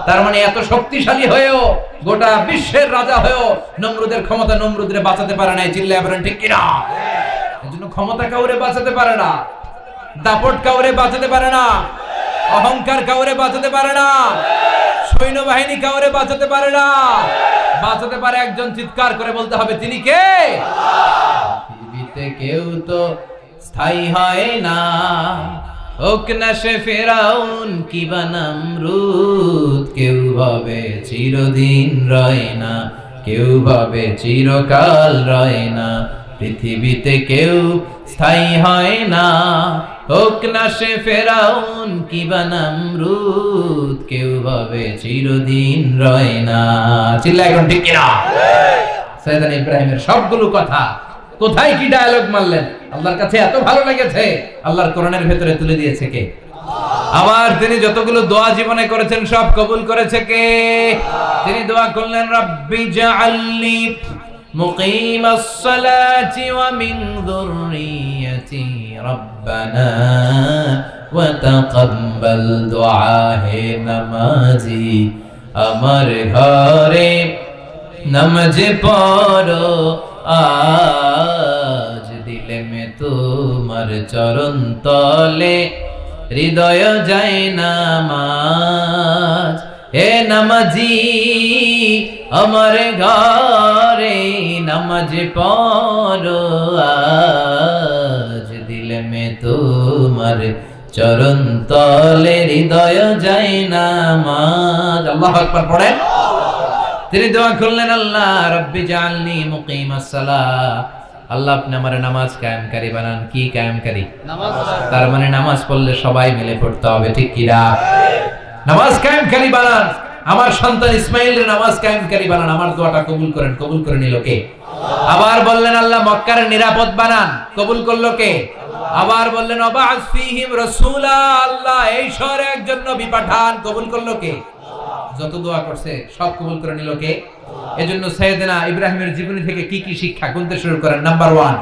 তার মানে এত শক্তিশালী হয়েও, গোটা বিশ্বের রাজা হয়েও নমরুদের ক্ষমতা নমরুদরে বাঁচাতে পারে নাই। চিল্লায় পড়েন ঠিক কিনা? এজন্য ক্ষমতা কাউরে বাঁচাতে পারে না, দাপট কাউরে বাঁচাতে পারে না, অহংকার কাউরে বাঁচাতে পারে না, সৈন্যবাহিনী কাউরে বাঁচাতে পারে না। বাঁচাতে পারে একজন, চিৎকার করে বলতে হবে তিনি কে? পৃথিবীতে কেউ তো স্থায়ী হয় না, হোক না সে ফেরাউন কিবা নমরুদ। কেউ ভাবে চিরদিন রয় না, কেউ ভাবে চিরকাল রয় না। পৃথিবীতে কেউ স্থায়ী হয় না, হোক না সে ফেরাউন কিবা নমরুদ। কেউ ভাবে চিরদিন রয় না। চিল্লা এখন ঠিক কিনা? সৈয়দনা ইব্রাহিমের সবগুলো কথা কোথায় কি ডায়ালগ মারলেন, আল্লাহর কাছে এত ভালো লেগেছে, আল্লাহর কোরআনের ভেতরে তুলে দিয়েছে কে? আবার তিনি যতগুলো দোয়া জীবনে করেছেন সব কবুল করেছে কে? তিনি দোয়া করলেন রাব্বি জাআলনি মুকিমাস সালাতি ওয়া মিন যুররিয়্যাতি রাব্বানা ওয়া তাকাব্বাল দুআ। হে নামাজি আমার ঘরে নামাজ পড়ো আজ, দিলে মে তোমার চরণ তলে হৃদয় যায় নামাজ। হে নামাজি আমার ঘরে নামাজ পড়ো আজ, দিলে মে তোমার চরণ তলে হৃদয় যায় নামাজ। আল্লাহু আকবার পড়েন। তিনি দোয়া করলেন আল্লাহ রাব্বি জাআলনি মুকিমাস সালাহ, আল্লাহ আপনি আমার নামাজ কায়েমকারী বানান। কি কায়েমকারী? নামাজ। তার মানে নামাজ পড়লে সবাই মিলে পড়তে হবে, ঠিক কি না? নামাজ কায়েমকারী বানান। আমার সন্তান ইসমাইলের নামাজ কায়েমকারী বানান। আমার দোয়াটা কবুল করেন। কবুল করে নিল কে? আবার বললেন আল্লাহ মক্কার নিরাপদ বানান। কবুল করলো কে? আবার বললেন ওয়াবা'আস ফীহিম রাসূলা, আল্লাহ এই শহরে একজন নবী পাঠান। কবুল করলো কে? যত দোয়া করছে সব কবুল করে নিল কে? এজন্য সাইয়েদনা ইব্রাহিমের জীবনী থেকে কি কি শিক্ষা গুনতে শুরু করেন। নাম্বার 1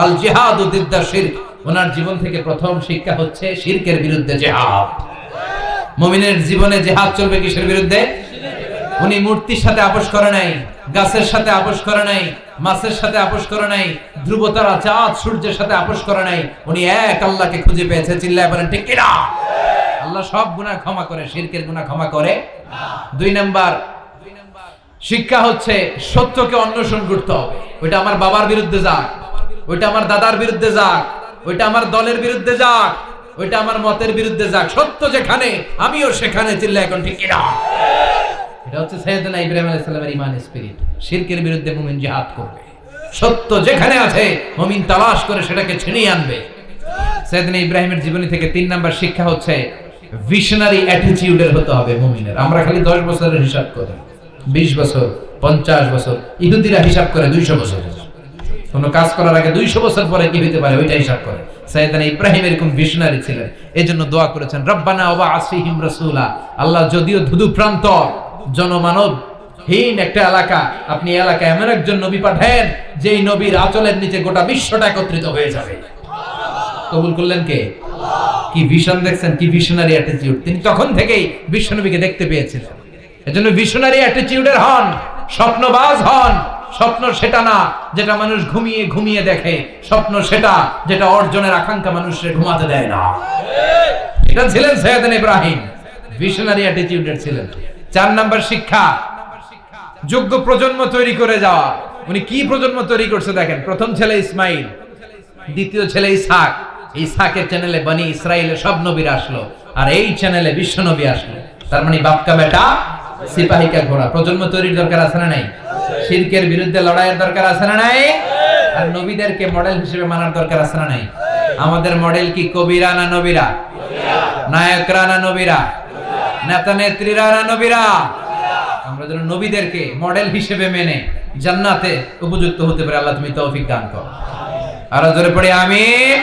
আল জিহাদু দিদ্দা শিরক। ওনার জীবন থেকে প্রথম শিক্ষা হচ্ছে শিরকের বিরুদ্ধে জিহাদ। মুমিনের জীবনে জিহাদ চলবে কিসের বিরুদ্ধে? উনি মূর্তির সাথে আপোষ করে নাই, গাছের সাথে আপোষ করে নাই, মাছের সাথে আপোষ করে নাই, ধ্রুবতারা চাঁদ সূর্যের সাথে আপোষ করে নাই। উনি এক আল্লাহকে খুঁজে পেয়েছে। চিল্লায় বলেন ঠিক কিনা? আল্লাহ সব গুনাহ ক্ষমা করে, শিরকের গুনাহ ক্ষমা করে না। 2 নাম্বার শিক্ষা হচ্ছে সত্যকে অন্বেষণ করতে হবে। ওইটা আমার বাবার বিরুদ্ধে যাক, ওইটা আমার দাদার বিরুদ্ধে যাক, ওইটা আমার দলের বিরুদ্ধে যাক, ওইটা আমার মতের বিরুদ্ধে যাক, সত্য যেখানে আমিও সেখানে। চিল্লা এখন ঠিক কিনা? এটা হচ্ছে সাইয়েদনা ইব্রাহিম আলাইহিস সালামের ঈমানের স্পিরিট। শিরকের বিরুদ্ধে মুমিন জিহাদ করবে। সত্য যেখানে আছে মুমিন তালাশ করে সেটাকে ছিনিয়ে আনবে। সাইয়েদনা ইব্রাহিমের জীবনী থেকে 3 নাম্বার শিক্ষা হচ্ছে ভিশনারি অ্যাটিটিউডের হতে হবে মুমিনের। আমরা খালি 10 বছরের হিসাব করি, 20 বছর, 50 বছর। ইহুদিরা হিসাব করে 200 বছর। কোন কাজ করার আগে 200 বছর পরে কি হতে পারে ওইটা হিসাব করে। সাইয়েদনা ইব্রাহিম এরকম ভিশনারি ছিলেন। এজন্য দোয়া করেছেন রব্বানা ওয়াবা'আস ফীহিম রাসূলা। আল্লাহ যদিও ধুধু প্রান্ত জনমানব হীন একটা এলাকা, আপনি এলাকায় এমন একজন নবী পাঠান যেই নবীর আঁচলের নিচে গোটা বিশ্বটা একত্রিত হয়ে যাবে। কবুল করলেন কে? কি ভিশন দেখছেন, কি ভিশনারি অ্যাটিটিউড। তিনি তখন থেকেই বিশ্বনবীকে দেখতে পেয়েছিলেন। এজন্য ভিশনারি অ্যাটিটিউডের হন, স্বপ্নবাজ হন, স্বপ্ন সেটা না যেটা মানুষ ঘুমিয়ে ঘুমিয়ে দেখে, স্বপ্ন সেটা যেটা অর্জনের আকাঙ্ক্ষা মানুষকে ঘুমাতে দেয় না। এটা ছিলেন সৈয়দনা ইব্রাহিম, ভিশনারি অ্যাটিটিউডের ছিলেন। 4 নাম্বার শিক্ষা, যোগ্য প্রজন্ম তৈরি করে যাওয়া। উনি কি প্রজন্ম তৈরি করছে দেখেন। প্রথম ছেলে ইসমাইল, দ্বিতীয় ছেলে ইসহাক। ইসহাকের চ্যানেলে বনি ইসরাইলের সব নবীরা আসলো, আর এই চ্যানেলে বিশ্ব নবী আসলো। তার মানে বাপকা বেটা সিপাহিকা ঘোড়া। প্রজন্ম তৈরির দরকার আছে না নাই? শিরকের বিরুদ্ধে লড়াইয়ের দরকার আছে না নাই? আর নবীদেরকে মডেল হিসেবে মানার দরকার আছে না নাই? আমাদের মডেল কি কবিরা না নবীরা? নায়করা না নবীরা? নেতা নেত্রীরা না নবীরা? আমরা যেন নবীদেরকে মডেল হিসেবে মেনে জান্নাতে উপযুক্ত হতে পারে। আল্লাহ তুমি তৌফিক দান করো। আরো জোরে পড়ে আমিন।